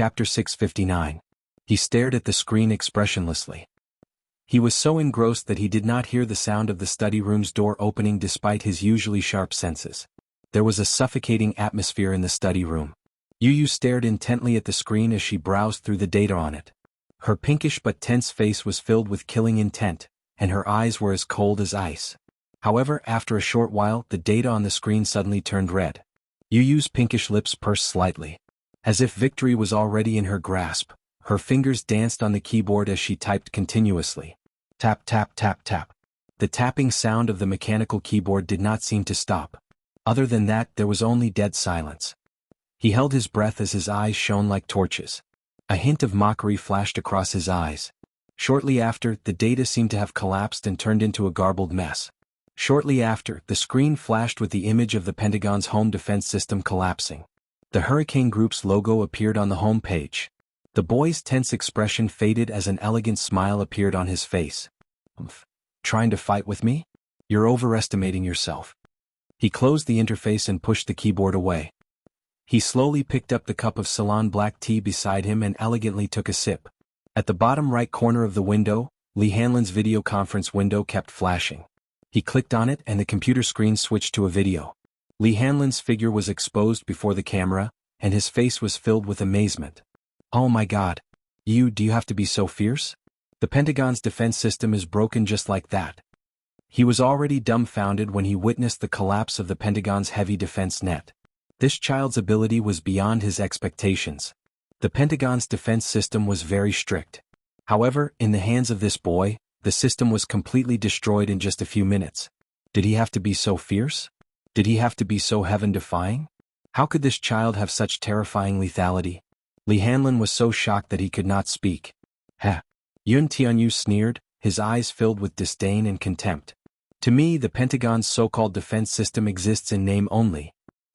Chapter 659. He stared at the screen expressionlessly. He was so engrossed that he did not hear the sound of the study room's door opening despite his usually sharp senses. There was a suffocating atmosphere in the study room. Yu stared intently at the screen as she browsed through the data on it. Her pinkish but tense face was filled with killing intent, and her eyes were as cold as ice. However, after a short while, the data on the screen suddenly turned red. Yu's pinkish lips pursed slightly. As if victory was already in her grasp, her fingers danced on the keyboard as she typed continuously. Tap tap tap tap. The tapping sound of the mechanical keyboard did not seem to stop. Other than that, there was only dead silence. He held his breath as his eyes shone like torches. A hint of mockery flashed across his eyes. Shortly after, the data seemed to have collapsed and turned into a garbled mess. Shortly after, the screen flashed with the image of the Pentagon's home defense system collapsing. The Hurricane Group's logo appeared on the home page. The boy's tense expression faded as an elegant smile appeared on his face. Trying to fight with me? You're overestimating yourself. He closed the interface and pushed the keyboard away. He slowly picked up the cup of Ceylon black tea beside him and elegantly took a sip. At the bottom right corner of the window, Lee Hanlon's video conference window kept flashing. He clicked on it and the computer screen switched to a video. Lee Hanlon's figure was exposed before the camera, and his face was filled with amazement. Oh my God. Do you have to be so fierce? The Pentagon's defense system is broken just like that. He was already dumbfounded when he witnessed the collapse of the Pentagon's heavy defense net. This child's ability was beyond his expectations. The Pentagon's defense system was very strict. However, in the hands of this boy, the system was completely destroyed in just a few minutes. Did he have to be so fierce? Did he have to be so heaven-defying? How could this child have such terrifying lethality? Lee Hanlon was so shocked that he could not speak. Heh. Yun Tianyu sneered, his eyes filled with disdain and contempt. To me, the Pentagon's so-called defense system exists in name only.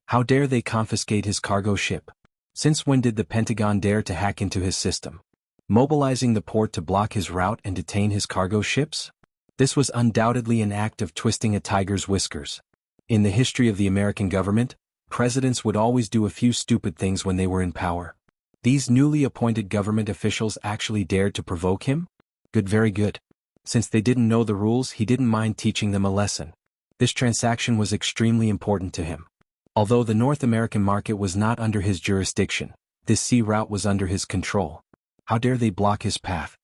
How dare they confiscate his cargo ship? Since when did the Pentagon dare to hack into his system? Mobilizing the port to block his route and detain his cargo ships? This was undoubtedly an act of twisting a tiger's whiskers. In the history of the American government, presidents would always do a few stupid things when they were in power. These newly appointed government officials actually dared to provoke him? Good, very good. Since they didn't know the rules, he didn't mind teaching them a lesson. This transaction was extremely important to him. Although the North American market was not under his jurisdiction, this sea route was under his control. How dare they block his path?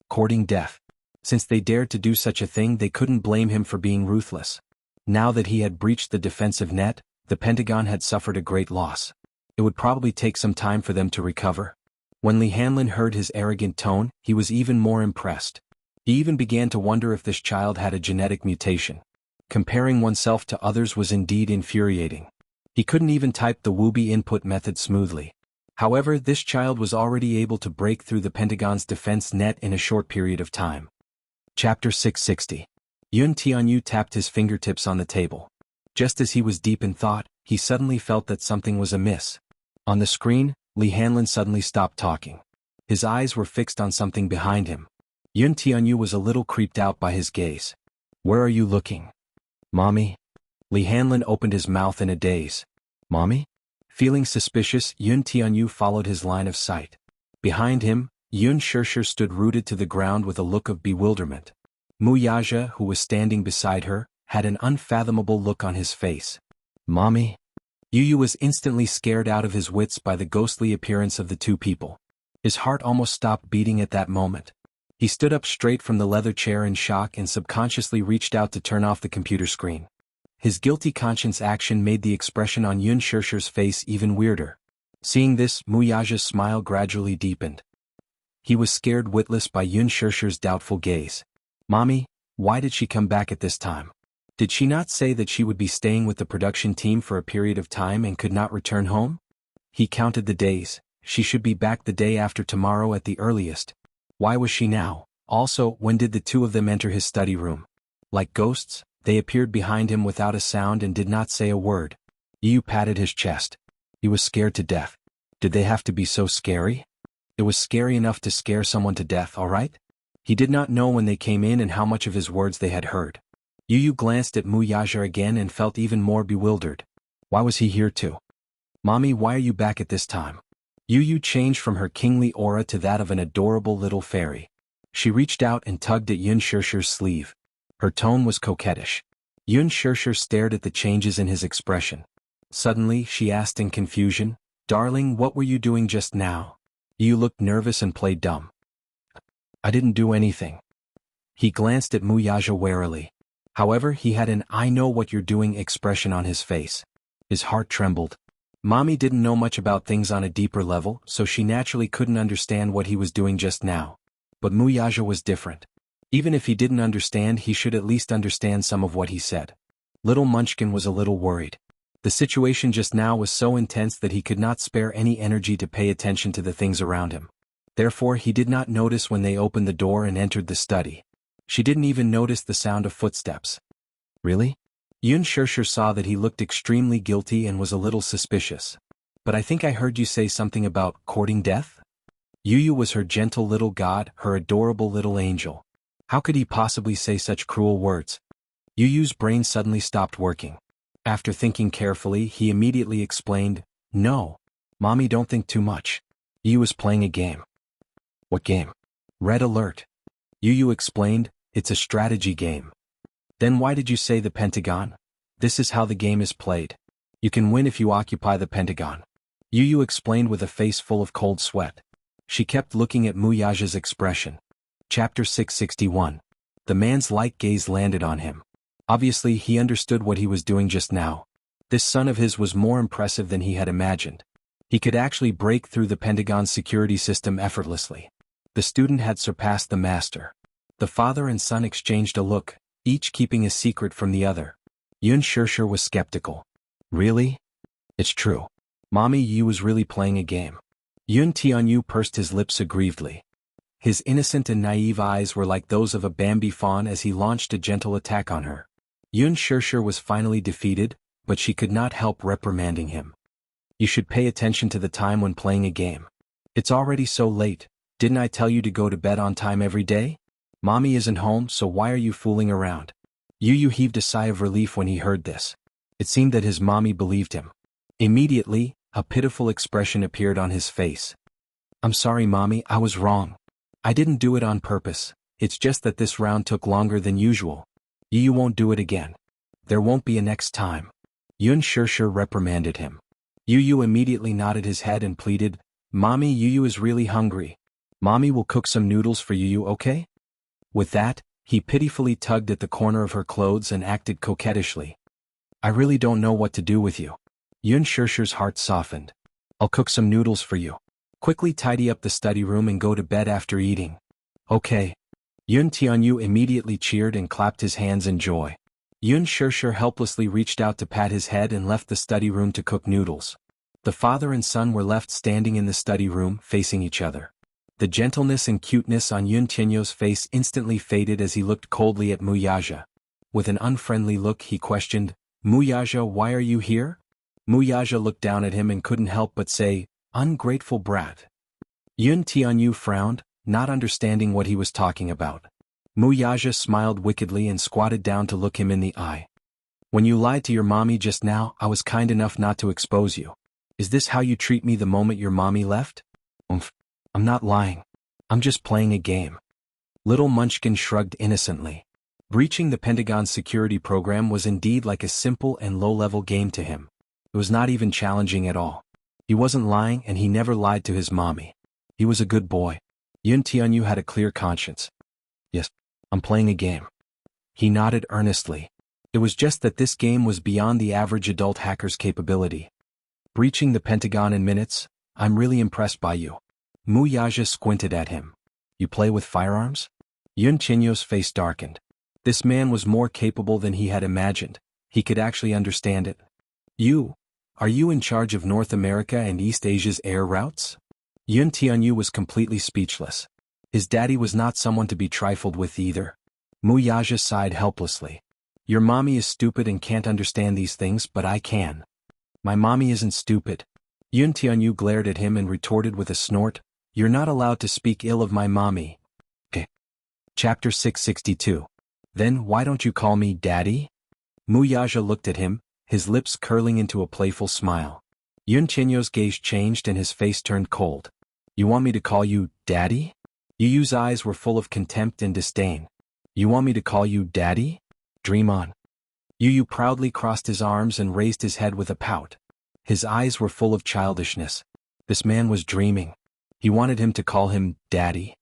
Courting death. Since they dared to do such a thing, they couldn't blame him for being ruthless. Now that he had breached the defensive net, the Pentagon had suffered a great loss. It would probably take some time for them to recover. When Lee Hanlon heard his arrogant tone, he was even more impressed. He even began to wonder if this child had a genetic mutation. Comparing oneself to others was indeed infuriating. He couldn't even type the Wubi input method smoothly. However, this child was already able to break through the Pentagon's defense net in a short period of time. Chapter 660. Yun Tianyu tapped his fingertips on the table. Just as he was deep in thought, he suddenly felt that something was amiss. On the screen, Lee Hanlon suddenly stopped talking. His eyes were fixed on something behind him. Yun Tianyu was a little creeped out by his gaze. Where are you looking? Mommy? Lee Hanlon opened his mouth in a daze. Mommy? Feeling suspicious, Yun Tianyu followed his line of sight. Behind him, Yun Shishir stood rooted to the ground with a look of bewilderment. Mu Yaja, who was standing beside her, had an unfathomable look on his face. Mommy? Yu was instantly scared out of his wits by the ghostly appearance of the two people. His heart almost stopped beating at that moment. He stood up straight from the leather chair in shock and subconsciously reached out to turn off the computer screen. His guilty conscience action made the expression on Yun Shishir's face even weirder. Seeing this, Mu Yaja's smile gradually deepened. He was scared witless by Yun Shishir's doubtful gaze. Mommy, why did she come back at this time? Did she not say that she would be staying with the production team for a period of time and could not return home? He counted the days. She should be back the day after tomorrow at the earliest. Why was she now? Also, when did the two of them enter his study room? Like ghosts, they appeared behind him without a sound and did not say a word. Yu patted his chest. He was scared to death. Did they have to be so scary? It was scary enough to scare someone to death, all right? He did not know when they came in and how much of his words they had heard. Yu glanced at Mu Yaja again and felt even more bewildered. Why was he here too? Mommy, why are you back at this time? Yu Yu changed from her kingly aura to that of an adorable little fairy. She reached out and tugged at Yun Shishir's sleeve. Her tone was coquettish. Yun Shishir stared at the changes in his expression. Suddenly, she asked in confusion, "Darling, what were you doing just now?" Yu looked nervous and played dumb. "I didn't do anything." He glanced at Muyaja warily. However, he had an "I know what you're doing" expression on his face. His heart trembled. Mommy didn't know much about things on a deeper level, so she naturally couldn't understand what he was doing just now. But Muyaja was different. Even if he didn't understand, he should at least understand some of what he said. Little Munchkin was a little worried. The situation just now was so intense that he could not spare any energy to pay attention to the things around him. Therefore, he did not notice when they opened the door and entered the study. She didn't even notice the sound of footsteps. "Really?" Yun Shishir saw that he looked extremely guilty and was a little suspicious. "But I think I heard you say something about courting death?" Yu Yu was her gentle little god, her adorable little angel. How could he possibly say such cruel words? Yu Yu's brain suddenly stopped working. After thinking carefully, he immediately explained, "No. Mommy, don't think too much. Yu was playing a game." "What game?" "Red alert." Yu Yu explained, "It's a strategy game." "Then why did you say the Pentagon?" "This is how the game is played. You can win if you occupy the Pentagon." Yu Yu explained with a face full of cold sweat. She kept looking at Muyaja's expression. Chapter 661. The man's light gaze landed on him. Obviously, he understood what he was doing just now. This son of his was more impressive than he had imagined. He could actually break through the Pentagon's security system effortlessly. The student had surpassed the master. The father and son exchanged a look, each keeping a secret from the other. Yun Shishir was skeptical. "Really? It's true. Mommy, Yu was really playing a game." Yun Tianyu pursed his lips aggrievedly. His innocent and naive eyes were like those of a Bambi fawn as he launched a gentle attack on her. Yun Shishir was finally defeated, but she could not help reprimanding him. "You should pay attention to the time when playing a game. It's already so late. Didn't I tell you to go to bed on time every day? Mommy isn't home, so why are you fooling around?" Yu Yu heaved a sigh of relief when he heard this. It seemed that his mommy believed him. Immediately, a pitiful expression appeared on his face. "I'm sorry, Mommy, I was wrong. I didn't do it on purpose. It's just that this round took longer than usual. You won't do it again. There won't be a next time." Yun Shishir reprimanded him. Yu Yu immediately nodded his head and pleaded, "Mommy, Yu Yu is really hungry. Mommy will cook some noodles for Yu Yu, okay?" With that, he pitifully tugged at the corner of her clothes and acted coquettishly. "I really don't know what to do with you." Yun Shishir's heart softened. "I'll cook some noodles for you. Quickly tidy up the study room and go to bed after eating." "Okay." Yun Tianyu immediately cheered and clapped his hands in joy. Yun Shishir helplessly reached out to pat his head and left the study room to cook noodles. The father and son were left standing in the study room, facing each other. The gentleness and cuteness on Yun Tianyu's face instantly faded as he looked coldly at Muyaja. With an unfriendly look, he questioned, "Muyaja, why are you here?" Muyaja looked down at him and couldn't help but say, "Ungrateful brat." Yun Tianyu frowned, not understanding what he was talking about. Muyaja smiled wickedly and squatted down to look him in the eye. "When you lied to your mommy just now, I was kind enough not to expose you. Is this how you treat me the moment your mommy left?" "I'm not lying. I'm just playing a game." Little Munchkin shrugged innocently. Breaching the Pentagon's security program was indeed like a simple and low-level game to him. It was not even challenging at all. He wasn't lying and he never lied to his mommy. He was a good boy. Yun Tianyu had a clear conscience. "Yes, I'm playing a game." He nodded earnestly. It was just that this game was beyond the average adult hacker's capability. "Breaching the Pentagon in minutes? I'm really impressed by you." Muyaja squinted at him. "You play with firearms?" Yun Tianyu's face darkened. This man was more capable than he had imagined. He could actually understand it. Are you in charge of North America and East Asia's air routes?" Yun Tianyu was completely speechless. His daddy was not someone to be trifled with either. Muyaja sighed helplessly. "Your mommy is stupid and can't understand these things, but I can." "My mommy isn't stupid." Yun Tianyu glared at him and retorted with a snort, "You're not allowed to speak ill of my mommy." Chapter 662. "Then why don't you call me Daddy?" Muyaja looked at him, his lips curling into a playful smile. Yun Chenyo's gaze changed and his face turned cold. You want me to call you Daddy? Yu Yu's eyes were full of contempt and disdain. You want me to call you Daddy? Dream on. Yu Yu proudly crossed his arms and raised his head with a pout. His eyes were full of childishness. This man was dreaming. He wanted him to call him Daddy.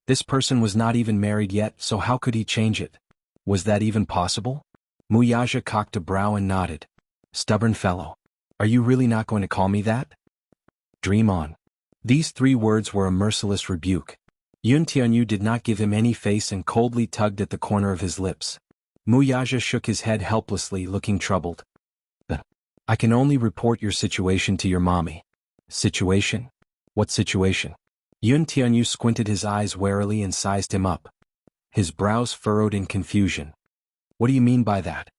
This person was not even married yet, so how could he change it? Was that even possible? Muyaja cocked a brow and nodded. Stubborn fellow. Are you really not going to call me that? Dream on. These 3 words were a merciless rebuke. Yun Tianyu did not give him any face and coldly tugged at the corner of his lips. Muyaja shook his head helplessly, looking troubled. I can only report your situation to your mommy. Situation? What situation? Yun Tianyu squinted his eyes warily and sized him up. His brows furrowed in confusion. What do you mean by that?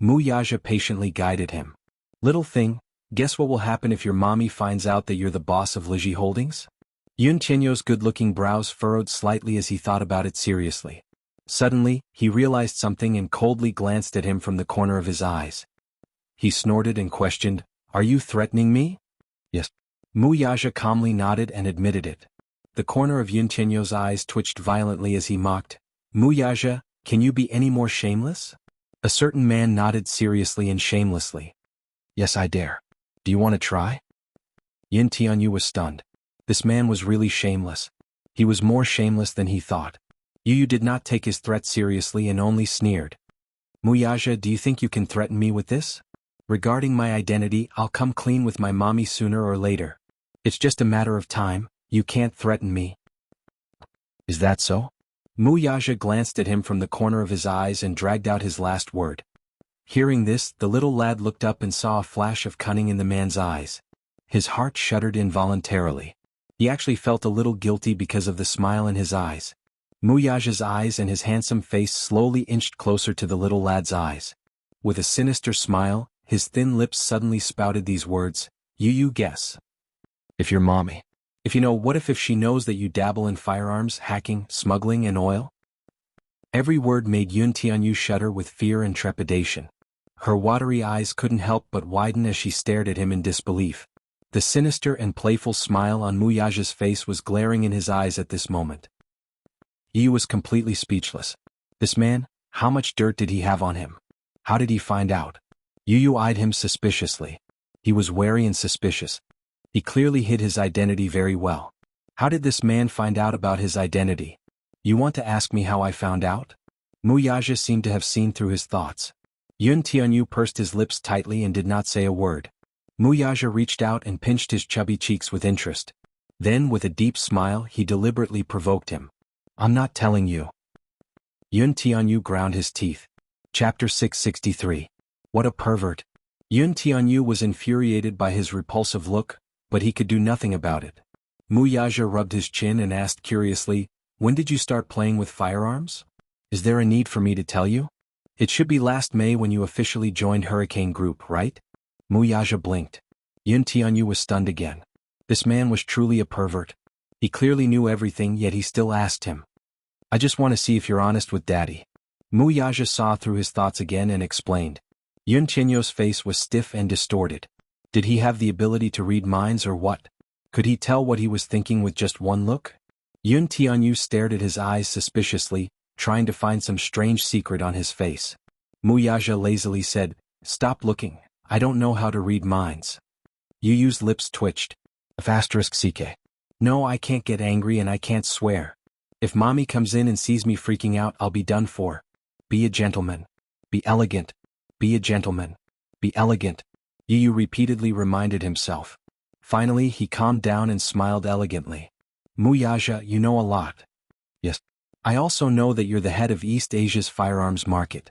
Muyaja patiently guided him. Little thing, guess what will happen if your mommy finds out that you're the boss of Liji Holdings? Yun Tianyu's good-looking brows furrowed slightly as he thought about it seriously. Suddenly, he realized something and coldly glanced at him from the corner of his eyes. He snorted and questioned, Are you threatening me? Yes. Muyaja calmly nodded and admitted it. The corner of Yun Tianyu's eyes twitched violently as he mocked. Muyaja, can you be any more shameless? A certain man nodded seriously and shamelessly. Yes, I dare. Do you want to try? Yun Tianyu was stunned. This man was really shameless. He was more shameless than he thought. Yu Yu did not take his threat seriously and only sneered. Muyaja, do you think you can threaten me with this? Regarding my identity, I'll come clean with my mommy sooner or later. It's just a matter of time. You can't threaten me. Is that so? Muyaja glanced at him from the corner of his eyes and dragged out his last word. Hearing this, the little lad looked up and saw a flash of cunning in the man's eyes. His heart shuddered involuntarily. He actually felt a little guilty because of the smile in his eyes. Muyaja's eyes and his handsome face slowly inched closer to the little lad's eyes. With a sinister smile, his thin lips suddenly spouted these words, You guess. If your mommy. If you know, what if she knows that you dabble in firearms, hacking, smuggling, and oil? Every word made Yun Tianyu shudder with fear and trepidation. Her watery eyes couldn't help but widen as she stared at him in disbelief. The sinister and playful smile on Muyaja's face was glaring in his eyes at this moment. Yu was completely speechless. This man, how much dirt did he have on him? How did he find out? Yu eyed him suspiciously. He was wary and suspicious. He clearly hid his identity very well. How did this man find out about his identity? You want to ask me how I found out? Muyaja seemed to have seen through his thoughts. Yun Tianyu pursed his lips tightly and did not say a word. Muyaja reached out and pinched his chubby cheeks with interest. Then, with a deep smile, he deliberately provoked him. I'm not telling you. Yun Tianyu ground his teeth. Chapter 663. What a pervert. Yun Tianyu was infuriated by his repulsive look, but he could do nothing about it. Muyaja rubbed his chin and asked curiously, When did you start playing with firearms? Is there a need for me to tell you? It should be last May when you officially joined Hurricane Group, right? Muyaja blinked. Yun Tianyu was stunned again. This man was truly a pervert. He clearly knew everything, yet he still asked him. I just want to see if you're honest with Daddy. Muyaja saw through his thoughts again and explained. Yun Tianyu's face was stiff and distorted. Did he have the ability to read minds or what? Could he tell what he was thinking with just one look? Yun Tianyu stared at his eyes suspiciously, trying to find some strange secret on his face. Muyaja lazily said, Stop looking, I don't know how to read minds. Yu Yu's lips twitched. *CK. No, I can't get angry and I can't swear. If mommy comes in and sees me freaking out, I'll be done for. Be a gentleman. Be elegant. Be a gentleman. Be elegant. Yu Yu repeatedly reminded himself. Finally, he calmed down and smiled elegantly. Muyaja, you know a lot. Yes. I also know that you're the head of East Asia's firearms market.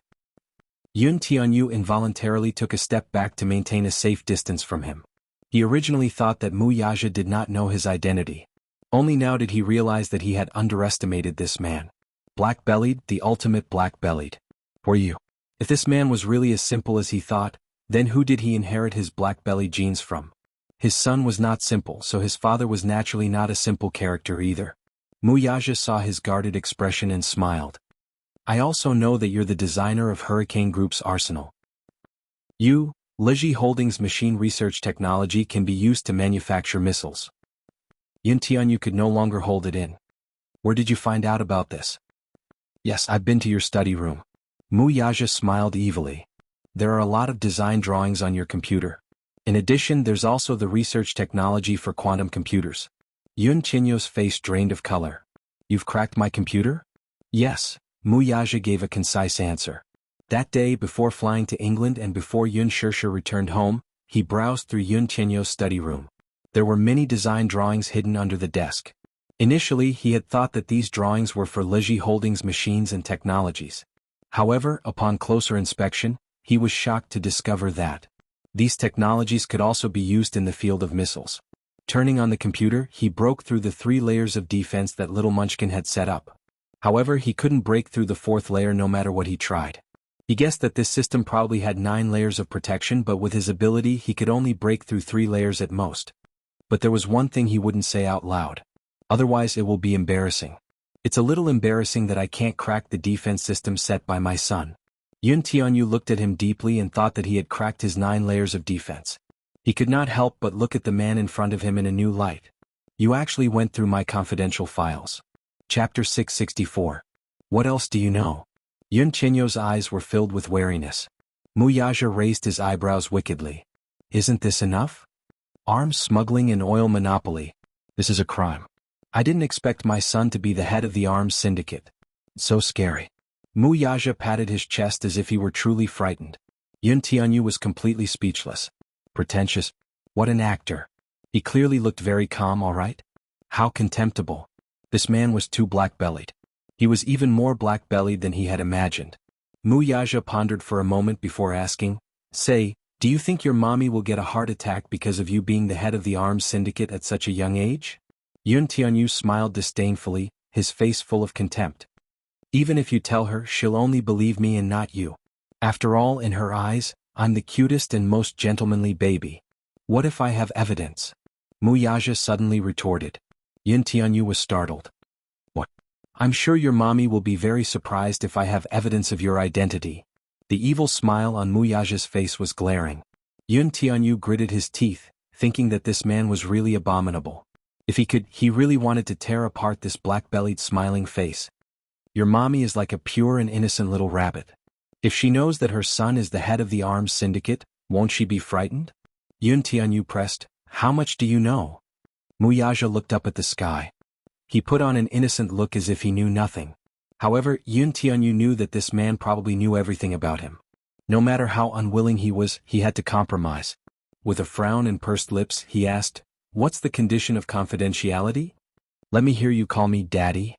Yun Tianyu involuntarily took a step back to maintain a safe distance from him. He originally thought that Muyaja did not know his identity. Only now did he realize that he had underestimated this man. Black-bellied, the ultimate black-bellied. Were you? If this man was really as simple as he thought, then who did he inherit his black-belly genes from? His son was not simple, so his father was naturally not a simple character either. Muyaja saw his guarded expression and smiled. I also know that you're the designer of Hurricane Group's arsenal. You, Liji Holdings machine research technology can be used to manufacture missiles. Yun Tianyu could no longer hold it in. Where did you find out about this? Yes, I've been to your study room. Mu Yaja smiled evilly. There are a lot of design drawings on your computer. In addition, there's also the research technology for quantum computers. Yun Tianyu's face drained of color. You've cracked my computer? Yes, Mu Yaja gave a concise answer. That day, before flying to England and before Yun Shirsha returned home, he browsed through Yun Tianyu's study room. There were many design drawings hidden under the desk. Initially, he had thought that these drawings were for Liji Holdings machines and technologies. However, upon closer inspection, he was shocked to discover that these technologies could also be used in the field of missiles. Turning on the computer, he broke through the 3 layers of defense that little Munchkin had set up. However, he couldn't break through the 4th layer no matter what he tried. He guessed that this system probably had 9 layers of protection, but with his ability he could only break through 3 layers at most. But there was one thing he wouldn't say out loud. Otherwise it will be embarrassing. It's a little embarrassing that I can't crack the defense system set by my son. Yun Tianyu looked at him deeply and thought that he had cracked his 9 layers of defense. He could not help but look at the man in front of him in a new light. You actually went through my confidential files. Chapter 664. What else do you know? Yun Tianyu's eyes were filled with wariness. Mu Yaja raised his eyebrows wickedly. Isn't this enough? Arms smuggling and oil monopoly. This is a crime. I didn't expect my son to be the head of the arms syndicate. So scary. Mu Yaja patted his chest as if he were truly frightened. Yun Tianyu was completely speechless. Pretentious. What an actor. He clearly looked very calm, all right? How contemptible. This man was too black-bellied. He was even more black-bellied than he had imagined. Mu Yaja pondered for a moment before asking, Say, do you think your mommy will get a heart attack because of you being the head of the arms syndicate at such a young age? Yun Tianyu smiled disdainfully, his face full of contempt. Even if you tell her, she'll only believe me and not you. After all, in her eyes, I'm the cutest and most gentlemanly baby. What if I have evidence? Mu Yaja suddenly retorted. Yun Tianyu was startled. What? I'm sure your mommy will be very surprised if I have evidence of your identity. The evil smile on Mu Yaja's face was glaring. Yun Tianyu gritted his teeth, thinking that this man was really abominable. If he could, he really wanted to tear apart this black-bellied smiling face. Your mommy is like a pure and innocent little rabbit. If she knows that her son is the head of the arms syndicate, won't she be frightened? Yun Tianyu pressed, How much do you know? Mu Yaja looked up at the sky. He put on an innocent look as if he knew nothing. However, Yun Tianyu knew that this man probably knew everything about him. No matter how unwilling he was, he had to compromise. With a frown and pursed lips, he asked, What's the condition of confidentiality? Let me hear you call me Daddy.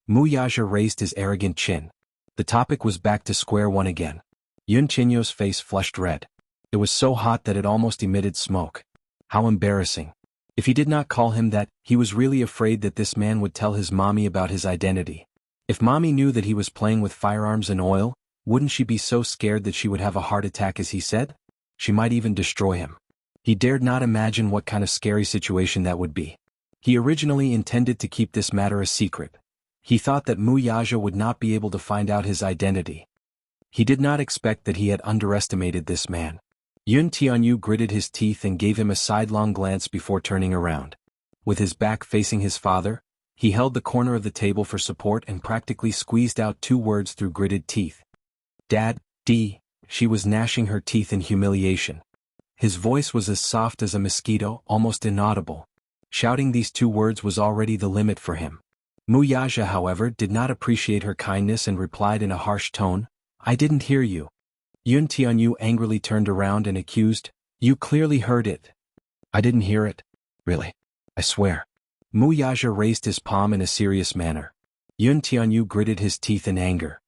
Mu Yaja raised his arrogant chin. The topic was back to square one again. Yun Tianyu's face flushed red. It was so hot that it almost emitted smoke. How embarrassing. If he did not call him that, he was really afraid that this man would tell his mommy about his identity. If mommy knew that he was playing with firearms and oil, wouldn't she be so scared that she would have a heart attack as he said? She might even destroy him. He dared not imagine what kind of scary situation that would be. He originally intended to keep this matter a secret. He thought that Mu Yaja would not be able to find out his identity. He did not expect that he had underestimated this man. Yun Tianyu gritted his teeth and gave him a sidelong glance before turning around. With his back facing his father, he held the corner of the table for support and practically squeezed out 2 words through gritted teeth. Dad, D. She was gnashing her teeth in humiliation. His voice was as soft as a mosquito, almost inaudible. Shouting these 2 words was already the limit for him. Mu Yaja, however, did not appreciate her kindness and replied in a harsh tone, I didn't hear you. Yun Tianyu angrily turned around and accused, You clearly heard it. I didn't hear it. Really? I swear. Mu Yaja raised his palm in a serious manner. Yun Tianyu gritted his teeth in anger.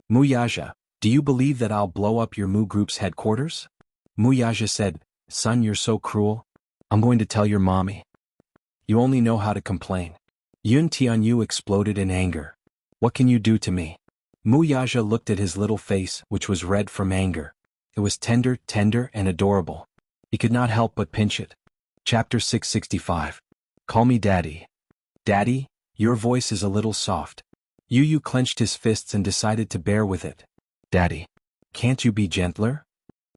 Mu Yaja, do you believe that I'll blow up your Mu Group's headquarters? Mu Yaja said, Son, you're so cruel. I'm going to tell your mommy. You only know how to complain. Yun Tianyu exploded in anger. What can you do to me? Mu Yaja looked at his little face, which was red from anger. It was tender, and adorable. He could not help but pinch it. Chapter 665. Call me Daddy. Daddy, your voice is a little soft. Yu clenched his fists and decided to bear with it. Daddy. Can't you be gentler?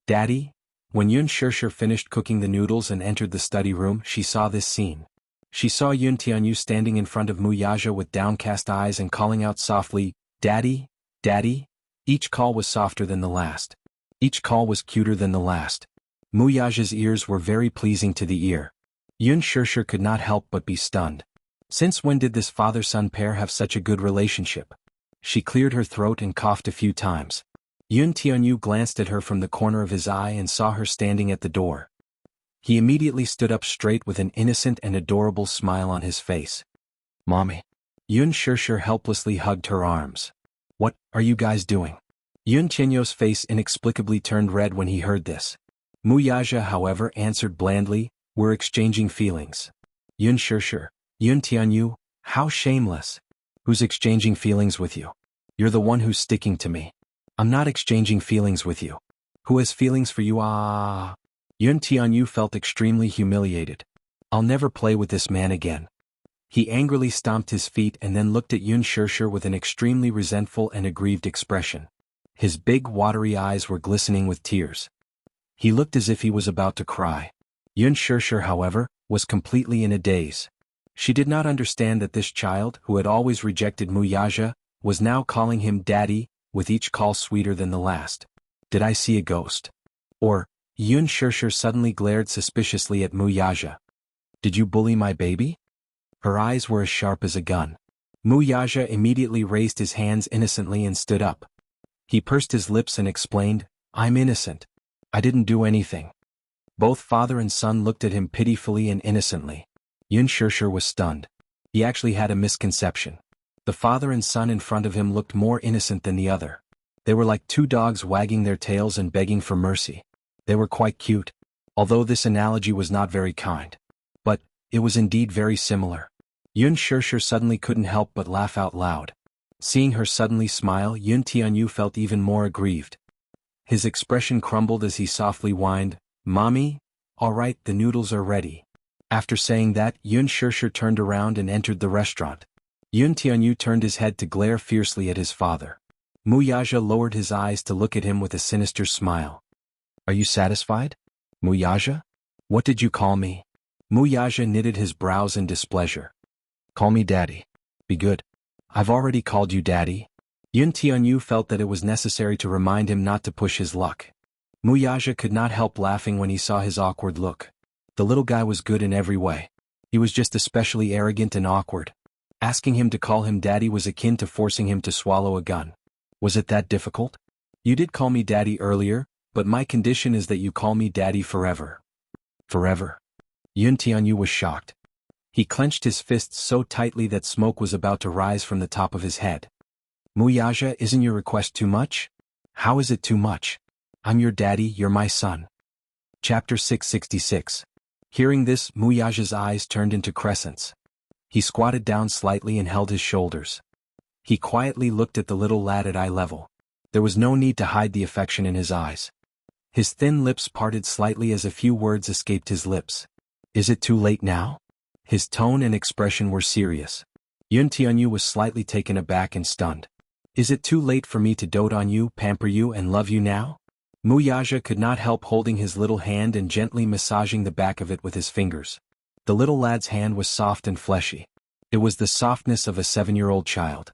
Daddy? When Yun Shirshir finished cooking the noodles and entered the study room, she saw this scene. She saw Yun Tianyu standing in front of Muyaja with downcast eyes and calling out softly, "Daddy, Daddy." Each call was softer than the last. Each call was cuter than the last. Muyaja's ears were very pleasing to the ear. Yun Shirshir could not help but be stunned. Since when did this father-son pair have such a good relationship? She cleared her throat and coughed a few times. Yun Tianyu glanced at her from the corner of his eye and saw her standing at the door. He immediately stood up straight with an innocent and adorable smile on his face. "Mommy." Yun Shirshir helplessly hugged her arms. "What are you guys doing?" Yun Tianyu's face inexplicably turned red when he heard this. Muyaja, however, answered blandly, "We're exchanging feelings." Yun Shirshir, "Yun Tianyu, how shameless. Who's exchanging feelings with you? You're the one who's sticking to me." "I'm not exchanging feelings with you." "Who has feelings for you?" "Ah." Yun Tianyu felt extremely humiliated. "I'll never play with this man again." He angrily stomped his feet and then looked at Yun Shirshir with an extremely resentful and aggrieved expression. His big watery eyes were glistening with tears. He looked as if he was about to cry. Yun Shirshir, however, was completely in a daze. She did not understand that this child, who had always rejected Muyaja, was now calling him daddy, with each call sweeter than the last. "Did I see a ghost?" Or, Yun Shirshir suddenly glared suspiciously at Muyaja. "Did you bully my baby?" Her eyes were as sharp as a gun. Muyaja immediately raised his hands innocently and stood up. He pursed his lips and explained, "I'm innocent. I didn't do anything." Both father and son looked at him pitifully and innocently. Yun Shirshir was stunned. He actually had a misconception. The father and son in front of him looked more innocent than the other. They were like two dogs wagging their tails and begging for mercy. They were quite cute, although this analogy was not very kind. But it was indeed very similar. Yun Shirshir suddenly couldn't help but laugh out loud. Seeing her suddenly smile, Yun Tianyu felt even more aggrieved. His expression crumbled as he softly whined, "Mommy? All right, the noodles are ready." After saying that, Yun Shirshir turned around and entered the restaurant. Yun Tianyu turned his head to glare fiercely at his father. Muyaja lowered his eyes to look at him with a sinister smile. "Are you satisfied? Muyaja? What did you call me?" Muyaja knitted his brows in displeasure. "Call me daddy. Be good." "I've already called you daddy." Yun Tianyu felt that it was necessary to remind him not to push his luck. Muyaja could not help laughing when he saw his awkward look. The little guy was good in every way. He was just especially arrogant and awkward. Asking him to call him daddy was akin to forcing him to swallow a gun. Was it that difficult? "You did call me daddy earlier, but my condition is that you call me daddy forever." "Forever?" Yun Tianyu was shocked. He clenched his fists so tightly that smoke was about to rise from the top of his head. "Muyaja, isn't your request too much?" "How is it too much? I'm your daddy, you're my son." Chapter 666. Hearing this, Muyaja's eyes turned into crescents. He squatted down slightly and held his shoulders. He quietly looked at the little lad at eye level. There was no need to hide the affection in his eyes. His thin lips parted slightly as a few words escaped his lips. "Is it too late now?" His tone and expression were serious. Yun Tianyu was slightly taken aback and stunned. "Is it too late for me to dote on you, pamper you and love you now?" Muyaja could not help holding his little hand and gently massaging the back of it with his fingers. The little lad's hand was soft and fleshy. It was the softness of a 7-year-old child.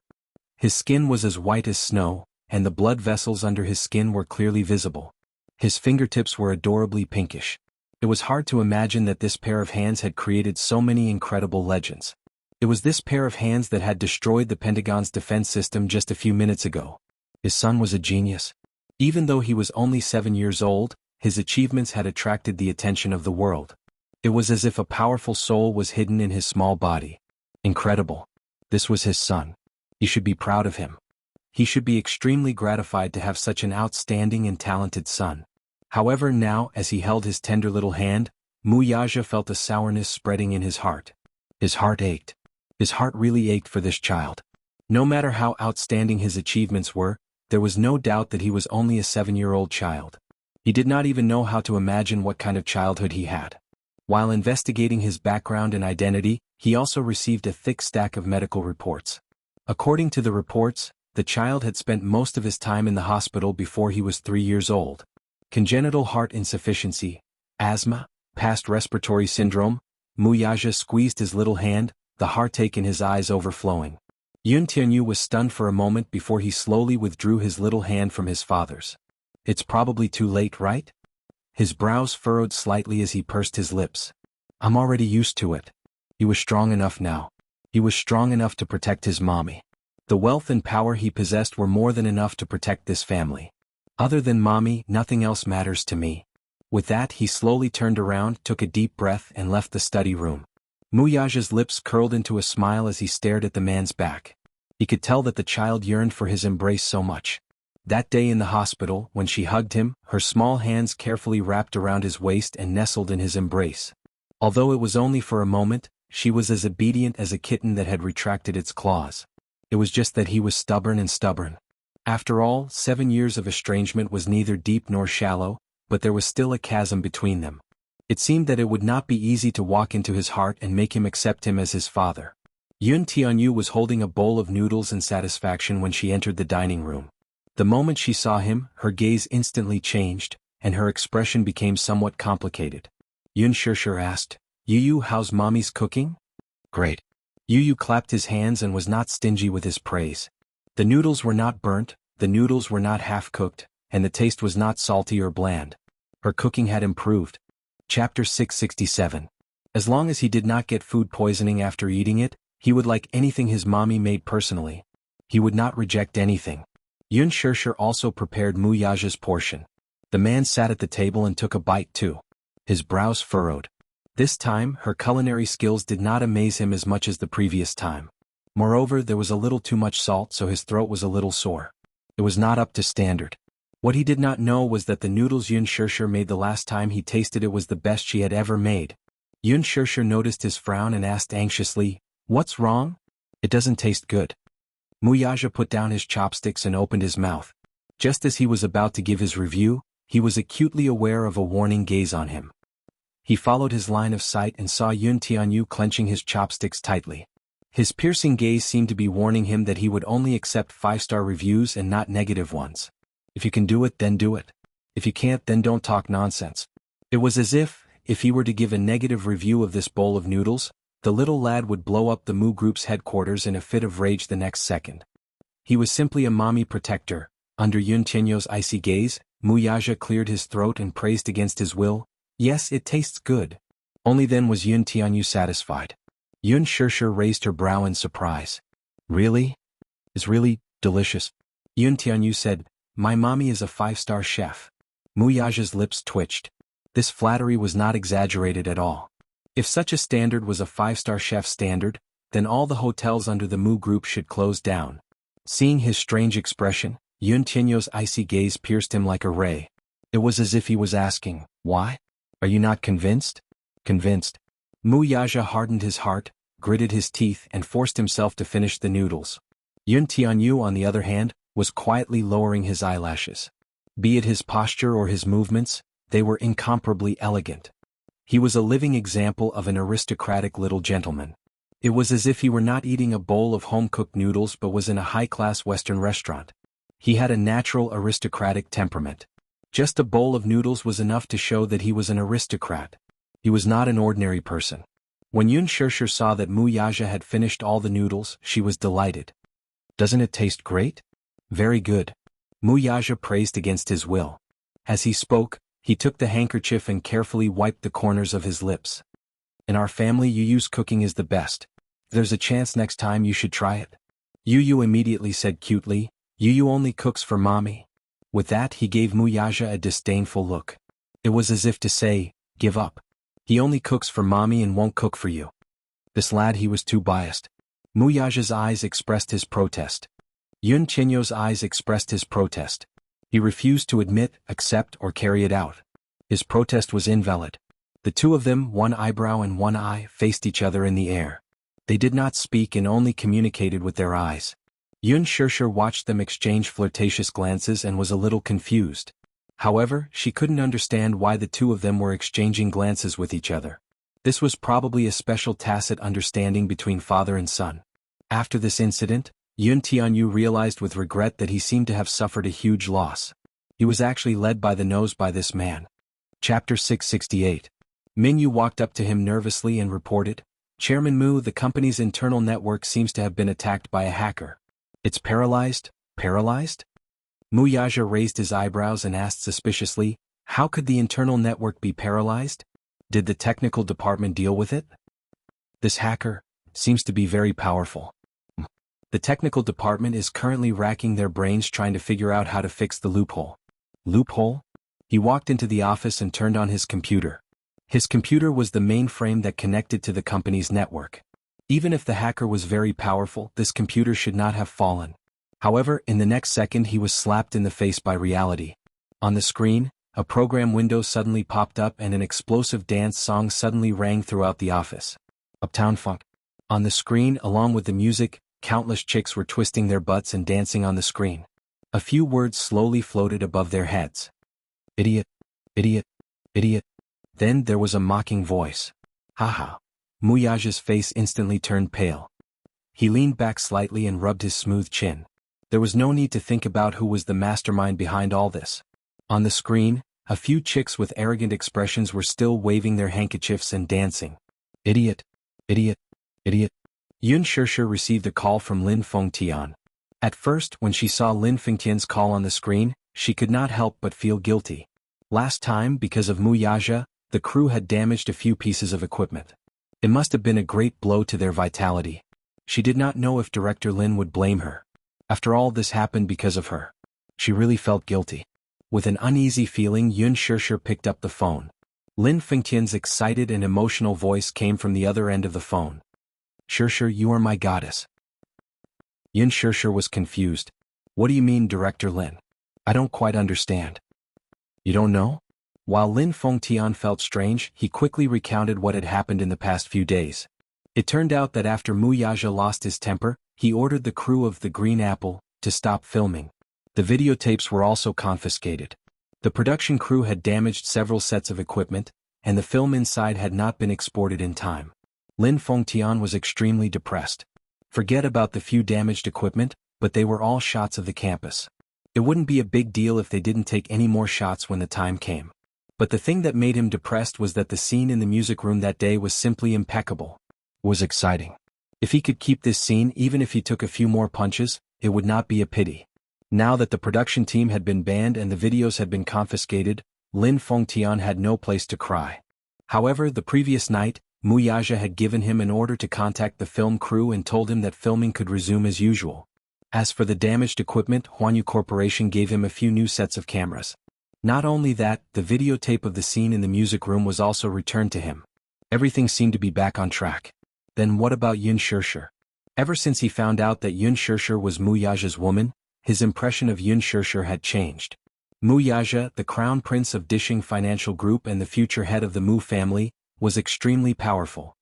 His skin was as white as snow, and the blood vessels under his skin were clearly visible. His fingertips were adorably pinkish. It was hard to imagine that this pair of hands had created so many incredible legends. It was this pair of hands that had destroyed the Pentagon's defense system just a few minutes ago. His son was a genius. Even though he was only 7 years old, his achievements had attracted the attention of the world. It was as if a powerful soul was hidden in his small body. Incredible. This was his son. He should be proud of him. He should be extremely gratified to have such an outstanding and talented son. However, now, as he held his tender little hand, Muyaja felt a sourness spreading in his heart. His heart ached. His heart really ached for this child. No matter how outstanding his achievements were, there was no doubt that he was only a 7-year-old child. He did not even know how to imagine what kind of childhood he had. While investigating his background and identity, he also received a thick stack of medical reports. According to the reports, the child had spent most of his time in the hospital before he was 3 years old. Congenital heart insufficiency, asthma, past respiratory syndrome. Muyaja squeezed his little hand, the heartache in his eyes overflowing. Yun Tianyu was stunned for a moment before he slowly withdrew his little hand from his father's. It's probably too late, right? His brows furrowed slightly as he pursed his lips. I'm already used to it. He was strong enough now. He was strong enough to protect his mommy. The wealth and power he possessed were more than enough to protect this family. Other than mommy, nothing else matters to me. With that, he slowly turned around, took a deep breath, and left the study room. Muyaja's lips curled into a smile as he stared at the man's back. He could tell that the child yearned for his embrace so much. That day in the hospital, when she hugged him, her small hands carefully wrapped around his waist and nestled in his embrace. Although it was only for a moment, she was as obedient as a kitten that had retracted its claws. It was just that he was stubborn and stubborn. After all, 7 years of estrangement was neither deep nor shallow, but there was still a chasm between them. It seemed that it would not be easy to walk into his heart and make him accept him as his father. Yun Tianyu was holding a bowl of noodles in satisfaction when she entered the dining room. The moment she saw him, her gaze instantly changed, and her expression became somewhat complicated. Yun Shishir asked, "Yu, how's mommy's cooking?" "Great." Yu clapped his hands and was not stingy with his praise. The noodles were not burnt, the noodles were not half-cooked, and the taste was not salty or bland. Her cooking had improved. Chapter 667. As long as he did not get food poisoning after eating it, he would like anything his mommy made personally. He would not reject anything. Yun Shishir also prepared Muyaja's portion. The man sat at the table and took a bite too. His brows furrowed. This time, her culinary skills did not amaze him as much as the previous time. Moreover, there was a little too much salt, so his throat was a little sore. It was not up to standard. What he did not know was that the noodles Yun Shishir made the last time he tasted it was the best she had ever made. Yun Shishir noticed his frown and asked anxiously, "What's wrong?" "It doesn't taste good." Muyaja put down his chopsticks and opened his mouth. Just as he was about to give his review, he was acutely aware of a warning gaze on him. He followed his line of sight and saw Yun Tianyu clenching his chopsticks tightly. His piercing gaze seemed to be warning him that he would only accept 5-star reviews and not negative ones. If you can do it, then do it. If you can't, then don't talk nonsense. It was as if he were to give a negative review of this bowl of noodles, the little lad would blow up the Mu Group's headquarters in a fit of rage the next second. He was simply a mommy protector. Under Yun Tianyu's icy gaze, Muyaja cleared his throat and praised against his will, "Yes, it tastes good." Only then was Yun Tianyu satisfied. Yun Shishir raised her brow in surprise. "Really? It's really delicious." Yun Tianyu said, "My mommy is a 5-star chef." Muyaja's lips twitched. This flattery was not exaggerated at all. If such a standard was a 5-star chef standard, then all the hotels under the Mu Group should close down. Seeing his strange expression, Yun Tianyu's icy gaze pierced him like a ray. It was as if he was asking, "Why? Are you not convinced?" "Convinced." Muyaja hardened his heart, gritted his teeth and forced himself to finish the noodles. Yun Tianyu, on the other hand, was quietly lowering his eyelashes. Be it his posture or his movements, they were incomparably elegant. He was a living example of an aristocratic little gentleman. It was as if he were not eating a bowl of home-cooked noodles but was in a high-class Western restaurant. He had a natural aristocratic temperament. Just a bowl of noodles was enough to show that he was an aristocrat. He was not an ordinary person. When Yun Shishir saw that Muyaja had finished all the noodles, she was delighted. "Doesn't it taste great?" "Very good." Muyaja praised against his will. As he spoke, he took the handkerchief and carefully wiped the corners of his lips. "In our family, Yu's cooking is the best. If there's a chance next time, you should try it." Yu immediately said cutely, "Yu only cooks for mommy." With that, he gave Muyaja a disdainful look. It was as if to say, "Give up. He only cooks for mommy and won't cook for you." This lad, he was too biased. Muyaja's eyes expressed his protest. Yun Tianyu's eyes expressed his protest. He refused to admit, accept, or carry it out. His protest was invalid. The two of them, one eyebrow and one eye, faced each other in the air. They did not speak and only communicated with their eyes. Yun Shishir watched them exchange flirtatious glances and was a little confused. However, she couldn't understand why the two of them were exchanging glances with each other. This was probably a special tacit understanding between father and son. After this incident, Yun Tianyu realized with regret that he seemed to have suffered a huge loss. He was actually led by the nose by this man. Chapter 668. Mingyu walked up to him nervously and reported, "Chairman Mu, the company's internal network seems to have been attacked by a hacker. It's paralyzed? Paralyzed?" Muyaja raised his eyebrows and asked suspiciously, "How could the internal network be paralyzed? Did the technical department deal with it?" "This hacker seems to be very powerful. The technical department is currently racking their brains trying to figure out how to fix the loophole." Loophole? He walked into the office and turned on his computer. His computer was the mainframe that connected to the company's network. Even if the hacker was very powerful, this computer should not have fallen. However, in the next second he was slapped in the face by reality. On the screen, a program window suddenly popped up and an explosive dance song suddenly rang throughout the office. Uptown Funk. On the screen, along with the music, countless chicks were twisting their butts and dancing on the screen. A few words slowly floated above their heads. "Idiot, idiot, idiot." Then there was a mocking voice. "Haha." Muyaja's face instantly turned pale. He leaned back slightly and rubbed his smooth chin. There was no need to think about who was the mastermind behind all this. On the screen, a few chicks with arrogant expressions were still waving their handkerchiefs and dancing. "Idiot, idiot, idiot." Yun Shishir received a call from Lin Fengtian. At first, when she saw Lin Fengtian's call on the screen, she could not help but feel guilty. Last time, because of Muyaja, the crew had damaged a few pieces of equipment. It must have been a great blow to their vitality. She did not know if Director Lin would blame her. After all, this happened because of her. She really felt guilty. With an uneasy feeling, Yun Shishir picked up the phone. Lin Fengtian's excited and emotional voice came from the other end of the phone. "Shishir, you are my goddess." Yun Shishir was confused. "What do you mean, Director Lin? I don't quite understand." "You don't know?" While Lin Fengtian felt strange, he quickly recounted what had happened in the past few days. It turned out that after Muyaja lost his temper, he ordered the crew of the Green Apple to stop filming. The videotapes were also confiscated. The production crew had damaged several sets of equipment, and the film inside had not been exported in time. Lin Fengtian was extremely depressed. Forget about the few damaged equipment, but they were all shots of the campus. It wouldn't be a big deal if they didn't take any more shots when the time came. But the thing that made him depressed was that the scene in the music room that day was simply impeccable. It was exciting. If he could keep this scene even if he took a few more punches, it would not be a pity. Now that the production team had been banned and the videos had been confiscated, Lin Fengtian had no place to cry. However, the previous night, Muyaja had given him an order to contact the film crew and told him that filming could resume as usual. As for the damaged equipment, Huanyu Corporation gave him a few new sets of cameras. Not only that, the videotape of the scene in the music room was also returned to him. Everything seemed to be back on track. Then what about Yun Shishir? Ever since he found out that Yun Shishir was Muyaja's woman, his impression of Yun Shishir had changed. Muyaja, the crown prince of Dishing Financial Group and the future head of the Mu family, was extremely powerful.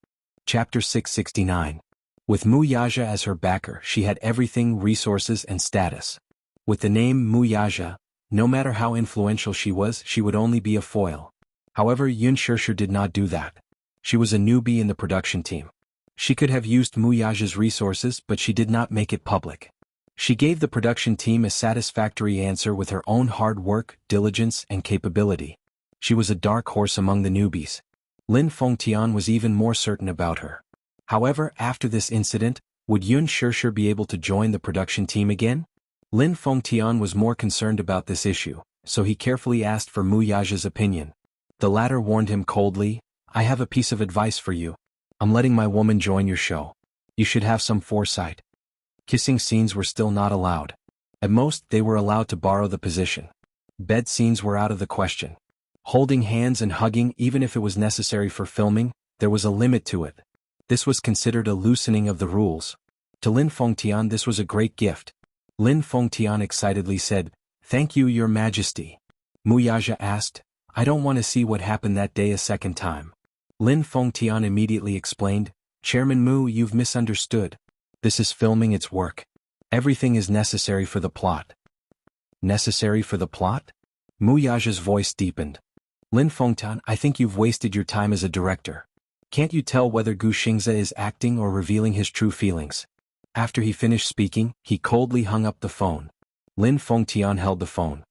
Chapter 669. With Muyaja as her backer, she had everything, resources and status. With the name Muyaja, no matter how influential she would only be a foil. However, Yun Shishir did not do that. She was a newbie in the production team. She could have used Muyaja's resources, but she did not make it public. She gave the production team a satisfactory answer with her own hard work, diligence, and capability. She was a dark horse among the newbies. Lin Fengtian was even more certain about her. However, after this incident, would Yun Shishir be able to join the production team again? Lin Fengtian was more concerned about this issue, so he carefully asked for Muyaja's opinion. The latter warned him coldly, "I have a piece of advice for you. I'm letting my woman join your show. You should have some foresight." Kissing scenes were still not allowed. At most, they were allowed to borrow the position. Bed scenes were out of the question. Holding hands and hugging, even if it was necessary for filming, there was a limit to it. This was considered a loosening of the rules. To Lin Fengtian this was a great gift. Lin Fengtian excitedly said, "Thank you, Your Majesty." Muyaja asked, "I don't want to see what happened that day a second time." Lin Fengtian immediately explained, "Chairman Mu, you've misunderstood. This is filming its work. Everything is necessary for the plot." "Necessary for the plot?" Muyaja's voice deepened. "Lin Fengtian, I think you've wasted your time as a director. Can't you tell whether Gu Xingze is acting or revealing his true feelings?" After he finished speaking, he coldly hung up the phone. Lin Fengtian held the phone.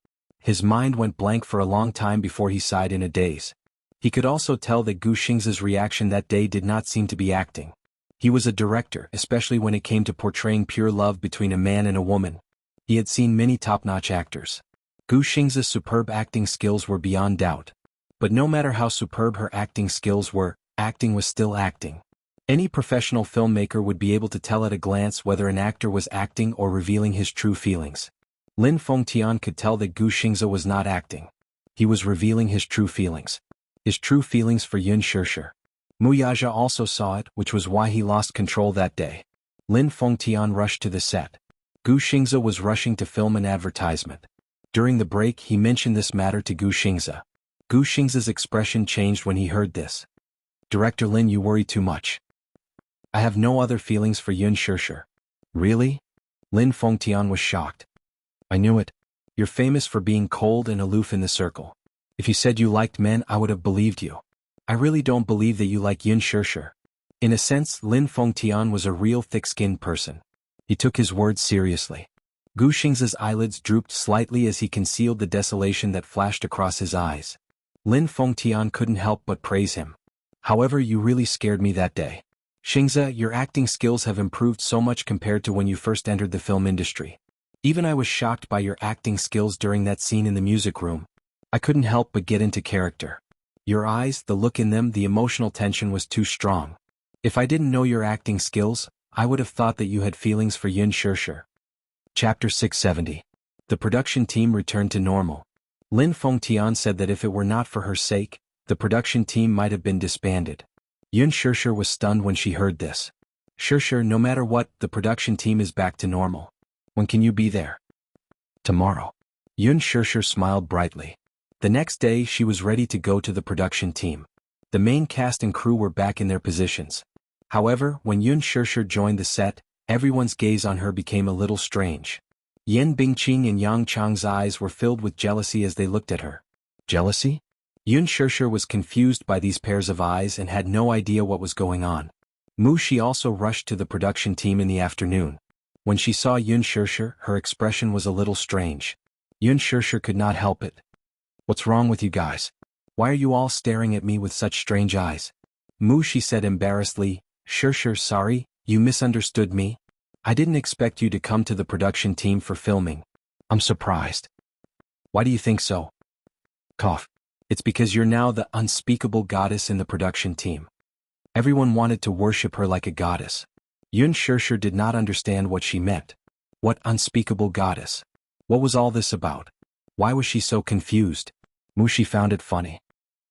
His mind went blank for a long time before he sighed in a daze. He could also tell that Gu Xingze's reaction that day did not seem to be acting. He was a director, especially when it came to portraying pure love between a man and a woman. He had seen many top-notch actors. Gu Xingze's superb acting skills were beyond doubt. But no matter how superb her acting skills were, acting was still acting. Any professional filmmaker would be able to tell at a glance whether an actor was acting or revealing his true feelings. Lin Fengtian could tell that Gu Xingze was not acting. He was revealing his true feelings. His true feelings for Yun Shishir. Mu Yaja also saw it, which was why he lost control that day. Lin Fengtian rushed to the set. Gu Xingze was rushing to film an advertisement. During the break he mentioned this matter to Gu Xingze. Gu Xingze's expression changed when he heard this. "Director Lin, you worry too much. I have no other feelings for Yun Shishir." "Really?" Lin Fengtian was shocked. "I knew it. You're famous for being cold and aloof in the circle. If you said you liked men, I would have believed you. I really don't believe that you like Yun Shishir." In a sense, Lin Fengtian was a real thick-skinned person. He took his words seriously. Gu Xingze's eyelids drooped slightly as he concealed the desolation that flashed across his eyes. Lin Fengtian couldn't help but praise him. "However, you really scared me that day. Xingze, your acting skills have improved so much compared to when you first entered the film industry. Even I was shocked by your acting skills during that scene in the music room. I couldn't help but get into character. Your eyes, the look in them, the emotional tension was too strong. If I didn't know your acting skills, I would have thought that you had feelings for Yun Shishir." Chapter 670. The production team returned to normal. Lin Fengtian said that if it were not for her sake, the production team might have been disbanded. Yun Shishir was stunned when she heard this. "Shishir, no matter what, the production team is back to normal. When can you be there?" "Tomorrow." Yun Shishir smiled brightly. The next day she was ready to go to the production team. The main cast and crew were back in their positions. However, when Yun Shishir joined the set, everyone's gaze on her became a little strange. Yan Bingqing and Yang Chang's eyes were filled with jealousy as they looked at her. Jealousy? Yun Shishir was confused by these pairs of eyes and had no idea what was going on. Mu Shi also rushed to the production team in the afternoon. When she saw Yun Shishir, her expression was a little strange. Yun Shishir could not help it. "What's wrong with you guys? Why are you all staring at me with such strange eyes?" Mu Shi said embarrassedly. "Shishir, sorry, you misunderstood me. I didn't expect you to come to the production team for filming. I'm surprised." "Why do you think so?" Cough. "It's because you're now the unspeakable goddess in the production team. Everyone wanted to worship her like a goddess." Yun Shishir did not understand what she meant. What unspeakable goddess? What was all this about? Why was she so confused? Mu Shi found it funny.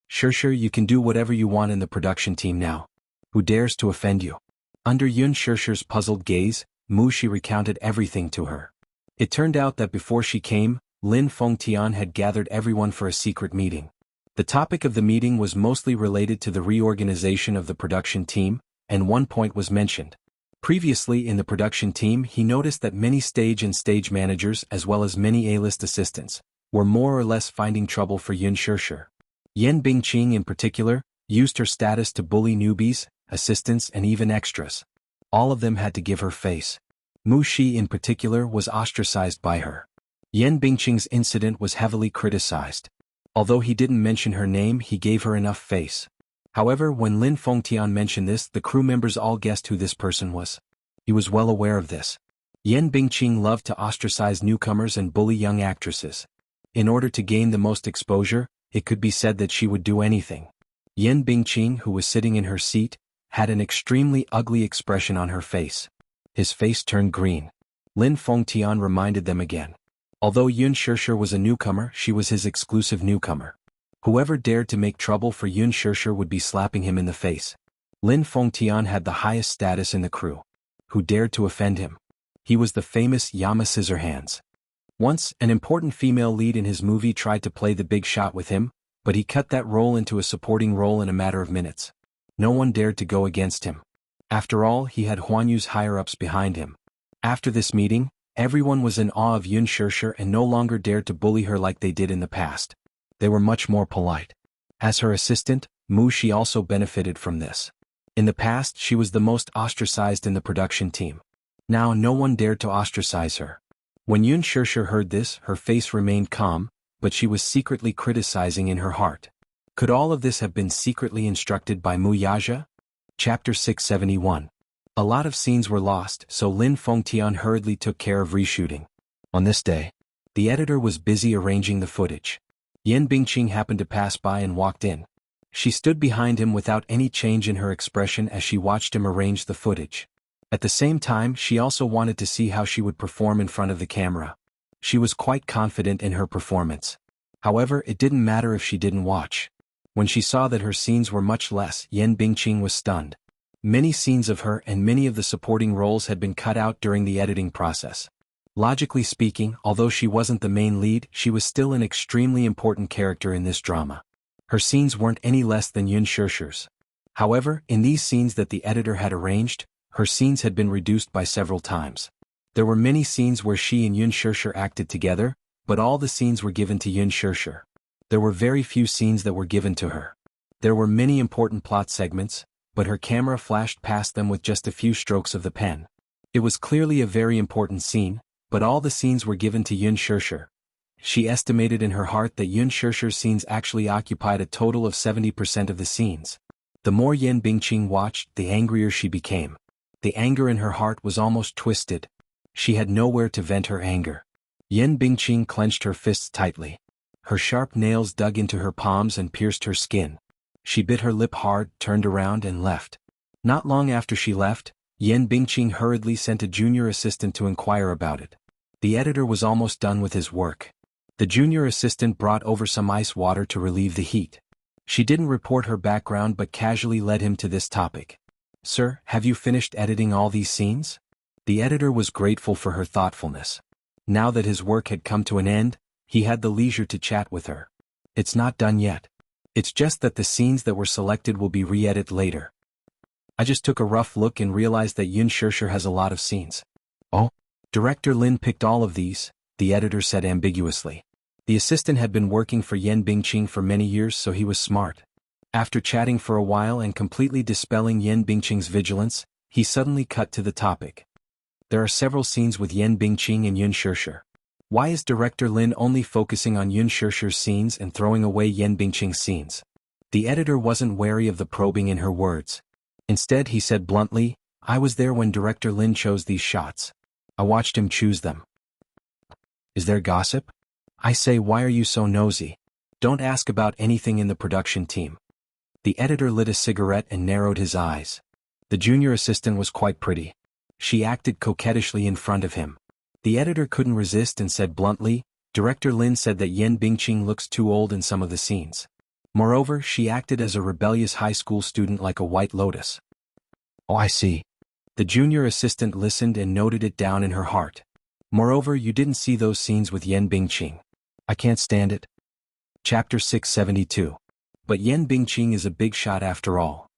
"Shishir, you can do whatever you want in the production team now. Who dares to offend you?" Under Yun Shishir's puzzled gaze, Mu Shi recounted everything to her. It turned out that before she came, Lin Fengtian had gathered everyone for a secret meeting. The topic of the meeting was mostly related to the reorganization of the production team, and one point was mentioned. Previously in the production team he noticed that many stage and stage managers as well as many A-list assistants were more or less finding trouble for Yun Shishir. Yan Bingqing in particular used her status to bully newbies, assistants and even extras. All of them had to give her face. Mu Shi in particular was ostracized by her. Yan Bingqing's incident was heavily criticized. Although he didn't mention her name, he gave her enough face. However, when Lin Fengtian mentioned this, the crew members all guessed who this person was. He was well aware of this. Yan Bingqing loved to ostracize newcomers and bully young actresses. In order to gain the most exposure, it could be said that she would do anything. Yan Bingqing, who was sitting in her seat, had an extremely ugly expression on her face. His face turned green. Lin Fengtian reminded them again. Although Yun Shishir was a newcomer, she was his exclusive newcomer. Whoever dared to make trouble for Yun Shishir would be slapping him in the face. Lin Fengtian had the highest status in the crew. Who dared to offend him? He was the famous Yama Scissorhands. Once, an important female lead in his movie tried to play the big shot with him, but he cut that role into a supporting role in a matter of minutes. No one dared to go against him. After all, he had Huanyu's higher-ups behind him. After this meeting, everyone was in awe of Yun Shishir and no longer dared to bully her like they did in the past. They were much more polite. As her assistant, Mu Shi also benefited from this. In the past, she was the most ostracized in the production team. Now no one dared to ostracize her. When Yun Shishir heard this, her face remained calm, but she was secretly criticizing in her heart. Could all of this have been secretly instructed by Mu Yaja? Chapter 671. A lot of scenes were lost, so Lin Fengtian hurriedly took care of reshooting. On this day, the editor was busy arranging the footage. Yan Bingqing happened to pass by and walked in. She stood behind him without any change in her expression as she watched him arrange the footage. At the same time, she also wanted to see how she would perform in front of the camera. She was quite confident in her performance. However, it didn't matter if she didn't watch. When she saw that her scenes were much less, Yan Bingqing was stunned. Many scenes of her and many of the supporting roles had been cut out during the editing process. Logically speaking, although she wasn't the main lead, she was still an extremely important character in this drama. Her scenes weren't any less than Yun Shishir's. However, in these scenes that the editor had arranged, her scenes had been reduced by several times. There were many scenes where she and Yun Shishir acted together, but all the scenes were given to Yun Shishir. There were very few scenes that were given to her. There were many important plot segments, but her camera flashed past them with just a few strokes of the pen. It was clearly a very important scene, but all the scenes were given to Yun Shishir. She estimated in her heart that Yun Shishir's scenes actually occupied a total of 70% of the scenes. The more Yan Bingqing watched, the angrier she became. The anger in her heart was almost twisted. She had nowhere to vent her anger. Yan Bingqing clenched her fists tightly. Her sharp nails dug into her palms and pierced her skin. She bit her lip hard, turned around and left. Not long after she left, Yan Bingqing hurriedly sent a junior assistant to inquire about it. The editor was almost done with his work. The junior assistant brought over some ice water to relieve the heat. She didn't report her background but casually led him to this topic. "Sir, have you finished editing all these scenes?" The editor was grateful for her thoughtfulness. Now that his work had come to an end, he had the leisure to chat with her. "It's not done yet. It's just that the scenes that were selected will be re-edited later. I just took a rough look and realized that Yun Shishir has a lot of scenes." "Oh? Director Lin picked all of these," the editor said ambiguously. The assistant had been working for Yan Bingqing for many years, so he was smart. After chatting for a while and completely dispelling Yan Bingqing's vigilance, he suddenly cut to the topic. "There are several scenes with Yan Bingqing and Yun Shishir. Why is Director Lin only focusing on Yun Shishir's scenes and throwing away Yan Bingqing's scenes?" The editor wasn't wary of the probing in her words. Instead, he said bluntly, "I was there when Director Lin chose these shots. I watched him choose them." "Is there gossip? I say, why are you so nosy? Don't ask about anything in the production team." The editor lit a cigarette and narrowed his eyes. The junior assistant was quite pretty. She acted coquettishly in front of him. The editor couldn't resist and said bluntly, "Director Lin said that Yan Bingqing looks too old in some of the scenes. Moreover, she acted as a rebellious high school student like a white lotus." "Oh, I see." The junior assistant listened and noted it down in her heart. "Moreover, you didn't see those scenes with Yan Bingqing. I can't stand it." Chapter 672. But Yan Bingqing is a big shot after all.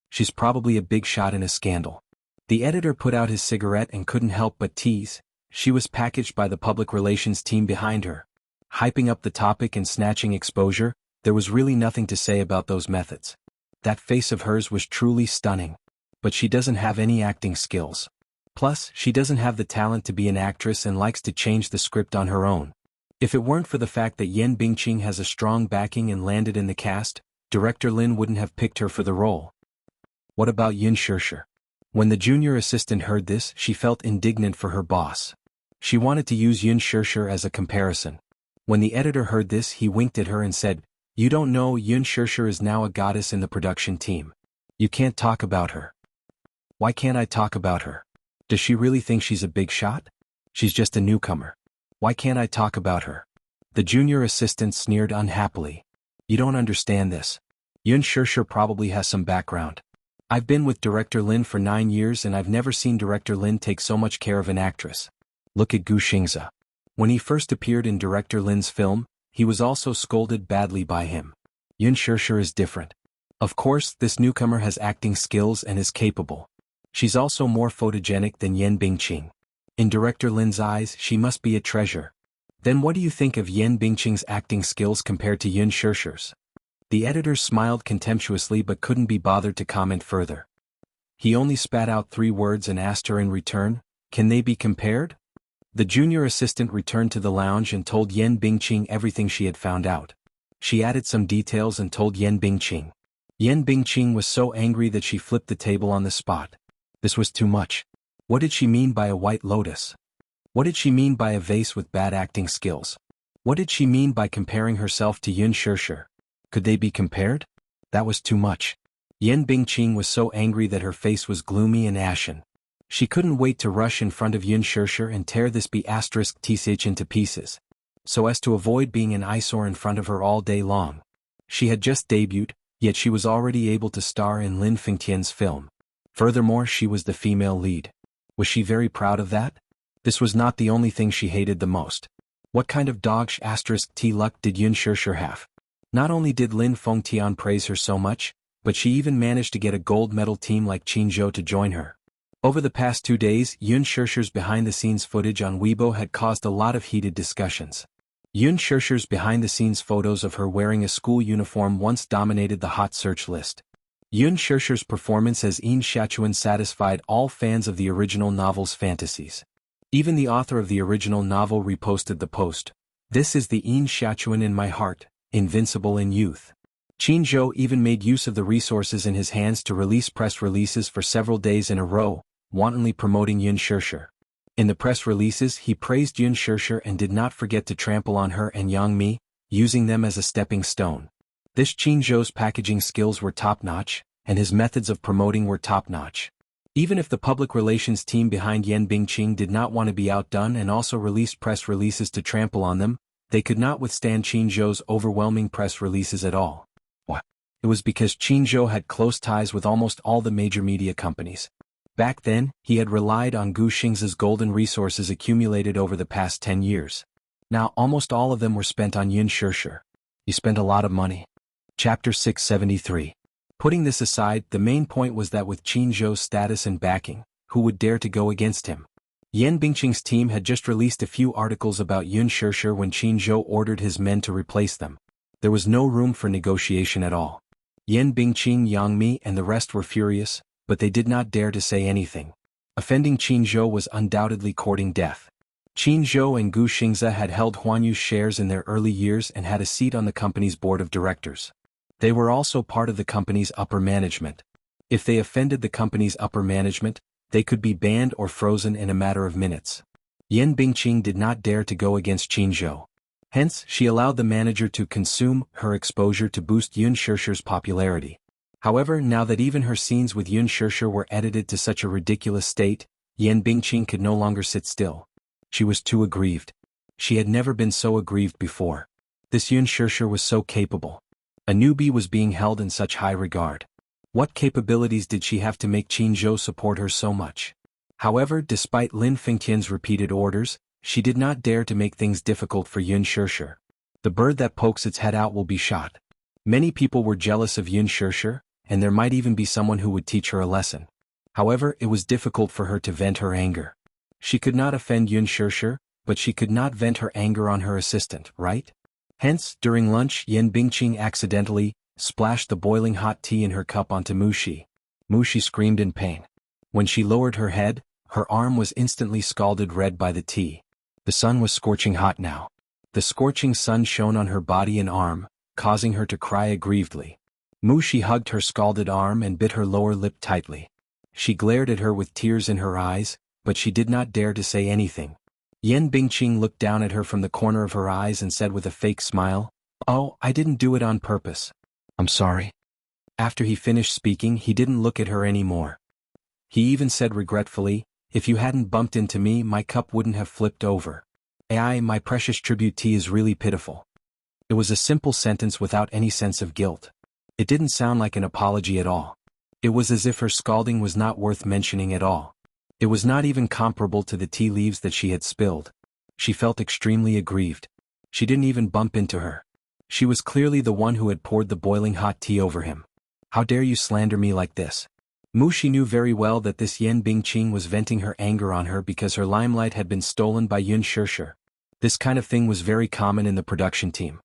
She's probably a big shot in a scandal. The editor put out his cigarette and couldn't help but tease. She was packaged by the public relations team behind her. Hyping up the topic and snatching exposure, there was really nothing to say about those methods. That face of hers was truly stunning. But she doesn't have any acting skills. Plus, she doesn't have the talent to be an actress and likes to change the script on her own. If it weren't for the fact that Yan Bingqing has a strong backing and landed in the cast, Director Lin wouldn't have picked her for the role. What about Yun Shishir? When the junior assistant heard this, she felt indignant for her boss. She wanted to use Yun Shishir as a comparison. When the editor heard this, he winked at her and said, "You don't know, Yun Shishir is now a goddess in the production team. You can't talk about her." "Why can't I talk about her? Does she really think she's a big shot? She's just a newcomer. Why can't I talk about her?" The junior assistant sneered unhappily. "You don't understand this. Yun Shishir probably has some background. I've been with Director Lin for 9 years and I've never seen Director Lin take so much care of an actress. Look at Gu Xingze. When he first appeared in Director Lin's film, he was also scolded badly by him. Yun Shishir is different. Of course, this newcomer has acting skills and is capable. She's also more photogenic than Yan Bingqing. In Director Lin's eyes, she must be a treasure. Then what do you think of Yan Bingqing's acting skills compared to Yun Shishir's?" The editor smiled contemptuously but couldn't be bothered to comment further. He only spat out 3 words and asked her in return, "Can they be compared?" The junior assistant returned to the lounge and told Yan Bingqing everything she had found out. She added some details and told Yan Bingqing. Yan Bingqing was so angry that she flipped the table on the spot. This was too much. What did she mean by a white lotus? What did she mean by a vase with bad acting skills? What did she mean by comparing herself to Yun Shirshir? Could they be compared? That was too much. Yan Bingqing was so angry that her face was gloomy and ashen. She couldn't wait to rush in front of Yun Shirshir and tear this B*TSH into pieces, so as to avoid being an eyesore in front of her all day long. She had just debuted, yet she was already able to star in Lin Fengtian's film. Furthermore, she was the female lead. Was she very proud of that? This was not the only thing she hated the most. What kind of dog*T luck did Yun Shirshir have? Not only did Lin Fengtian praise her so much, but she even managed to get a gold medal team like Qinzhou to join her. Over the past 2 days, Yun Shirshir's behind-the-scenes footage on Weibo had caused a lot of heated discussions. Yun Shirshir's behind-the-scenes photos of her wearing a school uniform once dominated the hot search list. Yun Shirshir's performance as Yin Shachuan satisfied all fans of the original novel's fantasies. Even the author of the original novel reposted the post. This is the Yin Shachuan in my heart, invincible in youth. Qinzhou even made use of the resources in his hands to release press releases for several days in a row, wantonly promoting Yun Shirshir. In the press releases he praised Yun Shirshir and did not forget to trample on her and Yang Mi, using them as a stepping stone. This Qinzhou's packaging skills were top-notch, and his methods of promoting were top-notch. Even if the public relations team behind Yan Bingqing did not want to be outdone and also released press releases to trample on them, they could not withstand Qinzhou's overwhelming press releases at all. What? It was because Qinzhou had close ties with almost all the major media companies. Back then, he had relied on Gu Xingzi's golden resources accumulated over the past 10 years. Now almost all of them were spent on Yun Shirshir. He spent a lot of money. Chapter 673. Putting this aside, the main point was that with Qinzhou's status and backing, who would dare to go against him? Yan Bingqing's team had just released a few articles about Yun Shirshir when Qinzhou ordered his men to replace them. There was no room for negotiation at all. Yan Bingqing, Yang Mi and the rest were furious, but they did not dare to say anything. Offending Qinzhou was undoubtedly courting death. Qinzhou and Gu Xingzi had held Huanyu's shares in their early years and had a seat on the company's board of directors. They were also part of the company's upper management. If they offended the company's upper management, they could be banned or frozen in a matter of minutes. Yan Bingqing did not dare to go against Qinzhou. Hence, she allowed the manager to consume her exposure to boost Yun Shirshir's popularity. However, now that even her scenes with Yun Shirshir were edited to such a ridiculous state, Yan Bingqing could no longer sit still. She was too aggrieved. She had never been so aggrieved before. This Yun Shirshir was so capable. A newbie was being held in such high regard. What capabilities did she have to make Qinzhou support her so much? However, despite Lin Fengtian's repeated orders, she did not dare to make things difficult for Yun Shirshir. The bird that pokes its head out will be shot. Many people were jealous of Yun Shirshir, and there might even be someone who would teach her a lesson. However, it was difficult for her to vent her anger. She could not offend Yun Shirshir, but she could not vent her anger on her assistant, right? Hence, during lunch, Yan Bingqing accidentally splashed the boiling hot tea in her cup onto Mushi. Mushi screamed in pain. When she lowered her head, her arm was instantly scalded red by the tea. The sun was scorching hot now. The scorching sun shone on her body and arm, causing her to cry aggrievedly. Mushi hugged her scalded arm and bit her lower lip tightly. She glared at her with tears in her eyes, but she did not dare to say anything. Yan Bingqing looked down at her from the corner of her eyes and said with a fake smile, "Oh, I didn't do it on purpose. I'm sorry." After he finished speaking, he didn't look at her anymore. He even said regretfully, "If you hadn't bumped into me, my cup wouldn't have flipped over. Ai, my precious tribute tea is really pitiful." It was a simple sentence without any sense of guilt. It didn't sound like an apology at all. It was as if her scalding was not worth mentioning at all. It was not even comparable to the tea leaves that she had spilled. She felt extremely aggrieved. She didn't even bump into her. She was clearly the one who had poured the boiling hot tea over him. "How dare you slander me like this?" Mushi knew very well that this Yan Bingqing was venting her anger on her because her limelight had been stolen by Yun Shirshir. This kind of thing was very common in the production team.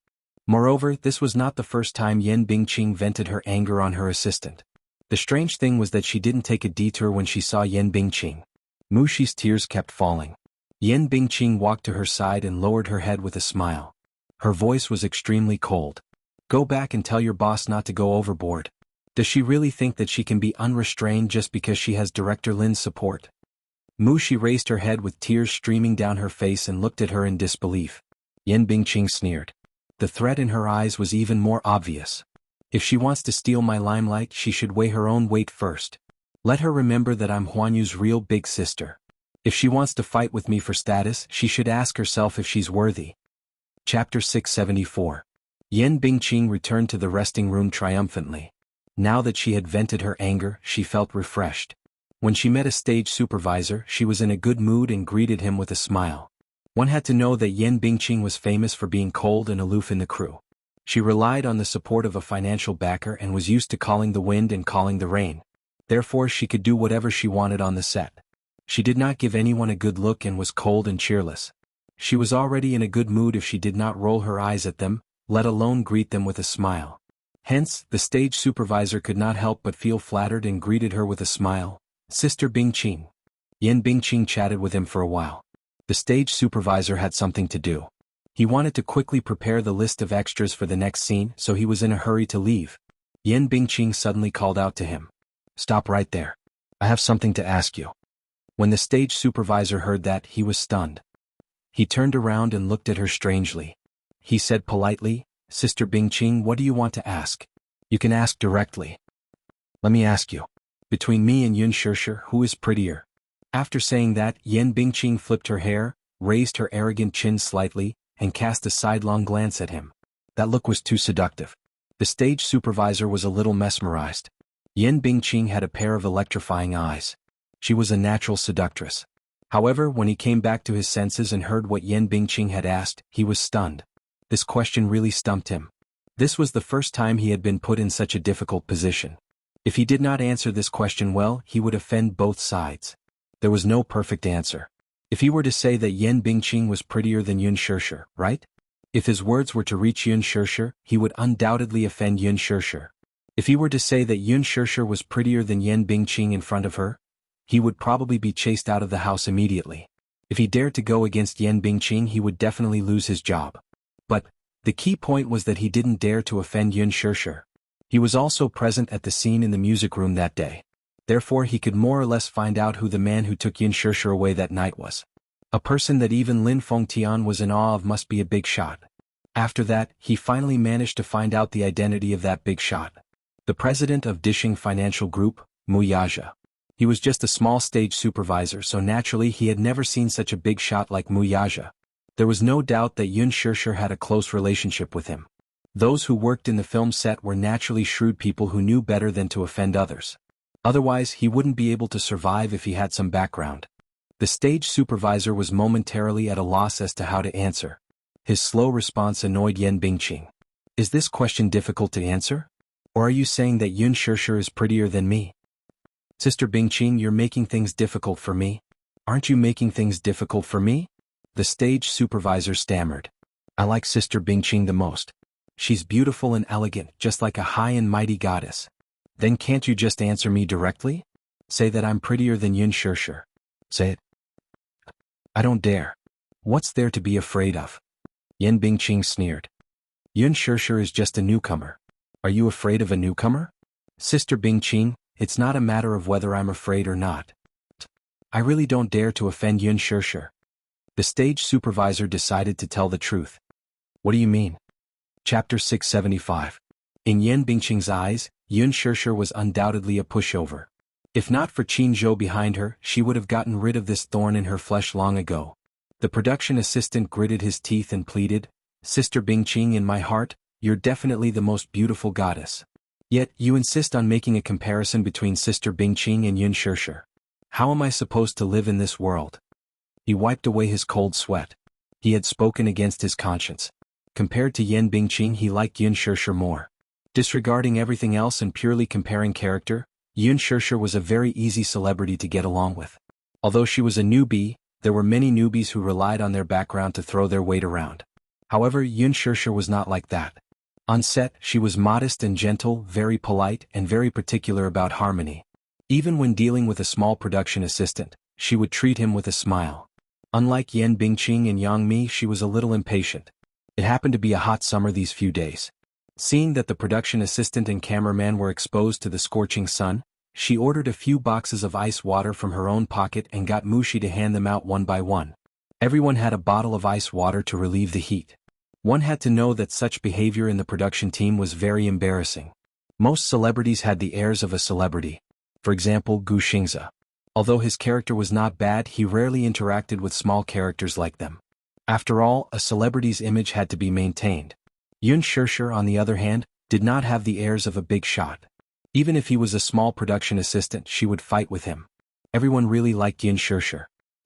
Moreover, this was not the first time Yan Bingqing vented her anger on her assistant. The strange thing was that she didn't take a detour when she saw Yan Bingqing. Mushi's tears kept falling. Yan Bingqing walked to her side and lowered her head with a smile. Her voice was extremely cold. Go back and tell your boss not to go overboard. Does she really think that she can be unrestrained just because she has Director Lin's support? Mushi raised her head with tears streaming down her face and looked at her in disbelief. Yan Bingqing sneered. The threat in her eyes was even more obvious. If she wants to steal my limelight, she should weigh her own weight first. Let her remember that I'm Huanyu's real big sister. If she wants to fight with me for status, she should ask herself if she's worthy. Chapter 674. Yan Bingqing returned to the resting room triumphantly. Now that she had vented her anger, she felt refreshed. When she met a stage supervisor, she was in a good mood and greeted him with a smile. One had to know that Yan Bingqing was famous for being cold and aloof in the crew. She relied on the support of a financial backer and was used to calling the wind and calling the rain. Therefore she could do whatever she wanted on the set. She did not give anyone a good look and was cold and cheerless. She was already in a good mood if she did not roll her eyes at them, let alone greet them with a smile. Hence, the stage supervisor could not help but feel flattered and greeted her with a smile. Sister Bingqing. Yan Bingqing chatted with him for a while. The stage supervisor had something to do. He wanted to quickly prepare the list of extras for the next scene, so he was in a hurry to leave. Yan Bingqing suddenly called out to him. Stop right there. I have something to ask you. When the stage supervisor heard that, he was stunned. He turned around and looked at her strangely. He said politely, Sister Bingqing, what do you want to ask? You can ask directly. Let me ask you. Between me and Yun Shirshir, who is prettier? After saying that, Yan Bingqing flipped her hair, raised her arrogant chin slightly, and cast a sidelong glance at him. That look was too seductive. The stage supervisor was a little mesmerized. Yan Bingqing had a pair of electrifying eyes. She was a natural seductress. However, when he came back to his senses and heard what Yan Bingqing had asked, he was stunned. This question really stumped him. This was the first time he had been put in such a difficult position. If he did not answer this question well, he would offend both sides. There was no perfect answer. If he were to say that Yan Bingqing was prettier than Yun Shirshir, right? If his words were to reach Yun Shirshir, he would undoubtedly offend Yun Shirshir. If he were to say that Yun Shirshir was prettier than Yan Bingqing in front of her, he would probably be chased out of the house immediately. If he dared to go against Yan Bingqing, he would definitely lose his job. But the key point was that he didn't dare to offend Yun Shirshir. He was also present at the scene in the music room that day. Therefore he could more or less find out who the man who took Yun Shirshir away that night was. A person that even Lin Fengtian was in awe of must be a big shot. After that, he finally managed to find out the identity of that big shot. The president of Dishing Financial Group, Mu Yaja. He was just a small stage supervisor, so naturally he had never seen such a big shot like Mu Yaja. There was no doubt that Yun Shirshir had a close relationship with him. Those who worked in the film set were naturally shrewd people who knew better than to offend others. Otherwise, he wouldn't be able to survive if he had some background. The stage supervisor was momentarily at a loss as to how to answer. His slow response annoyed Yan Bingqing. Is this question difficult to answer? Or are you saying that Yun Shirshir is prettier than me? Sister Bingqing, you're making things difficult for me. Aren't you making things difficult for me? The stage supervisor stammered. I like Sister Bingqing the most. She's beautiful and elegant, just like a high and mighty goddess. Then can't you just answer me directly? Say that I'm prettier than Yun Shirshir. Say it. I don't dare. What's there to be afraid of? Yan Bingqing sneered. Yun Shirshir is just a newcomer. Are you afraid of a newcomer? Sister Bingqing, it's not a matter of whether I'm afraid or not. I really don't dare to offend Yun Shirshir. The stage supervisor decided to tell the truth. What do you mean? Chapter 675. In Yan Bingqing's eyes, Yun Shirshir was undoubtedly a pushover. If not for Qin Zhou behind her, she would have gotten rid of this thorn in her flesh long ago. The production assistant gritted his teeth and pleaded, Sister Bingqing, in my heart, you're definitely the most beautiful goddess. Yet, you insist on making a comparison between Sister Bingqing and Yun Shirshir. How am I supposed to live in this world? He wiped away his cold sweat. He had spoken against his conscience. Compared to Yan Bingqing, he liked Yun Shirshir more. Disregarding everything else and purely comparing character, Yun Shirshir was a very easy celebrity to get along with. Although she was a newbie, there were many newbies who relied on their background to throw their weight around. However, Yun Shirshir was not like that. On set, she was modest and gentle, very polite, and very particular about harmony. Even when dealing with a small production assistant, she would treat him with a smile. Unlike Yan Bingqing and Yang Mi, she was a little impatient. It happened to be a hot summer these few days. Seeing that the production assistant and cameraman were exposed to the scorching sun, she ordered a few boxes of ice water from her own pocket and got Mushi to hand them out one by one. Everyone had a bottle of ice water to relieve the heat. One had to know that such behavior in the production team was very embarrassing. Most celebrities had the airs of a celebrity. For example, Gu Xingze. Although his character was not bad, he rarely interacted with small characters like them. After all, a celebrity's image had to be maintained. Yun Shishir, on the other hand, did not have the airs of a big shot. Even if he was a small production assistant, she would fight with him. Everyone really liked Yun Shishir.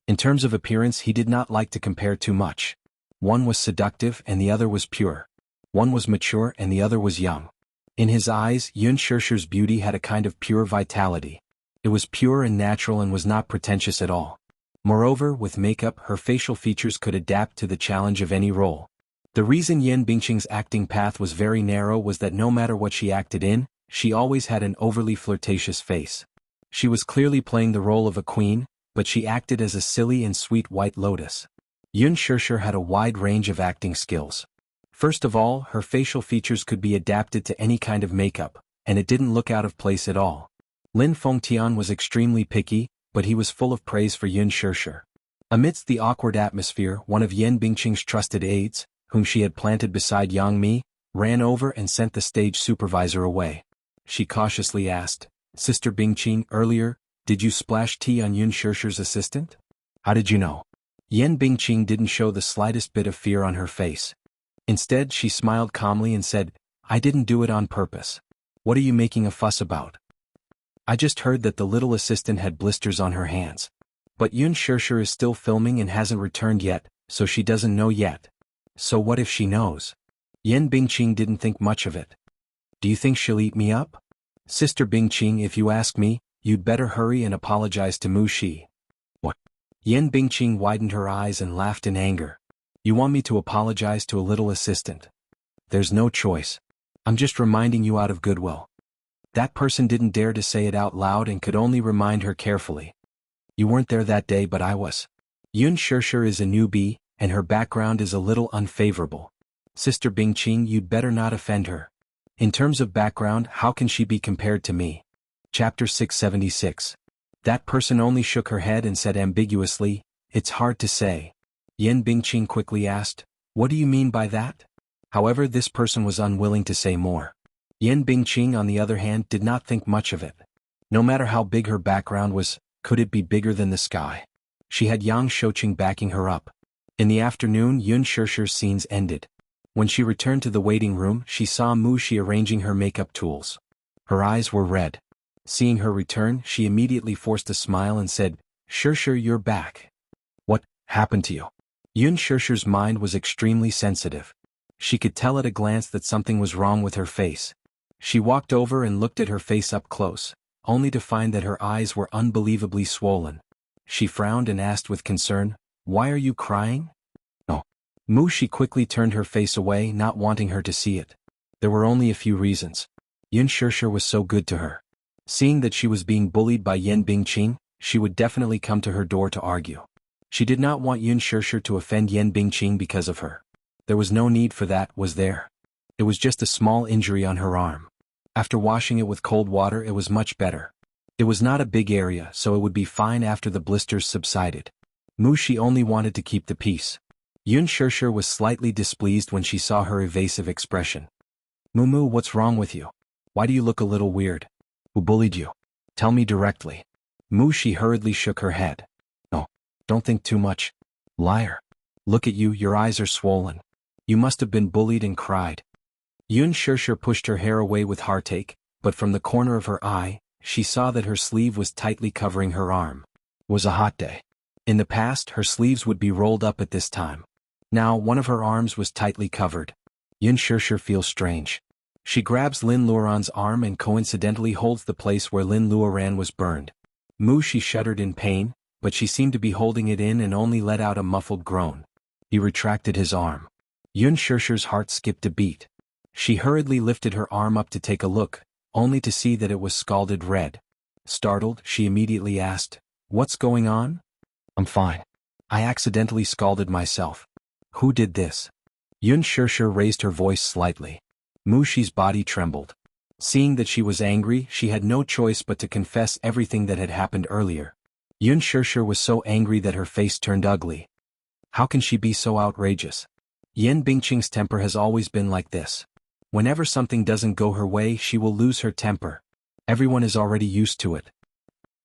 In terms of appearance, he did not like to compare too much. One was seductive and the other was pure. One was mature and the other was young. In his eyes, Yun Shishir's beauty had a kind of pure vitality. It was pure and natural and was not pretentious at all. Moreover, with makeup, her facial features could adapt to the challenge of any role. The reason Yan Bingqing's acting path was very narrow was that no matter what she acted in, she always had an overly flirtatious face. She was clearly playing the role of a queen, but she acted as a silly and sweet white lotus. Yun Shishir had a wide range of acting skills. First of all, her facial features could be adapted to any kind of makeup, and it didn't look out of place at all. Lin Fengtian was extremely picky, but he was full of praise for Yun Shishir. Amidst the awkward atmosphere, one of Yan Bingqing's trusted aides, whom she had planted beside Yang Mi, ran over and sent the stage supervisor away. She cautiously asked, "Sister Bingqing, earlier, did you splash tea on Yun Shishir's assistant? How did you know?" Yan Bingqing didn't show the slightest bit of fear on her face. Instead, she smiled calmly and said, "I didn't do it on purpose. What are you making a fuss about? I just heard that the little assistant had blisters on her hands. But Yun Shishir is still filming and hasn't returned yet, so she doesn't know yet. So what if she knows?" Yan Bingqing didn't think much of it. "Do you think she'll eat me up? Sister Bingqing, if you ask me, you'd better hurry and apologize to Mu Shi." "What?" Yan Bingqing widened her eyes and laughed in anger. "You want me to apologize to a little assistant? There's no choice. I'm just reminding you out of goodwill." That person didn't dare to say it out loud and could only remind her carefully. "You weren't there that day, but I was. Yun Shishir is a newbie, and her background is a little unfavorable. Sister Bingqing, you'd better not offend her. In terms of background, how can she be compared to me?" Chapter 676. That person only shook her head and said ambiguously, "It's hard to say." Yan Bingqing quickly asked, "What do you mean by that?" However, this person was unwilling to say more. Yan Bingqing, on the other hand, did not think much of it. No matter how big her background was, could it be bigger than the sky? She had Yang Shouqing backing her up. In the afternoon, Yun Shishir's scenes ended. When she returned to the waiting room, she saw Mu Shi arranging her makeup tools. Her eyes were red. Seeing her return, she immediately forced a smile and said, "Shishir, you're back. What happened to you?" Yun Shishir's mind was extremely sensitive. She could tell at a glance that something was wrong with her face. She walked over and looked at her face up close, only to find that her eyes were unbelievably swollen. She frowned and asked with concern, "Why are you crying?" "Oh." Mu Shi quickly turned her face away, not wanting her to see it. There were only a few reasons. Yun Shishir was so good to her. Seeing that she was being bullied by Yan Bingqing, she would definitely come to her door to argue. She did not want Yun Shishir to offend Yan Bingqing because of her. There was no need for that, was there? It was just a small injury on her arm. After washing it with cold water, it was much better. It was not a big area, so it would be fine after the blisters subsided. Mu Shi only wanted to keep the peace. Yun Shishir was slightly displeased when she saw her evasive expression. "Mumu, what's wrong with you? Why do you look a little weird? Who bullied you? Tell me directly." Mu Shi hurriedly shook her head. "No, don't think too much. Liar. Look at you, your eyes are swollen. You must have been bullied and cried." Yun Shishir pushed her hair away with heartache, but from the corner of her eye, she saw that her sleeve was tightly covering her arm. It was a hot day. In the past, her sleeves would be rolled up at this time. Now, one of her arms was tightly covered. Yun Shishir feels strange. She grabs Lin Luoran's arm and coincidentally holds the place where Lin Luoran was burned. Mu Shi shuddered in pain, but she seemed to be holding it in and only let out a muffled groan. He retracted his arm. Yun Shishir's heart skipped a beat. She hurriedly lifted her arm up to take a look, only to see that it was scalded red. Startled, she immediately asked, "What's going on?" "I'm fine. I accidentally scalded myself. Who did this? Yun Shirshir raised her voice slightly. Mu Shi's body trembled. Seeing that she was angry, she had no choice but to confess everything that had happened earlier. Yun Shirshir was so angry that her face turned ugly. How can she be so outrageous? Yan Bingqing's temper has always been like this. Whenever something doesn't go her way, she will lose her temper. Everyone is already used to it.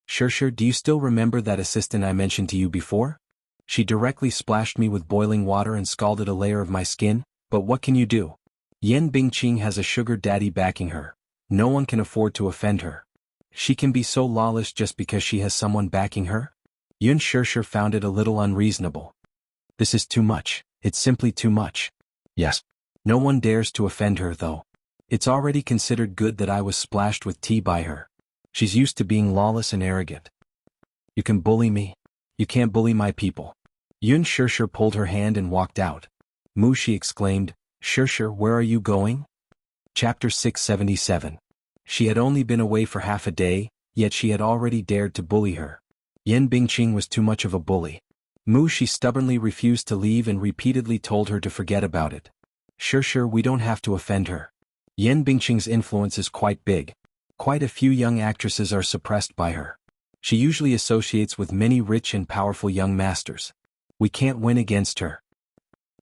Shirshir, do you still remember that assistant I mentioned to you before? She directly splashed me with boiling water and scalded a layer of my skin, but what can you do? Yan Bingqing has a sugar daddy backing her. No one can afford to offend her. She can be so lawless just because she has someone backing her? Yun Shirshir found it a little unreasonable. This is too much. It's simply too much. Yes. No one dares to offend her though. It's already considered good that I was splashed with tea by her. She's used to being lawless and arrogant. You can bully me. You can't bully my people. Yun Shirshir pulled her hand and walked out. Mu Shi exclaimed, Shirshir, where are you going? Chapter 677. She had only been away for half a day, yet she had already dared to bully her. Yan Bingqing was too much of a bully. Mu Shi stubbornly refused to leave and repeatedly told her to forget about it. Shirshir, we don't have to offend her. Yan Bingqing's influence is quite big. Quite a few young actresses are suppressed by her. She usually associates with many rich and powerful young masters. We can't win against her.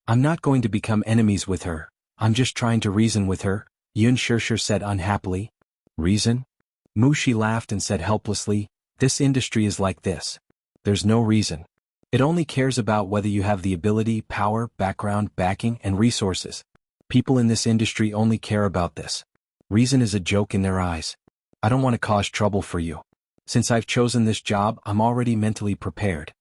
I'm not going to become enemies with her. I'm just trying to reason with her, Yun Shirshir said unhappily. Reason? Mu Shi laughed and said helplessly, this industry is like this. There's no reason. It only cares about whether you have the ability, power, background, backing, and resources. People in this industry only care about this. Reason is a joke in their eyes. I don't want to cause trouble for you. Since I've chosen this job, I'm already mentally prepared.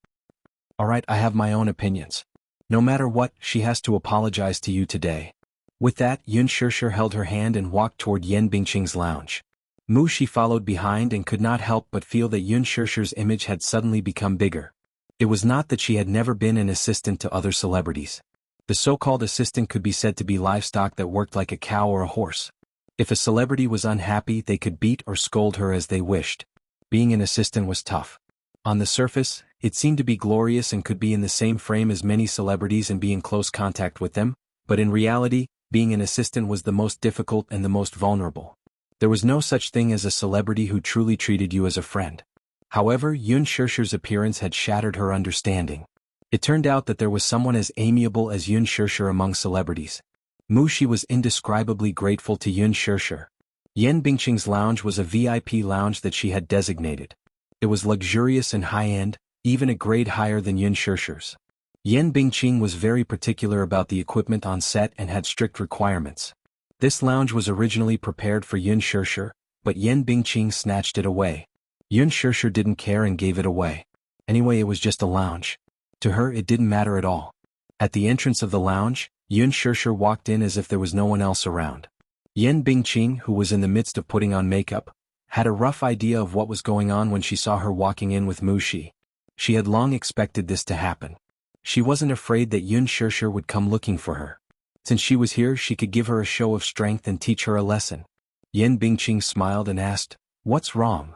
Alright, I have my own opinions. No matter what, she has to apologize to you today. With that, Yun Shirshir held her hand and walked toward Yan Bingqing's lounge. Mu Shi followed behind and could not help but feel that Yun Shirshir's image had suddenly become bigger. It was not that she had never been an assistant to other celebrities. The so-called assistant could be said to be livestock that worked like a cow or a horse. If a celebrity was unhappy, they could beat or scold her as they wished. Being an assistant was tough. On the surface, it seemed to be glorious and could be in the same frame as many celebrities and be in close contact with them, but in reality, being an assistant was the most difficult and the most vulnerable. There was no such thing as a celebrity who truly treated you as a friend. However, Yun Shirshir's appearance had shattered her understanding. It turned out that there was someone as amiable as Yun Shirshir among celebrities. Mu Shi was indescribably grateful to Yun Shirshir. Yan Bingqing's lounge was a VIP lounge that she had designated. It was luxurious and high-end, even a grade higher than Yun Shirshir's. Yan Bingqing was very particular about the equipment on set and had strict requirements. This lounge was originally prepared for Yun Shirshir, but Yan Bingqing snatched it away. Yun Shirshir didn't care and gave it away. Anyway, it was just a lounge. To her, it didn't matter at all. At the entrance of the lounge, Yun Shirshir walked in as if there was no one else around. Yan Bingqing, who was in the midst of putting on makeup, had a rough idea of what was going on when she saw her walking in with Mu Shi. She had long expected this to happen. She wasn't afraid that Yun Shirshir would come looking for her. Since she was here, she could give her a show of strength and teach her a lesson. Yan Bingqing smiled and asked, "What's wrong?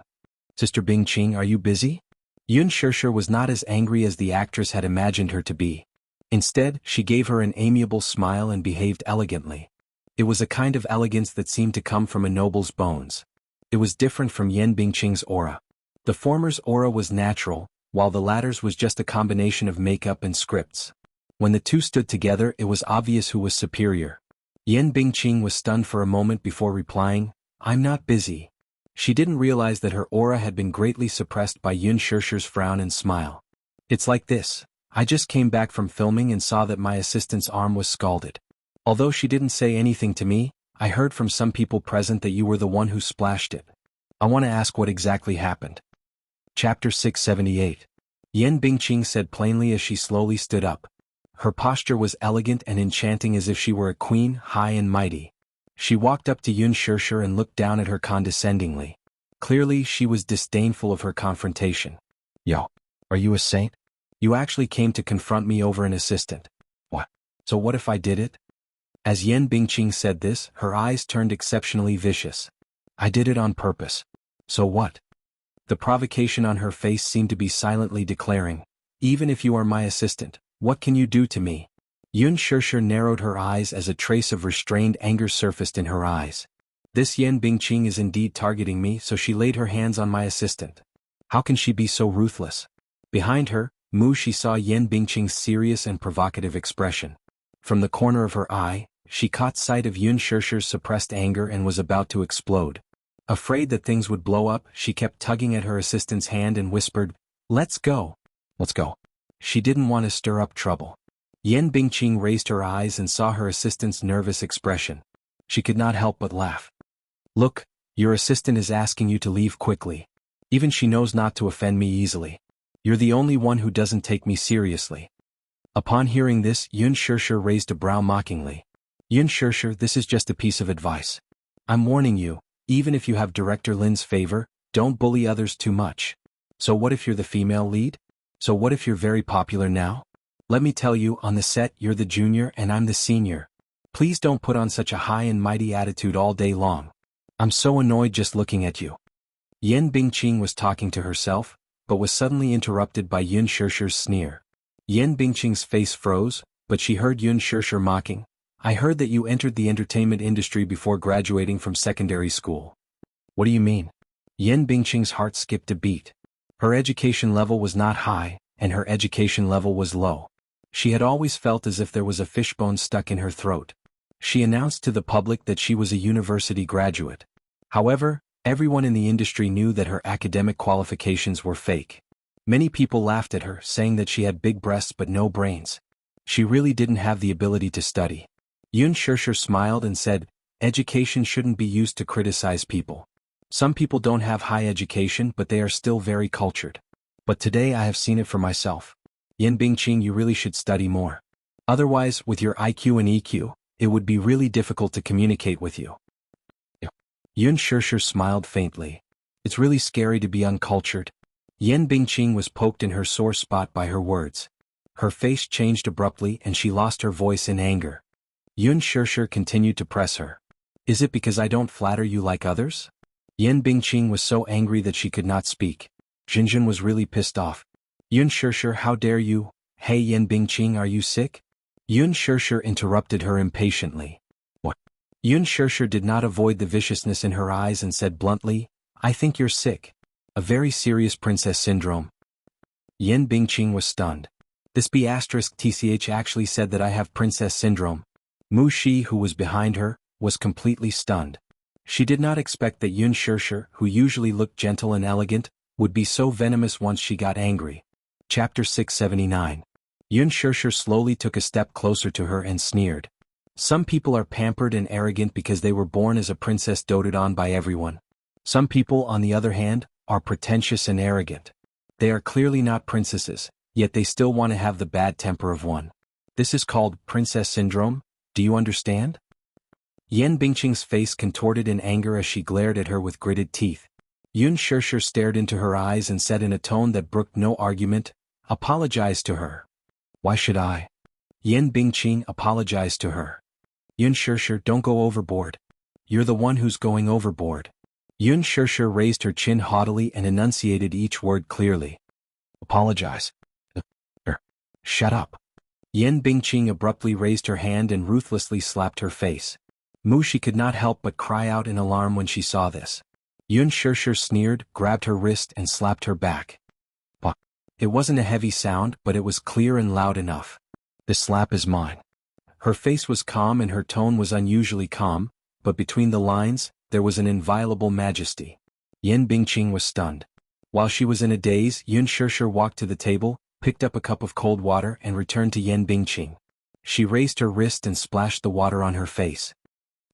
Sister Bingqing, are you busy?" Yun Shirshir was not as angry as the actress had imagined her to be. Instead, she gave her an amiable smile and behaved elegantly. It was a kind of elegance that seemed to come from a noble's bones. It was different from Yan Bingqing's aura. The former's aura was natural, while the latter's was just a combination of makeup and scripts. When the two stood together, it was obvious who was superior. Yan Bingqing was stunned for a moment before replying, "I'm not busy." She didn't realize that her aura had been greatly suppressed by Yun Shirshir's frown and smile. "It's like this. I just came back from filming and saw that my assistant's arm was scalded. Although she didn't say anything to me, I heard from some people present that you were the one who splashed it. I want to ask what exactly happened." Chapter 678. Yan Bingqing said plainly as she slowly stood up. Her posture was elegant and enchanting as if she were a queen, high and mighty. She walked up to Yun Shirshir and looked down at her condescendingly. Clearly, she was disdainful of her confrontation. "Yo, are you a saint? You actually came to confront me over an assistant. What? So what if I did it?" As Yan Bingqing said this, her eyes turned exceptionally vicious. "I did it on purpose. So what?" The provocation on her face seemed to be silently declaring, Even if you are my assistant, what can you do to me? Yun Shishir narrowed her eyes as a trace of restrained anger surfaced in her eyes. This Yan Bingqing is indeed targeting me, so she laid her hands on my assistant. How can she be so ruthless? Behind her, Mu Shi saw Yan Bingqing's serious and provocative expression. From the corner of her eye, she caught sight of Yun Shishir's suppressed anger and was about to explode. Afraid that things would blow up, she kept tugging at her assistant's hand and whispered, "Let's go. Let's go." She didn't want to stir up trouble. Yan Bingqing raised her eyes and saw her assistant's nervous expression. She could not help but laugh. "Look, your assistant is asking you to leave quickly. Even she knows not to offend me easily. You're the only one who doesn't take me seriously." Upon hearing this, Yun Shishir raised a brow mockingly. "Yun Shishir, this is just a piece of advice. I'm warning you, even if you have Director Lin's favor, don't bully others too much. So what if you're the female lead? So what if you're very popular now? Let me tell you, on the set you're the junior and I'm the senior. Please don't put on such a high and mighty attitude all day long. I'm so annoyed just looking at you." Yan Bingqing was talking to herself, but was suddenly interrupted by Yun Shishir's sneer. Yan Bingqing's face froze, but she heard Yun Shishir mocking, "I heard that you entered the entertainment industry before graduating from secondary school." "What do you mean?" Yan Bingqing's heart skipped a beat. Her education level was not high, and her education level was low. She had always felt as if there was a fishbone stuck in her throat. She announced to the public that she was a university graduate. However, everyone in the industry knew that her academic qualifications were fake. Many people laughed at her, saying that she had big breasts but no brains. She really didn't have the ability to study. Yun Shishir smiled and said, "Education shouldn't be used to criticize people. Some people don't have high education but they are still very cultured. But today I have seen it for myself. Yan Bingqing, you really should study more. Otherwise, with your IQ and EQ, it would be really difficult to communicate with you." Yun Shishir smiled faintly. "It's really scary to be uncultured." Yan Bingqing was poked in her sore spot by her words. Her face changed abruptly and she lost her voice in anger. Yun Shishir continued to press her. "Is it because I don't flatter you like others?" Yan Bingqing was so angry that she could not speak. Jinjin was really pissed off. "Yun Shishir, how dare you? Hey Yan Bingqing, are you sick?" Yun Shishir interrupted her impatiently. "What?" Yun Shishir did not avoid the viciousness in her eyes and said bluntly, "I think you're sick. A very serious princess syndrome." Yan Bingqing was stunned. This B*TCH actually said that I have princess syndrome. Mu Shi, who was behind her, was completely stunned. She did not expect that Yun Shishir, who usually looked gentle and elegant, would be so venomous once she got angry. Chapter 679. Yun Shishir slowly took a step closer to her and sneered. "Some people are pampered and arrogant because they were born as a princess doted on by everyone. Some people, on the other hand, are pretentious and arrogant. They are clearly not princesses, yet they still want to have the bad temper of one. This is called princess syndrome. Do you understand?" Yan Bingqing's face contorted in anger as she glared at her with gritted teeth. Yun Shishir stared into her eyes and said in a tone that brooked no argument, "Apologize to her." "Why should I?" Yan Bingqing apologized to her. "Yun Shishir, don't go overboard. You're the one who's going overboard." Yun Shishir raised her chin haughtily and enunciated each word clearly. "Apologize." "Shut up." Yan Bingqing abruptly raised her hand and ruthlessly slapped her face. Mu Shi could not help but cry out in alarm when she saw this. Yun Shishir sneered, grabbed her wrist and slapped her back. It wasn't a heavy sound, but it was clear and loud enough. "This slap is mine." Her face was calm and her tone was unusually calm, but between the lines, there was an inviolable majesty. Yan Bingqing was stunned. While she was in a daze, Yun Shishir walked to the table, picked up a cup of cold water and returned to Yan Bingqing. She raised her wrist and splashed the water on her face.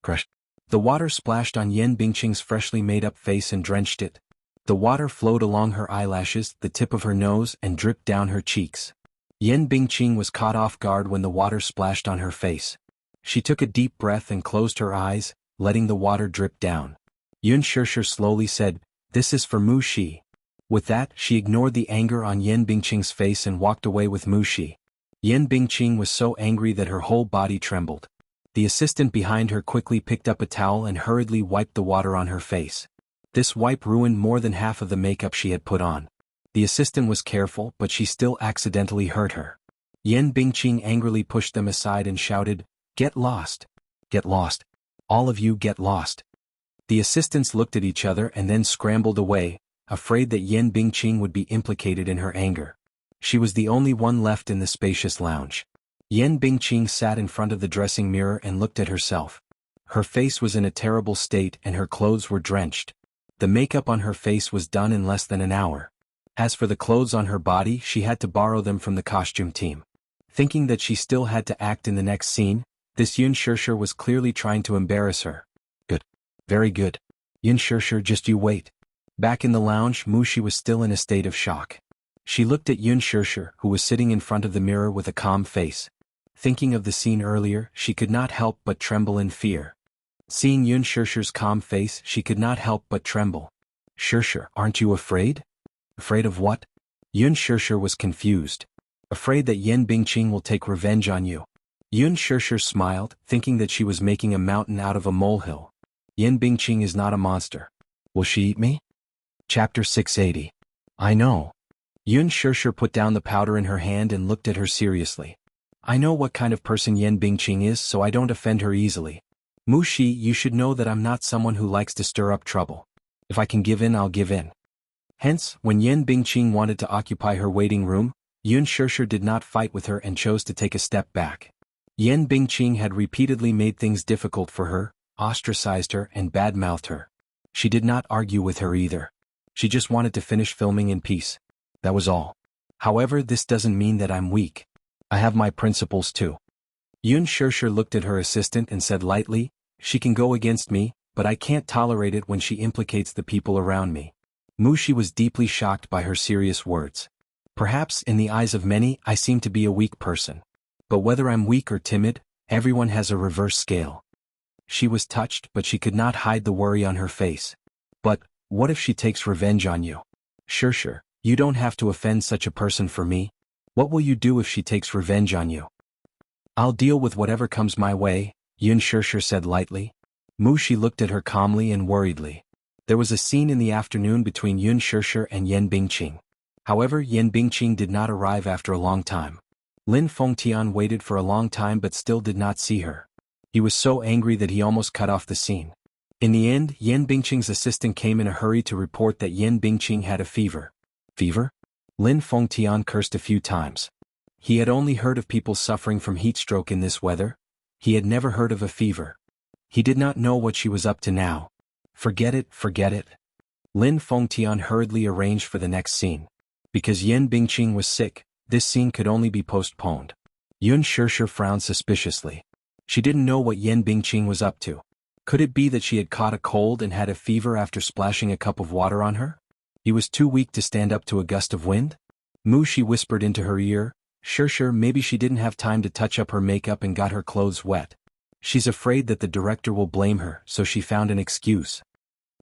Crush. The water splashed on Yan Bingqing's freshly made-up face and drenched it. The water flowed along her eyelashes, the tip of her nose, and dripped down her cheeks. Yan Bingqing was caught off guard when the water splashed on her face. She took a deep breath and closed her eyes, letting the water drip down. Yun Shishir slowly said, "This is for Mu Shi." With that, she ignored the anger on Yan Bingqing's face and walked away with Mu Shi. Yan Bingqing was so angry that her whole body trembled. The assistant behind her quickly picked up a towel and hurriedly wiped the water on her face. This wipe ruined more than half of the makeup she had put on. The assistant was careful, but she still accidentally hurt her. Yan Bingqing angrily pushed them aside and shouted, "Get lost! Get lost! All of you get lost!" The assistants looked at each other and then scrambled away, afraid that Yan Bingqing would be implicated in her anger. She was the only one left in the spacious lounge. Yan Bingqing sat in front of the dressing mirror and looked at herself. Her face was in a terrible state and her clothes were drenched. The makeup on her face was done in less than an hour. As for the clothes on her body, she had to borrow them from the costume team. Thinking that she still had to act in the next scene, this Yun Shirshir was clearly trying to embarrass her. Good. Very good. Yun Shirshir, just you wait. Back in the lounge, Mushi was still in a state of shock. She looked at Yun Shirshir, who was sitting in front of the mirror with a calm face. Thinking of the scene earlier, she could not help but tremble in fear. Seeing Yun Shirshir's calm face, she could not help but tremble. "Shirshir, aren't you afraid?" "Afraid of what?" Yun Shirshir was confused. "Afraid that Yan Bingqing will take revenge on you." Yun Shirshir smiled, thinking that she was making a mountain out of a molehill. "Yan Bingqing is not a monster. Will she eat me?" Chapter 680. "I know." Yun Shirshir put down the powder in her hand and looked at her seriously. "I know what kind of person Yan Bingqing is, so I don't offend her easily. Mushi, you should know that I'm not someone who likes to stir up trouble. If I can give in, I'll give in." Hence, when Yan Bingqing wanted to occupy her waiting room, Yun Shirshir did not fight with her and chose to take a step back. Yan Bingqing had repeatedly made things difficult for her, ostracized her and bad-mouthed her. She did not argue with her either. She just wanted to finish filming in peace. That was all. However, this doesn't mean that I'm weak. I have my principles too. Yun Shirshir looked at her assistant and said lightly, "She can go against me, but I can't tolerate it when she implicates the people around me." Mushi was deeply shocked by her serious words. "Perhaps, in the eyes of many, I seem to be a weak person. But whether I'm weak or timid, everyone has a reverse scale." She was touched, but she could not hide the worry on her face. "But, what if she takes revenge on you?" "Shirshir, you don't have to offend such a person for me. What will you do if she takes revenge on you?" "I'll deal with whatever comes my way," Yun Shirshir said lightly. Mushi looked at her calmly and worriedly. There was a scene in the afternoon between Yun Shirshir and Yan Bingqing. However, Yan Bingqing did not arrive after a long time. Lin Fengtian waited for a long time but still did not see her. He was so angry that he almost cut off the scene. In the end, Yan Bingqing's assistant came in a hurry to report that Yan Bingqing had a fever. Fever? Lin Fengtian cursed a few times. He had only heard of people suffering from heatstroke in this weather. He had never heard of a fever. He did not know what she was up to now. Forget it, forget it. Lin Fengtian hurriedly arranged for the next scene. Because Yan Bingqing was sick, this scene could only be postponed. Yun Shirshir frowned suspiciously. She didn't know what Yan Bingqing was up to. Could it be that she had caught a cold and had a fever after splashing a cup of water on her? He was too weak to stand up to a gust of wind? Mushi whispered into her ear, "Shirshir, maybe she didn't have time to touch up her makeup and got her clothes wet. She's afraid that the director will blame her, so she found an excuse."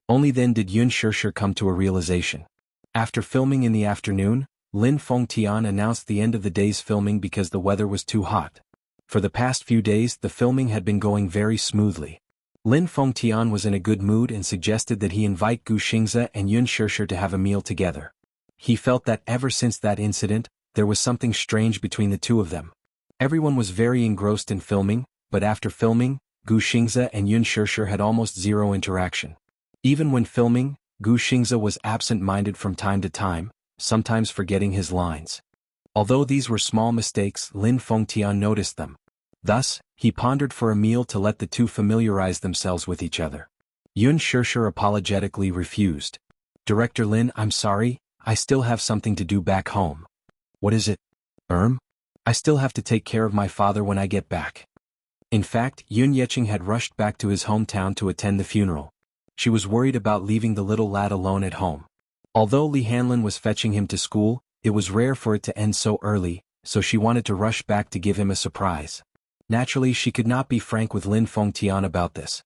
Only then did Yun Shirshir come to a realization. After filming in the afternoon, Lin Fengtian announced the end of the day's filming because the weather was too hot. For the past few days, the filming had been going very smoothly. Lin Fengtian was in a good mood and suggested that he invite Gu Xingze and Yun Shirshir to have a meal together. He felt that ever since that incident, there was something strange between the two of them. Everyone was very engrossed in filming, but after filming, Gu Xingze and Yun Shirshir had almost zero interaction. Even when filming, Gu Xingze was absent-minded from time to time, sometimes forgetting his lines. Although these were small mistakes, Lin Fengtian noticed them. Thus, he pondered for a meal to let the two familiarize themselves with each other. Yun Shirshir apologetically refused. "Director Lin, I'm sorry, I still have something to do back home." "What is it?" "I still have to take care of my father when I get back." In fact, Yun Yeqing had rushed back to his hometown to attend the funeral. She was worried about leaving the little lad alone at home. Although Li Hanlin was fetching him to school, it was rare for it to end so early, so she wanted to rush back to give him a surprise. Naturally, she could not be frank with Lin Fengtian about this.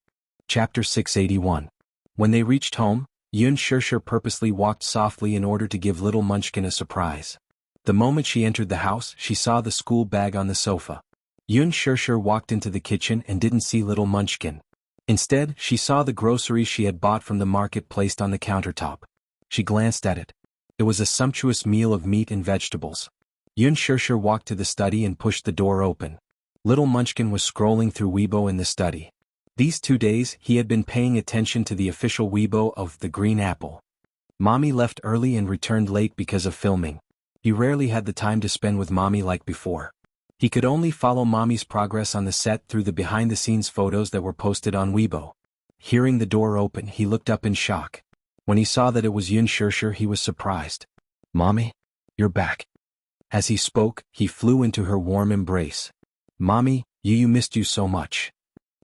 Chapter 681. When they reached home, Yun Shirshir purposely walked softly in order to give little Munchkin a surprise. The moment she entered the house, she saw the school bag on the sofa. Yun Shirshir walked into the kitchen and didn't see little Munchkin. Instead, she saw the groceries she had bought from the market placed on the countertop. She glanced at it. It was a sumptuous meal of meat and vegetables. Yun Shirshir walked to the study and pushed the door open. Little Munchkin was scrolling through Weibo in the study. These 2 days he had been paying attention to the official Weibo of the Green Apple. Mommy left early and returned late because of filming. He rarely had the time to spend with Mommy like before. He could only follow Mommy's progress on the set through the behind-the-scenes photos that were posted on Weibo. Hearing the door open, he looked up in shock. When he saw that it was Yun Shirshir, he was surprised. "Mommy? You're back." As he spoke, he flew into her warm embrace. "Mommy, you missed you so much."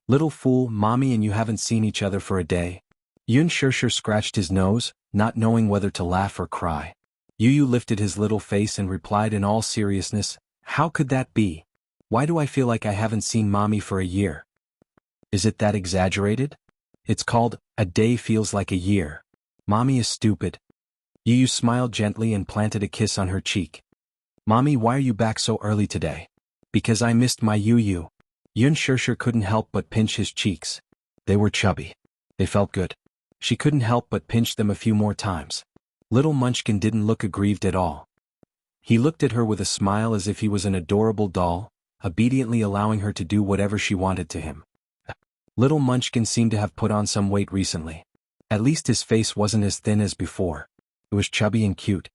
"Little fool, Mommy and you haven't seen each other for a day." Yun Shirshir scratched his nose, not knowing whether to laugh or cry. Yu lifted his little face and replied in all seriousness, "How could that be? Why do I feel like I haven't seen Mommy for a year? Is it that exaggerated? It's called, a day feels like a year. Mommy is stupid." Yu smiled gently and planted a kiss on her cheek. "Mommy, why are you back so early today?" "Because I missed my Yu." Yun Shirshir couldn't help but pinch his cheeks. They were chubby. They felt good. She couldn't help but pinch them a few more times. Little Munchkin didn't look aggrieved at all. He looked at her with a smile as if he was an adorable doll, obediently allowing her to do whatever she wanted to him. Little Munchkin seemed to have put on some weight recently. At least his face wasn't as thin as before. It was chubby and cute.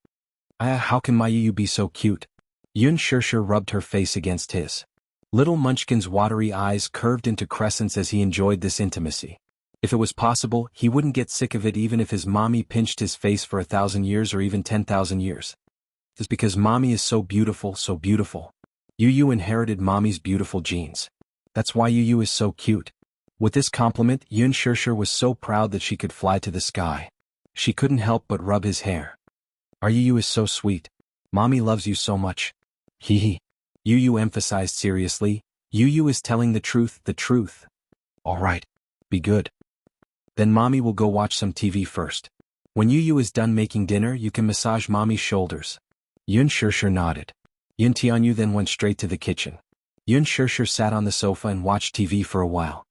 How can my Yu be so cute?" Yun Shirshir rubbed her face against his. Little Munchkin's watery eyes curved into crescents as he enjoyed this intimacy. If it was possible, he wouldn't get sick of it even if his mommy pinched his face for 1,000 years or even 10,000 years. It's because Mommy is so beautiful, so beautiful. Yu inherited Mommy's beautiful genes. That's why Yu is so cute. With this compliment, Yun Shirshir was so proud that she could fly to the sky. She couldn't help but rub his hair. "Our Yu is so sweet. Mommy loves you so much." Hee. Yu emphasized seriously, "Yu is telling the truth, the truth." "All right. Be good. Then Mommy will go watch some TV first. When Yu is done making dinner, you can massage Mommy's shoulders." Yun Shirshir nodded. Yun Tianyu then went straight to the kitchen. Yun Shirshir sat on the sofa and watched TV for a while.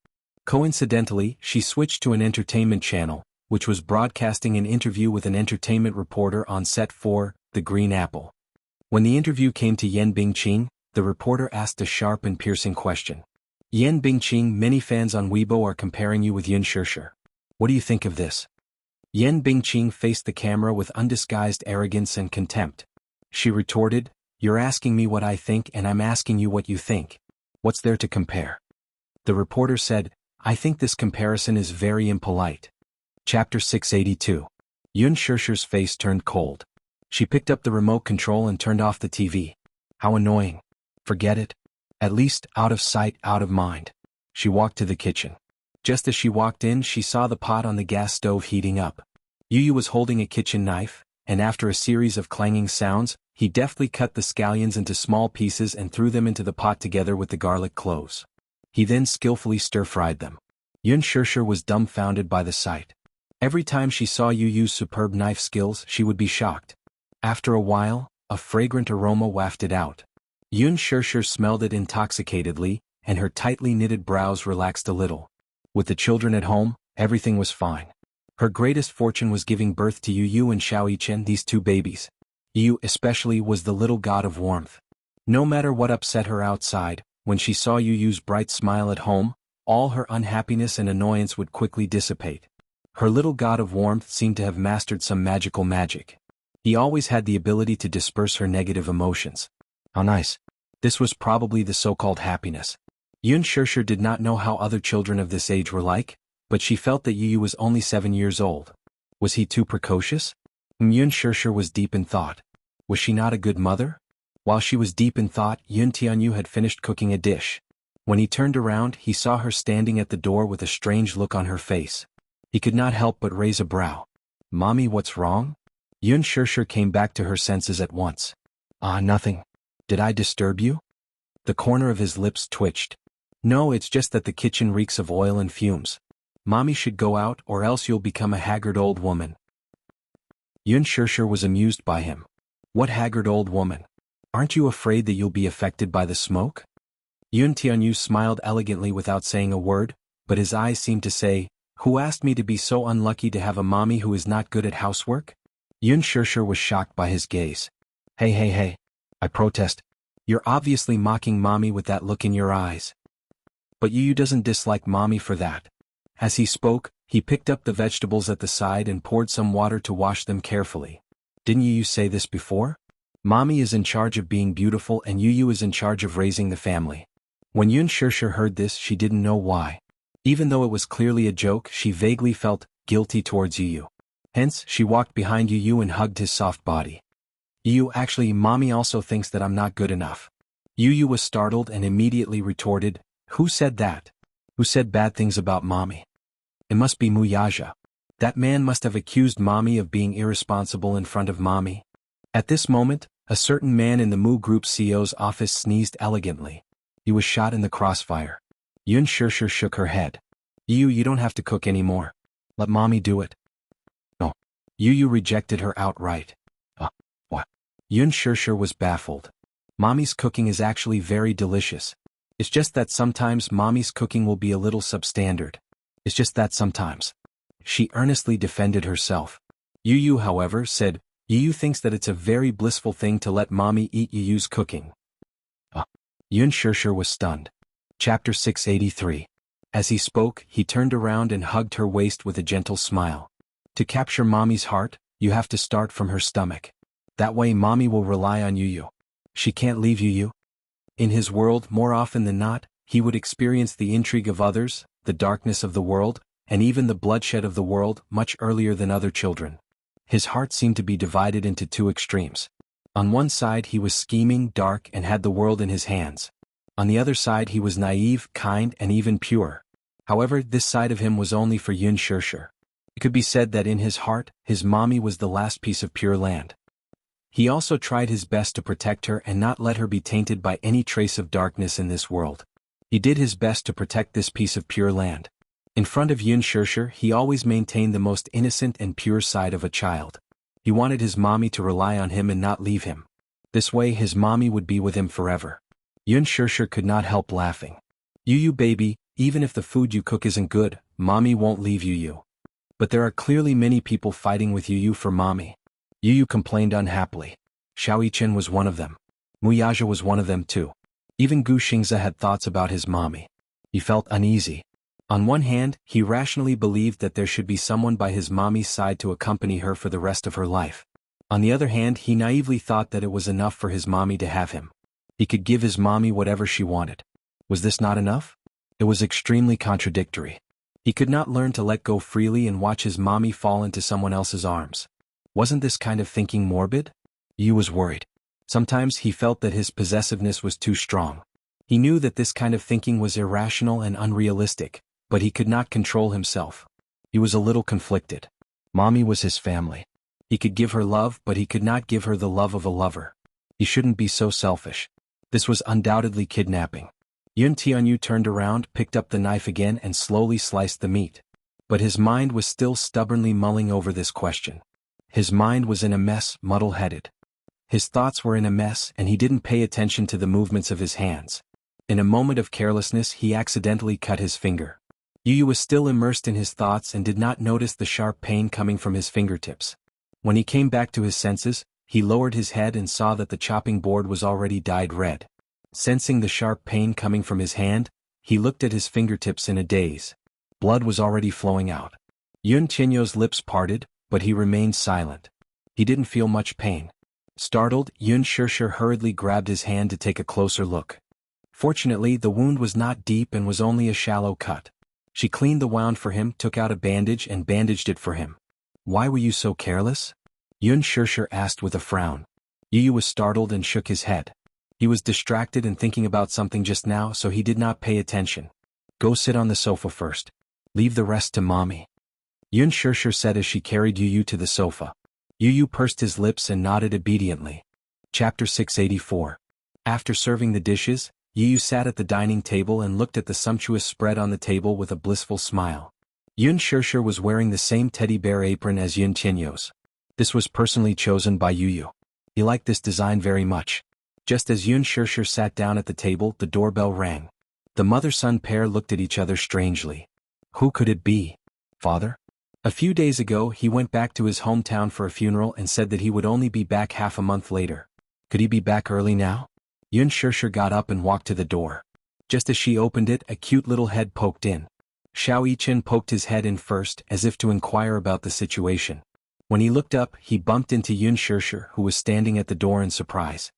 Coincidentally, she switched to an entertainment channel, which was broadcasting an interview with an entertainment reporter on set for The Green Apple. When the interview came to Yan Bingqing, the reporter asked a sharp and piercing question. "Yan Bingqing, many fans on Weibo are comparing you with Yun Shirshir. What do you think of this?" Yan Bingqing faced the camera with undisguised arrogance and contempt. She retorted, "You're asking me what I think and I'm asking you what you think. What's there to compare?" The reporter said, "I think this comparison is very impolite." Chapter 682. Yun Shirshir's face turned cold. She picked up the remote control and turned off the TV. How annoying. Forget it. At least, out of sight, out of mind. She walked to the kitchen. Just as she walked in, she saw the pot on the gas stove heating up. Yu was holding a kitchen knife, and after a series of clanging sounds, he deftly cut the scallions into small pieces and threw them into the pot together with the garlic cloves. He then skillfully stir-fried them. Yun Shirshir was dumbfounded by the sight. Every time she saw Yu's superb knife skills, she would be shocked. After a while, a fragrant aroma wafted out. Yun Shirshir smelled it intoxicatedly, and her tightly knitted brows relaxed a little. With the children at home, everything was fine. Her greatest fortune was giving birth to Yu and Xiaoyichen, these 2 babies. Yu especially was the little god of warmth. No matter what upset her outside, when she saw Yu's bright smile at home, all her unhappiness and annoyance would quickly dissipate. Her little god of warmth seemed to have mastered some magical magic. He always had the ability to disperse her negative emotions. How nice. This was probably the so-called happiness. Yun Shirshir did not know how other children of this age were like, but she felt that Yu was only 7 years old. Was he too precocious? Yun Shirshir was deep in thought. Was she not a good mother? While she was deep in thought, Yun Tianyu had finished cooking a dish. When he turned around, he saw her standing at the door with a strange look on her face. He could not help but raise a brow. "Mommy, what's wrong?" Yun Shirshir came back to her senses at once. Nothing. Did I disturb you?" The corner of his lips twitched. "No, it's just that the kitchen reeks of oil and fumes. Mommy should go out or else you'll become a haggard old woman." Yun Shirshir was amused by him. "What haggard old woman? Aren't you afraid that you'll be affected by the smoke?" Yun Tianyu smiled elegantly without saying a word, but his eyes seemed to say, "Who asked me to be so unlucky to have a mommy who is not good at housework?" Yun Shirshir was shocked by his gaze. Hey hey hey. I protest. You're obviously mocking mommy with that look in your eyes. But Yu doesn't dislike mommy for that. As he spoke, he picked up the vegetables at the side and poured some water to wash them carefully. Didn't Yu say this before? Mommy is in charge of being beautiful and Yu is in charge of raising the family. When Yun Shirshir heard this, she didn't know why. Even though it was clearly a joke, she vaguely felt guilty towards Yu. Hence, she walked behind Yu and hugged his soft body. Yu, actually, mommy also thinks that I'm not good enough. Yu was startled and immediately retorted, who said that? Who said bad things about mommy? It must be Muyaja. That man must have accused mommy of being irresponsible in front of mommy. At this moment, a certain man in the Mu Group CEO's office sneezed elegantly. He was shot in the crossfire. Yun Shirshir shook her head. You don't have to cook anymore. Let mommy do it. No. Yu rejected her outright. What? Yun Shirshir was baffled. Mommy's cooking is actually very delicious. It's just that sometimes mommy's cooking will be a little substandard. It's just that sometimes. She earnestly defended herself. Yu, however, said, Yu thinks that it's a very blissful thing to let mommy eat Yu's cooking. Yun Shirshir was stunned. Chapter 683. As he spoke, he turned around and hugged her waist with a gentle smile. To capture mommy's heart, you have to start from her stomach. That way mommy will rely on Yu. She can't leave Yu. In his world, more often than not, he would experience the intrigue of others, the darkness of the world, and even the bloodshed of the world much earlier than other children. His heart seemed to be divided into two extremes. On one side he was scheming, dark, and had the world in his hands. On the other side he was naive, kind, and even pure. However, this side of him was only for Yun Shirshir. It could be said that in his heart, his mommy was the last piece of pure land. He also tried his best to protect her and not let her be tainted by any trace of darkness in this world. He did his best to protect this piece of pure land. In front of Yun Shirshir, he always maintained the most innocent and pure side of a child. He wanted his mommy to rely on him and not leave him. This way his mommy would be with him forever. Yun Shirshir could not help laughing. Yu baby, even if the food you cook isn't good, mommy won't leave Yu. But there are clearly many people fighting with Yu for mommy. Yu complained unhappily. Xiaoyichen was one of them. Muyaja was one of them too. Even Gu Xingze had thoughts about his mommy. He felt uneasy. On one hand, he rationally believed that there should be someone by his mommy's side to accompany her for the rest of her life. On the other hand, he naively thought that it was enough for his mommy to have him. He could give his mommy whatever she wanted. Was this not enough? It was extremely contradictory. He could not learn to let go freely and watch his mommy fall into someone else's arms. Wasn't this kind of thinking morbid? Yu was worried. Sometimes he felt that his possessiveness was too strong. He knew that this kind of thinking was irrational and unrealistic, but he could not control himself. He was a little conflicted. Mommy was his family. He could give her love, but he could not give her the love of a lover. He shouldn't be so selfish. This was undoubtedly kidnapping. Yun Tianyu turned around, picked up the knife again and slowly sliced the meat. But his mind was still stubbornly mulling over this question. His mind was in a mess, muddle-headed. His thoughts were in a mess and he didn't pay attention to the movements of his hands. In a moment of carelessness he accidentally cut his finger. Yu was still immersed in his thoughts and did not notice the sharp pain coming from his fingertips. When he came back to his senses, he lowered his head and saw that the chopping board was already dyed red. Sensing the sharp pain coming from his hand, he looked at his fingertips in a daze. Blood was already flowing out. Yun Tianyu's lips parted, but he remained silent. He didn't feel much pain. Startled, Yun Shirshir hurriedly grabbed his hand to take a closer look. Fortunately, the wound was not deep and was only a shallow cut. She cleaned the wound for him, took out a bandage and bandaged it for him. Why were you so careless? Yun Shirshir asked with a frown. Yu was startled and shook his head. He was distracted and thinking about something just now, so he did not pay attention. Go sit on the sofa first. Leave the rest to mommy. Yun Shirshir said as she carried Yu to the sofa. Yu pursed his lips and nodded obediently. Chapter 684. After serving the dishes, Yu sat at the dining table and looked at the sumptuous spread on the table with a blissful smile. Yun Shirshir was wearing the same teddy bear apron as Yun Tianyu's. This was personally chosen by Yu. He liked this design very much. Just as Yun Shirshir sat down at the table, the doorbell rang. The mother-son pair looked at each other strangely. Who could it be? Father? A few days ago he went back to his hometown for a funeral and said that he would only be back half a month later. Could he be back early now? Yun Shishir got up and walked to the door. Just as she opened it, a cute little head poked in. Xiao Yichen poked his head in first as if to inquire about the situation. When he looked up, he bumped into Yun Shishir, who was standing at the door in surprise.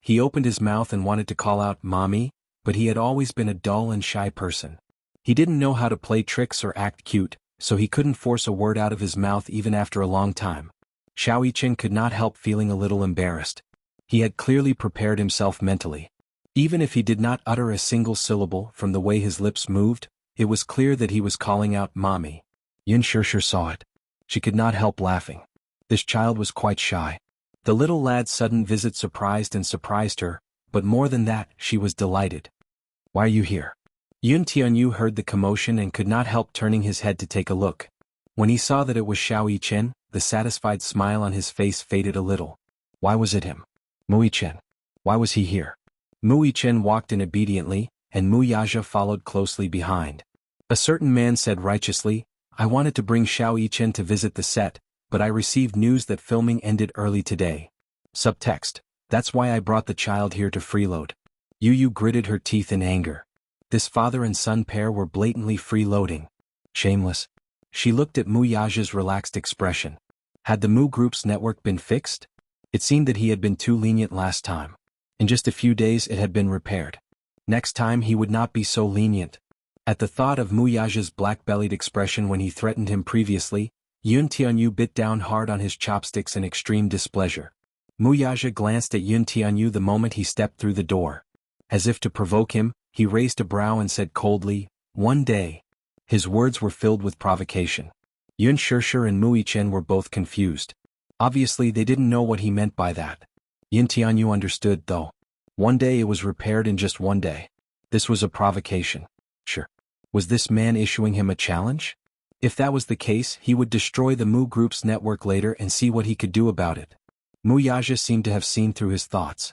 He opened his mouth and wanted to call out, "Mommy," but he had always been a dull and shy person. He didn't know how to play tricks or act cute, so he couldn't force a word out of his mouth even after a long time. Xiao Yichen could not help feeling a little embarrassed. He had clearly prepared himself mentally. Even if he did not utter a single syllable from the way his lips moved, it was clear that he was calling out "Mommy." Yun Shishir saw it. She could not help laughing. This child was quite shy. The little lad's sudden visit surprised her, but more than that, she was delighted. "Why are you here?" Yun Tianyu heard the commotion and could not help turning his head to take a look. When he saw that it was Xiao Yichen, the satisfied smile on his face faded a little. Why was it him? Mu Yichen. Why was he here? Mu Yichen walked in obediently, and Mu Yaja followed closely behind. A certain man said righteously, "I wanted to bring Xiao Yichen to visit the set, but I received news that filming ended early today." Subtext: "That's why I brought the child here to freeload." Yu Yu gritted her teeth in anger. This father and son pair were blatantly freeloading. Shameless. She looked at Mu Yaja's relaxed expression. Had the Mu Group's network been fixed? It seemed that he had been too lenient last time. In just a few days it had been repaired. Next time he would not be so lenient. At the thought of Mu Yaja's black-bellied expression when he threatened him previously, Yun Tianyu bit down hard on his chopsticks in extreme displeasure. Mu Yaja glanced at Yun Tianyu the moment he stepped through the door. As if to provoke him, he raised a brow and said coldly, "One day." His words were filled with provocation. Yun Shishir and Mu Yichen were both confused. Obviously they didn't know what he meant by that. Yun Tianyu understood, though. One day it was repaired in just one day. This was a provocation. Sure. Was this man issuing him a challenge? If that was the case, he would destroy the Mu Group's network later and see what he could do about it. Mu Yaja seemed to have seen through his thoughts.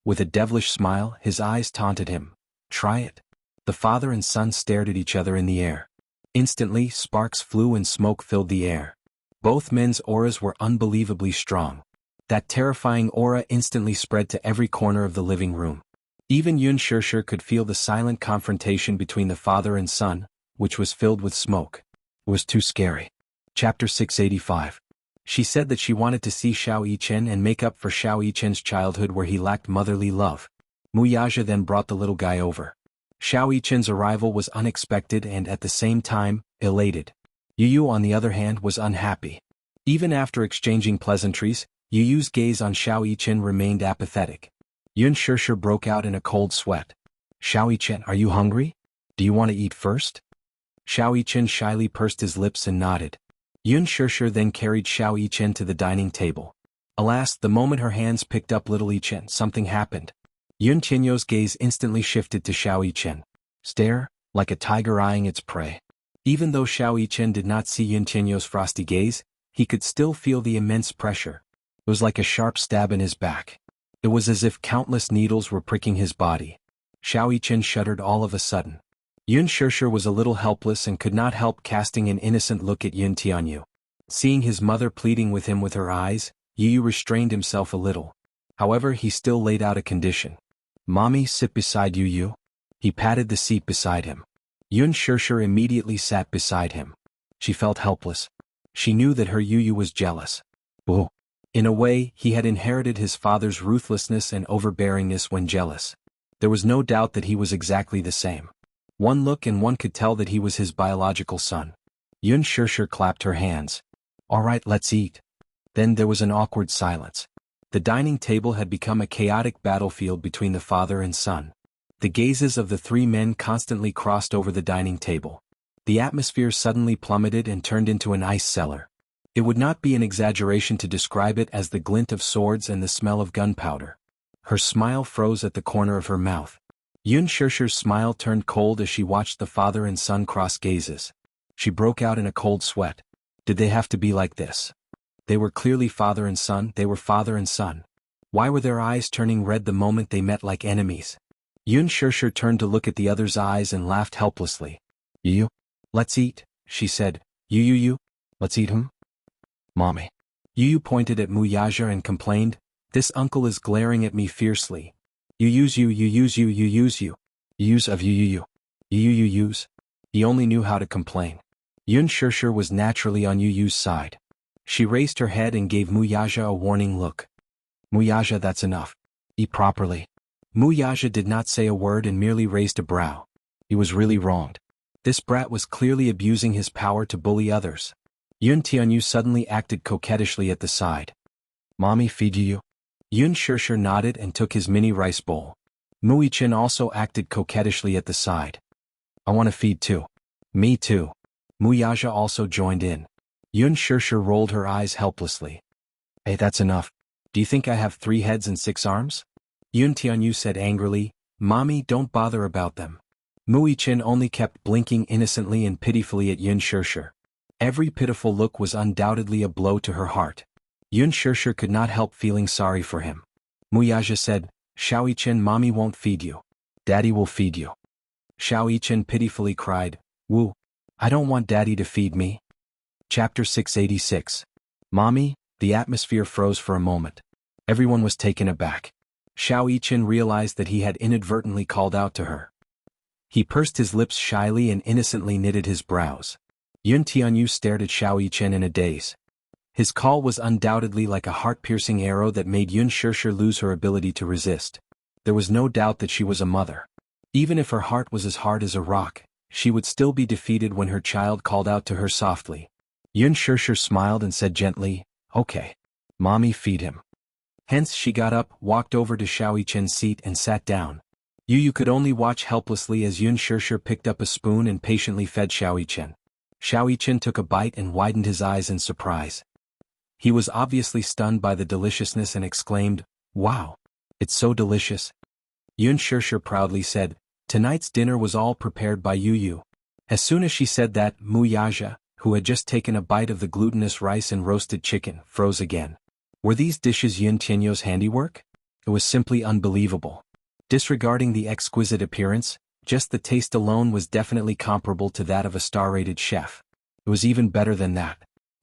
With a devilish smile, his eyes taunted him. Try it. The father and son stared at each other in the air. Instantly, sparks flew and smoke filled the air. Both men's auras were unbelievably strong. That terrifying aura instantly spread to every corner of the living room. Even Yun Shishir could feel the silent confrontation between the father and son, which was filled with smoke. It was too scary. Chapter 685. She said that she wanted to see Xiao Yichen and make up for Xiao Yichen's childhood where he lacked motherly love. Mu Yaja then brought the little guy over. Xiao Yichen's arrival was unexpected and at the same time, elated. Yu Yu on the other hand was unhappy. Even after exchanging pleasantries, Yu Yu's gaze on Xiao Yichen remained apathetic. Yun Shishir broke out in a cold sweat. "Xiao Yichen, are you hungry? Do you want to eat first?" Xiao Yichen shyly pursed his lips and nodded. Yun Shishir then carried Xiao Yichen to the dining table. Alas, the moment her hands picked up little Yichen, something happened. Yun Tianyu's gaze instantly shifted to Xiao Yichen. Stare, like a tiger eyeing its prey. Even though Xiao Yichen did not see Yun Tianyu's frosty gaze, he could still feel the immense pressure. It was like a sharp stab in his back. It was as if countless needles were pricking his body. Xiao Yichen shuddered all of a sudden. Yun Shishir was a little helpless and could not help casting an innocent look at Yun Tianyu. Seeing his mother pleading with him with her eyes, Yu Yu restrained himself a little. However, he still laid out a condition. "Mommy, sit beside Yu Yu." He patted the seat beside him. Yun Shishir immediately sat beside him. She felt helpless. She knew that her Yu Yu was jealous. Oh. In a way, he had inherited his father's ruthlessness and overbearingness when jealous. There was no doubt that he was exactly the same. One look and one could tell that he was his biological son. Yun Shishir clapped her hands. "All right, let's eat." Then there was an awkward silence. The dining table had become a chaotic battlefield between the father and son. The gazes of the three men constantly crossed over the dining table. The atmosphere suddenly plummeted and turned into an ice cellar. It would not be an exaggeration to describe it as the glint of swords and the smell of gunpowder. Her smile froze at the corner of her mouth. Yun Shishir's smile turned cold as she watched the father and son cross gazes. She broke out in a cold sweat. Did they have to be like this? They were clearly father and son. They were father and son. Why were their eyes turning red the moment they met like enemies? Yun Shishir turned to look at the other's eyes and laughed helplessly. "You? Let's eat," she said, You, let's eat him? Mommy. Yu pointed at Muyaja and complained, this uncle is glaring at me fiercely. You use. Use of you. Use. He only knew how to complain. Yun Shirshir was naturally on Yu's side. She raised her head and gave Muyaja a warning look. Muyaja, that's enough. Eat properly. Muyaja did not say a word and merely raised a brow. He was really wronged. This brat was clearly abusing his power to bully others. Yun Tianyu suddenly acted coquettishly at the side. Mommy, feed you? Yun Shirshir nodded and took his mini rice bowl. Muichin also acted coquettishly at the side. I want to feed too. Me too. Muyaja also joined in. Yun Shirshir rolled her eyes helplessly. Hey, that's enough. Do you think I have 3 heads and 6 arms? Yun Tianyu said angrily, Mommy, don't bother about them. Muichin only kept blinking innocently and pitifully at Yun Shirshir. Every pitiful look was undoubtedly a blow to her heart. Yun Shirshir could not help feeling sorry for him. Muyaja said, Xiaoichin, Mommy won't feed you. Daddy will feed you. Xiaoichin pitifully cried, Wu, I don't want Daddy to feed me. Chapter 686. Mommy, the atmosphere froze for a moment. Everyone was taken aback. Xiaoichin realized that he had inadvertently called out to her. He pursed his lips shyly and innocently knitted his brows. Yun Tianyu stared at Xiaoichin in a daze. His call was undoubtedly like a heart-piercing arrow that made Yun Shirshir lose her ability to resist. There was no doubt that she was a mother. Even if her heart was as hard as a rock, she would still be defeated when her child called out to her softly. Yun Shirshir smiled and said gently, Okay. Mommy, feed him. Hence she got up, walked over to Xiaoichin's seat and sat down. Yu could only watch helplessly as Yun Shirshir picked up a spoon and patiently fed Xiaoichin. Xiaoichin took a bite and widened his eyes in surprise. He was obviously stunned by the deliciousness and exclaimed, Wow! It's so delicious. Yun Shirshir proudly said, Tonight's dinner was all prepared by Yu. As soon as she said that, Muyaja, who had just taken a bite of the glutinous rice and roasted chicken, froze again. Were these dishes Yun Tianyu's handiwork? It was simply unbelievable. Disregarding the exquisite appearance, just the taste alone was definitely comparable to that of a star-rated chef. It was even better than that.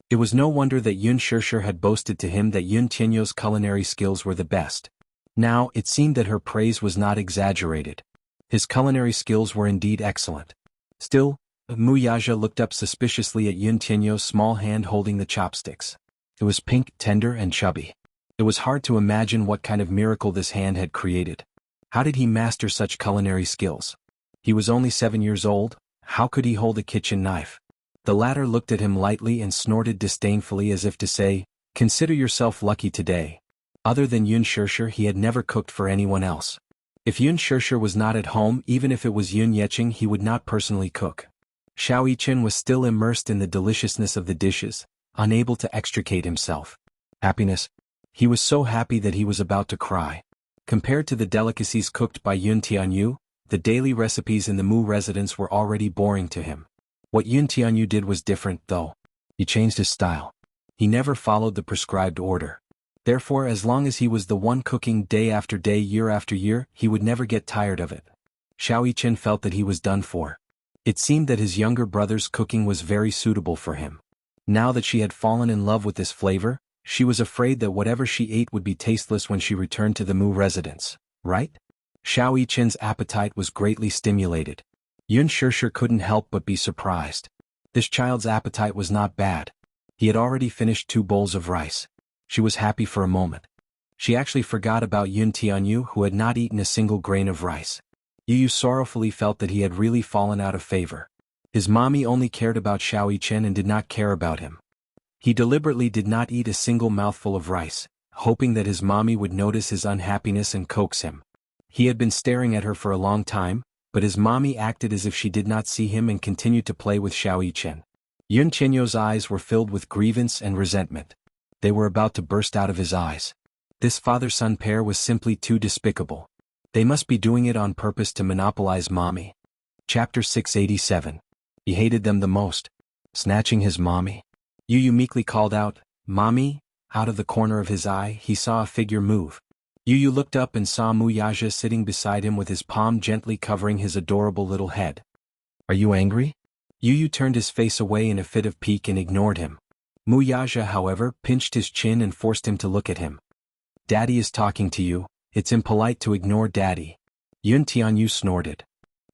It was no wonder that Yun Shirshir had boasted to him that Yun Tianyu's culinary skills were the best. Now, it seemed that her praise was not exaggerated. His culinary skills were indeed excellent. Still, Muyaja looked up suspiciously at Yun Tianyu's small hand holding the chopsticks. It was pink, tender, and chubby. It was hard to imagine what kind of miracle this hand had created. How did he master such culinary skills? He was only 7 years old. How could he hold a kitchen knife? The latter looked at him lightly and snorted disdainfully as if to say, Consider yourself lucky today. Other than Yun Shirshir, he had never cooked for anyone else. If Yun Shirshir was not at home, even if it was Yun Yecheng, he would not personally cook. Xiaoichin was still immersed in the deliciousness of the dishes, unable to extricate himself. Happiness. He was so happy that he was about to cry. Compared to the delicacies cooked by Yun Tianyu, the daily recipes in the Mu residence were already boring to him. What Yun Tianyu did was different, though. He changed his style. He never followed the prescribed order. Therefore, as long as he was the one cooking day after day, year after year, he would never get tired of it. Xiaoichin felt that he was done for. It seemed that his younger brother's cooking was very suitable for him. Now that she had fallen in love with this flavor, she was afraid that whatever she ate would be tasteless when she returned to the Mu residence, right? Xiaoichin's appetite was greatly stimulated. Yun Shirshir couldn't help but be surprised. This child's appetite was not bad. He had already finished 2 bowls of rice. She was happy for a moment. She actually forgot about Yun Tianyu, who had not eaten a single grain of rice. Yu sorrowfully felt that he had really fallen out of favor. His mommy only cared about Xiaoichin and did not care about him. He deliberately did not eat a single mouthful of rice, hoping that his mommy would notice his unhappiness and coax him. He had been staring at her for a long time, but his mommy acted as if she did not see him and continued to play with Xiaoichin. Yun Tianyu's eyes were filled with grievance and resentment. They were about to burst out of his eyes. This father-son pair was simply too despicable. They must be doing it on purpose to monopolize mommy. Chapter 687. He hated them the most. Snatching his mommy. Yu meekly called out, Mommy. Out of the corner of his eye, he saw a figure move. Yu looked up and saw Muyaja sitting beside him with his palm gently covering his adorable little head. Are you angry? Yu Yu turned his face away in a fit of pique and ignored him. Muyaja, however, pinched his chin and forced him to look at him. Daddy is talking to you, it's impolite to ignore Daddy. Yun Tianyu snorted.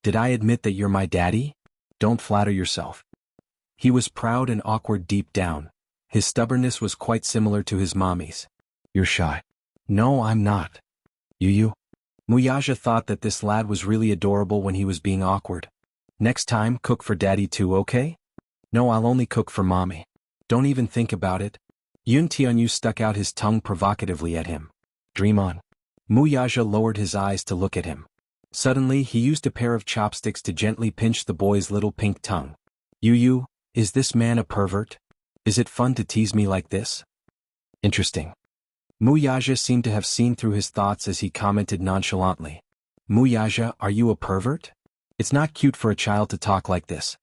Did I admit that you're my daddy? Don't flatter yourself. He was proud and awkward deep down. His stubbornness was quite similar to his mommy's. You're shy. No, I'm not. Yu Yu? Muyaja thought that this lad was really adorable when he was being awkward. Next time, cook for Daddy too, okay? No, I'll only cook for Mommy. Don't even think about it. Yun Tianyu stuck out his tongue provocatively at him. Dream on. Muyaja lowered his eyes to look at him. Suddenly, he used a pair of chopsticks to gently pinch the boy's little pink tongue. Yu Yu, is this man a pervert? Is it fun to tease me like this? Interesting. Muyaja seemed to have seen through his thoughts as he commented nonchalantly. Muyaja, are you a pervert? It's not cute for a child to talk like this.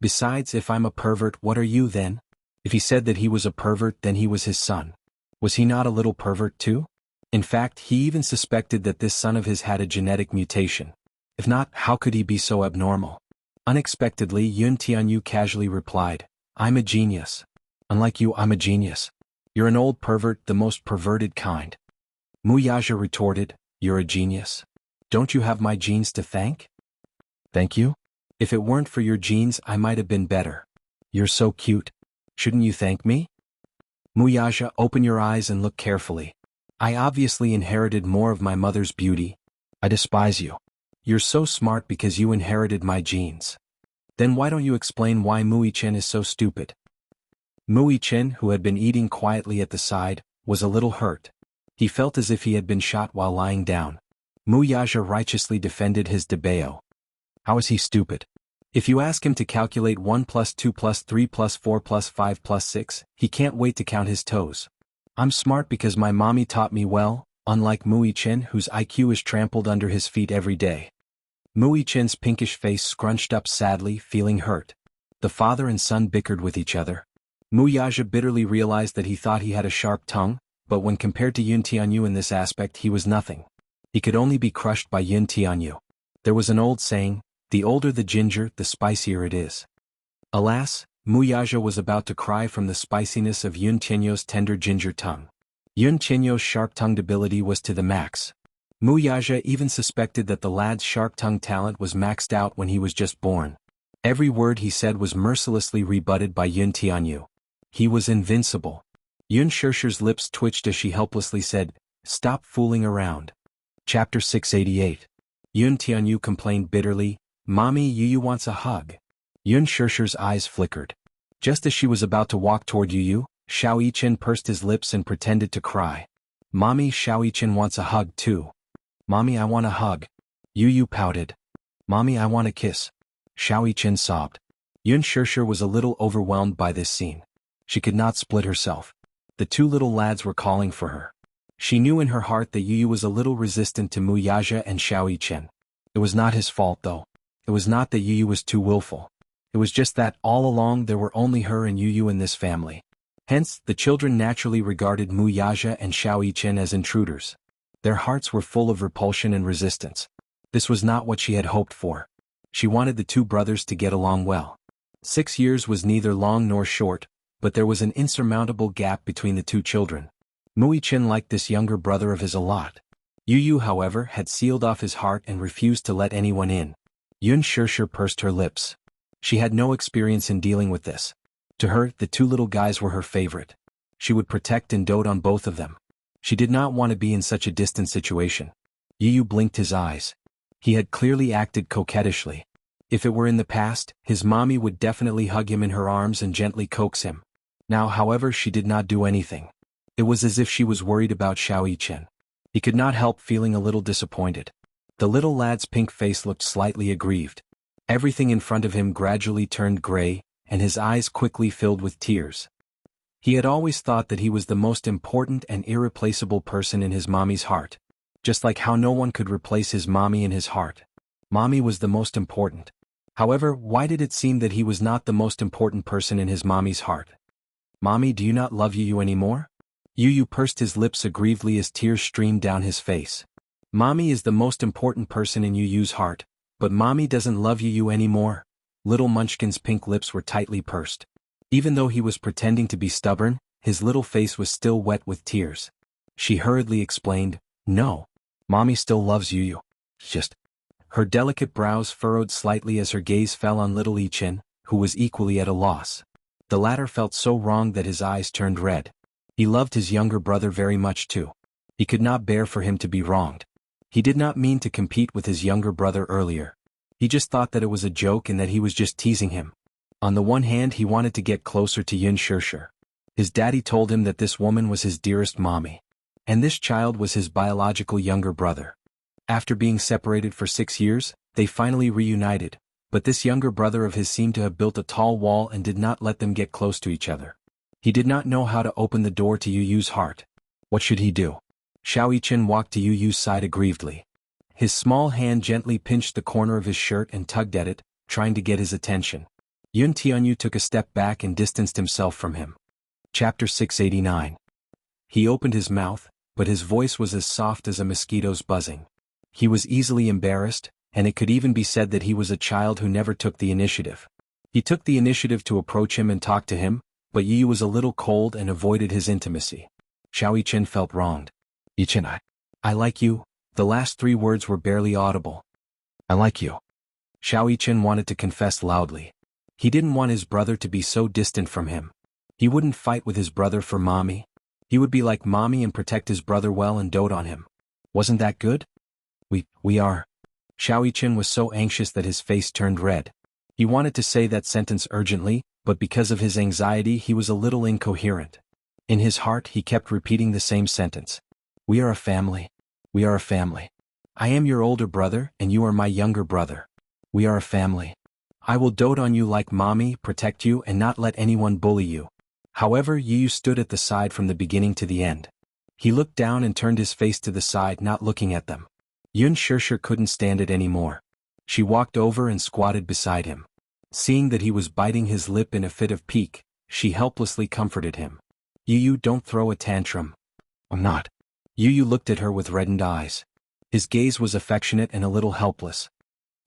Besides, if I'm a pervert, what are you then? If he said that he was a pervert, then he was his son. Was he not a little pervert too? In fact, he even suspected that this son of his had a genetic mutation. If not, how could he be so abnormal? Unexpectedly, Yun Tianyu casually replied, I'm a genius. Unlike you, I'm a genius. You're an old pervert, the most perverted kind. Muyaja retorted, you're a genius. Don't you have my genes to thank? Thank you? If it weren't for your genes, I might have been better. You're so cute. Shouldn't you thank me? Muyaja, open your eyes and look carefully. I obviously inherited more of my mother's beauty. I despise you. You're so smart because you inherited my genes. Then why don't you explain why Mui-chen is so stupid? Mui-chen, who had been eating quietly at the side, was a little hurt. He felt as if he had been shot while lying down. Muyaja righteously defended his debao. How is he stupid? If you ask him to calculate 1 plus 2 plus 3 plus 4 plus 5 plus 6, he can't wait to count his toes. I'm smart because my mommy taught me well, unlike Mui-chen, whose IQ is trampled under his feet every day. Mui-chen's pinkish face scrunched up sadly, feeling hurt. The father and son bickered with each other. Muyaja bitterly realized that he thought he had a sharp tongue, but when compared to Yun Tianyu in this aspect he was nothing. He could only be crushed by Yun Tianyu. There was an old saying, the older the ginger, the spicier it is. Alas, Muyaja was about to cry from the spiciness of Yun Tianyu's tender ginger tongue. Yun Tianyu's sharp-tongued ability was to the max. Muyaja even suspected that the lad's sharp-tongued talent was maxed out when he was just born. Every word he said was mercilessly rebutted by Yun Tianyu. He was invincible. Yun Shishir's lips twitched as she helplessly said, Stop fooling around. Chapter 688. Yun Tianyu complained bitterly, Mommy, Yu Yu wants a hug. Yun Shishir's eyes flickered. Just as she was about to walk toward Yu Yu, Xiao Yichen pursed his lips and pretended to cry. Mommy, Xiao Yichen wants a hug too. Mommy, I want a hug. Yu Yu pouted. Mommy, I want a kiss. Xiao Yichen sobbed. Yun Shishir was a little overwhelmed by this scene. She could not split herself. The two little lads were calling for her. She knew in her heart that Yu Yu was a little resistant to Muyaja and Xiao Yichen. It was not his fault though. It was not that Yu Yu was too willful. It was just that, all along, there were only her and Yu Yu in this family. Hence, the children naturally regarded Muyaja and Xiao Yichen as intruders. Their hearts were full of repulsion and resistance. This was not what she had hoped for. She wanted the two brothers to get along well. 6 years was neither long nor short, but there was an insurmountable gap between the two children. Mui-chen liked this younger brother of his a lot. Yu Yu, however, had sealed off his heart and refused to let anyone in. Yun Shishir pursed her lips. She had no experience in dealing with this. To her, the two little guys were her favorite. She would protect and dote on both of them. She did not want to be in such a distant situation. Yu Yu blinked his eyes. He had clearly acted coquettishly. If it were in the past, his mommy would definitely hug him in her arms and gently coax him. Now, however, she did not do anything. It was as if she was worried about Xiao Yichen. He could not help feeling a little disappointed. The little lad's pink face looked slightly aggrieved. Everything in front of him gradually turned gray, and his eyes quickly filled with tears. He had always thought that he was the most important and irreplaceable person in his mommy's heart. Just like how no one could replace his mommy in his heart. Mommy was the most important. However, why did it seem that he was not the most important person in his mommy's heart? Mommy, do you not love Yu Yu anymore? Yu Yu pursed his lips aggrievedly as tears streamed down his face. Mommy is the most important person in Yu Yu's heart, but Mommy doesn't love Yu Yu anymore. Little Munchkin's pink lips were tightly pursed. Even though he was pretending to be stubborn, his little face was still wet with tears. She hurriedly explained, "No. Mommy still loves Yu. Just..." Her delicate brows furrowed slightly as her gaze fell on little Ichin, who was equally at a loss. The latter felt so wrong that his eyes turned red. He loved his younger brother very much too. He could not bear for him to be wronged. He did not mean to compete with his younger brother earlier. He just thought that it was a joke and that he was just teasing him. On the one hand, he wanted to get closer to Yun Shirshir. His daddy told him that this woman was his dearest mommy. And this child was his biological younger brother. After being separated for 6 years, they finally reunited, but this younger brother of his seemed to have built a tall wall and did not let them get close to each other. He did not know how to open the door to Yu Yu's heart. What should he do? Xiao Yichen walked to Yu Yu's side aggrievedly. His small hand gently pinched the corner of his shirt and tugged at it, trying to get his attention. Yun Tianyu took a step back and distanced himself from him. Chapter 689. He opened his mouth, but his voice was as soft as a mosquito's buzzing. He was easily embarrassed, and it could even be said that he was a child who never took the initiative. He took the initiative to approach him and talk to him, but Yu Yu was a little cold and avoided his intimacy. Xiao Yichen felt wronged. "Yichen, I like you." The last 3 words were barely audible. "I like you." Xiao Yichen wanted to confess loudly. He didn't want his brother to be so distant from him. He wouldn't fight with his brother for mommy. He would be like mommy and protect his brother well and dote on him. Wasn't that good? We are. Xiao Yichen was so anxious that his face turned red. He wanted to say that sentence urgently, but because of his anxiety he was a little incoherent. In his heart he kept repeating the same sentence. "We are a family. We are a family. I am your older brother and you are my younger brother. We are a family. I will dote on you like mommy, protect you and not let anyone bully you." However, Yu Yu stood at the side from the beginning to the end. He looked down and turned his face to the side, not looking at them. Yun Shirshir couldn't stand it anymore. She walked over and squatted beside him. Seeing that he was biting his lip in a fit of pique, she helplessly comforted him. "Yu Yu, don't throw a tantrum." "I'm not." Yu Yu looked at her with reddened eyes. His gaze was affectionate and a little helpless.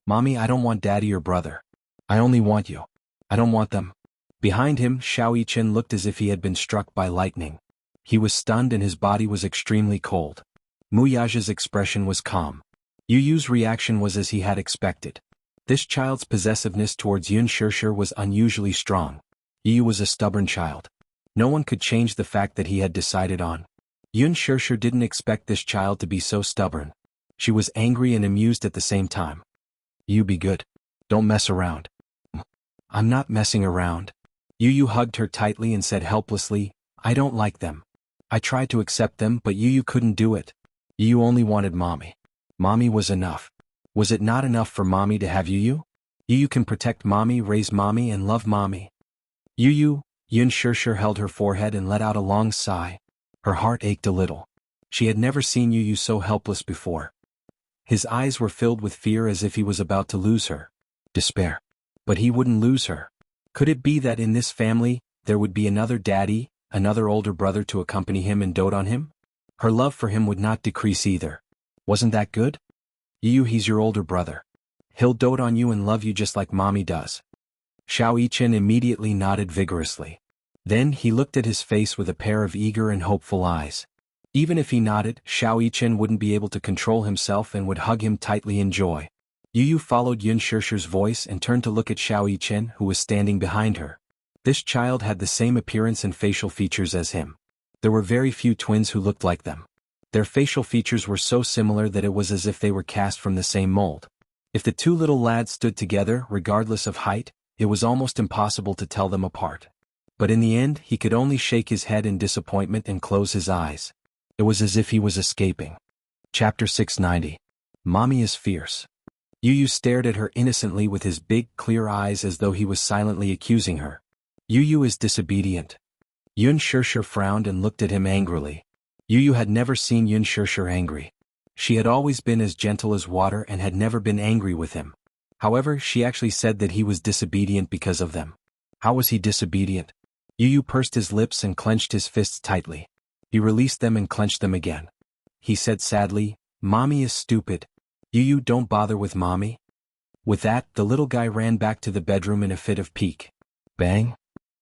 "Mommy, I don't want daddy or brother. I only want you. I don't want them." Behind him, Xiao Yichen looked as if he had been struck by lightning. He was stunned and his body was extremely cold. Muyaja's expression was calm. Yu Yu's reaction was as he had expected. This child's possessiveness towards Yun Shirshir was unusually strong. Yu Yu was a stubborn child. No one could change the fact that he had decided on. Yun Shirshir didn't expect this child to be so stubborn. She was angry and amused at the same time. "You be good. Don't mess around." "I'm not messing around." Yu Yu hugged her tightly and said helplessly, "I don't like them. I tried to accept them but Yu Yu couldn't do it. Yu Yu only wanted mommy. Mommy was enough. Was it not enough for mommy to have Yu Yu? Yu Yu can protect mommy, raise mommy and love mommy." "Yu Yu," Yun Shirshir held her forehead and let out a long sigh. Her heart ached a little. She had never seen Yu Yu so helpless before. His eyes were filled with fear as if he was about to lose her. Despair. But he wouldn't lose her. Could it be that in this family, there would be another daddy, another older brother to accompany him and dote on him? Her love for him would not decrease either. Wasn't that good? "Yu Yu, he's your older brother. He'll dote on you and love you just like mommy does." Xiao Yichen immediately nodded vigorously. Then he looked at his face with a pair of eager and hopeful eyes. Even if he nodded, Xiao Yichen wouldn't be able to control himself and would hug him tightly in joy. Yu Yu followed Yun Shirshir's voice and turned to look at Xiao Yichen, who was standing behind her. This child had the same appearance and facial features as him. There were very few twins who looked like them. Their facial features were so similar that it was as if they were cast from the same mold. If the 2 little lads stood together, regardless of height, it was almost impossible to tell them apart. But in the end, he could only shake his head in disappointment and close his eyes. It was as if he was escaping. Chapter 690. Mommy is fierce. Yu Yu stared at her innocently with his big, clear eyes as though he was silently accusing her. "Yu Yu is disobedient." Yun Shirshir frowned and looked at him angrily. Yu Yu had never seen Yun Shirshir angry. She had always been as gentle as water and had never been angry with him. However, she actually said that he was disobedient because of them. How was he disobedient? Yu Yu pursed his lips and clenched his fists tightly. He released them and clenched them again. He said sadly, "Mommy is stupid. Yu Yu, don't bother with mommy." With that, the little guy ran back to the bedroom in a fit of pique. Bang!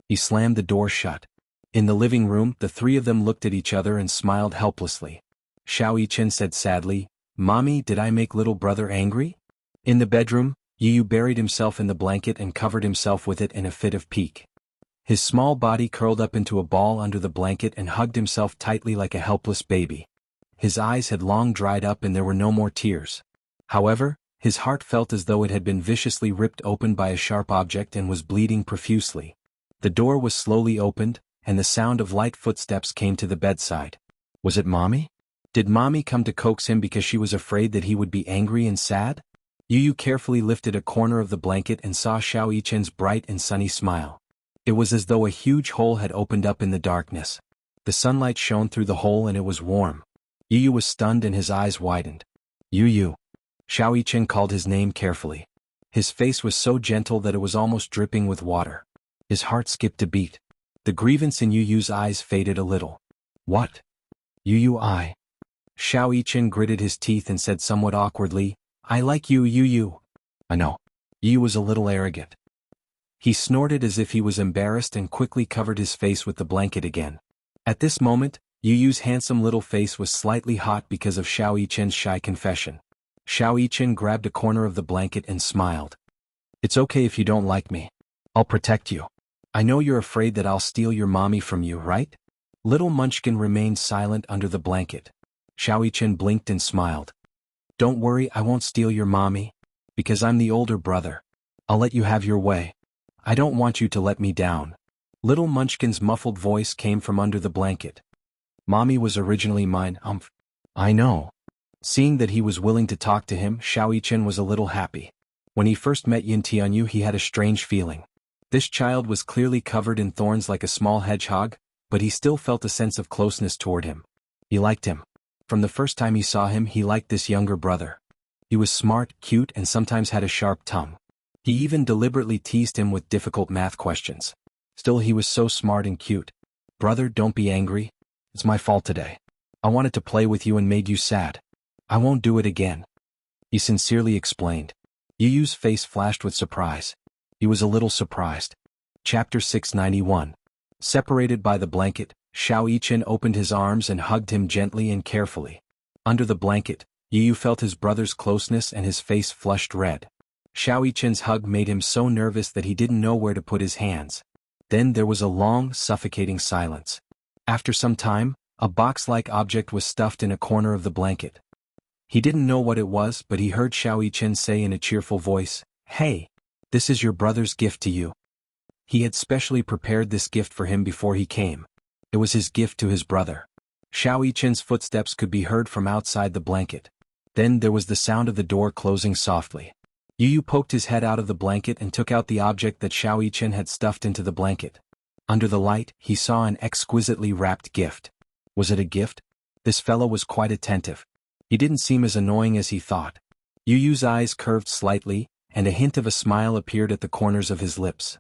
He slammed the door shut. In the living room, the three of them looked at each other and smiled helplessly. Xiao Yichen said sadly, "Mommy, did I make little brother angry?" In the bedroom, Yu buried himself in the blanket and covered himself with it in a fit of pique. His small body curled up into a ball under the blanket and hugged himself tightly like a helpless baby. His eyes had long dried up and there were no more tears. However, his heart felt as though it had been viciously ripped open by a sharp object and was bleeding profusely. The door was slowly opened, and the sound of light footsteps came to the bedside. Was it Mommy? Did Mommy come to coax him because she was afraid that he would be angry and sad? Yu carefully lifted a corner of the blanket and saw Xiao Yichen's bright and sunny smile. It was as though a huge hole had opened up in the darkness. The sunlight shone through the hole and it was warm. Yu was stunned and his eyes widened. Yu. Xiao Yichen called his name carefully. His face was so gentle that it was almost dripping with water. His heart skipped a beat. The grievance in Yu's eyes faded a little. What? I. Xiao Yichen gritted his teeth and said somewhat awkwardly, I like you, Yu. I know. Yu was a little arrogant. He snorted as if he was embarrassed and quickly covered his face with the blanket again. At this moment, Yu's handsome little face was slightly hot because of Xiao Yichen's shy confession. Xiao Yichen grabbed a corner of the blanket and smiled. It's okay if you don't like me. I'll protect you. I know you're afraid that I'll steal your mommy from you, right? Little Munchkin remained silent under the blanket. Xiao Yichen blinked and smiled. Don't worry, I won't steal your mommy. Because I'm the older brother. I'll let you have your way. I don't want you to let me down. Little Munchkin's muffled voice came from under the blanket. Mommy was originally mine, I know. Seeing that he was willing to talk to him, Xiao Yichen was a little happy. When he first met Yin Tianyu, he had a strange feeling. This child was clearly covered in thorns like a small hedgehog, but he still felt a sense of closeness toward him. He liked him. From the first time he saw him, he liked this younger brother. He was smart, cute, and sometimes had a sharp tongue. He even deliberately teased him with difficult math questions. Still, he was so smart and cute. Brother, don't be angry. It's my fault today. I wanted to play with you and made you sad. I won't do it again. He sincerely explained. Yu's face flashed with surprise. He was a little surprised. Chapter 691. Separated by the blanket, Xiao Yichen opened his arms and hugged him gently and carefully. Under the blanket, Yu felt his brother's closeness and his face flushed red. Xiao Yichen's hug made him so nervous that he didn't know where to put his hands. Then there was a long, suffocating silence. After some time, a box-like object was stuffed in a corner of the blanket. He didn't know what it was, but he heard Xiao Yichen say in a cheerful voice, Hey, this is your brother's gift to you. He had specially prepared this gift for him before he came. It was his gift to his brother. Xiao Yichen's footsteps could be heard from outside the blanket. Then there was the sound of the door closing softly. Yu poked his head out of the blanket and took out the object that Xiao Yichen had stuffed into the blanket. Under the light, he saw an exquisitely wrapped gift. Was it a gift? This fellow was quite attentive. He didn't seem as annoying as he thought. Yu's eyes curved slightly, and a hint of a smile appeared at the corners of his lips.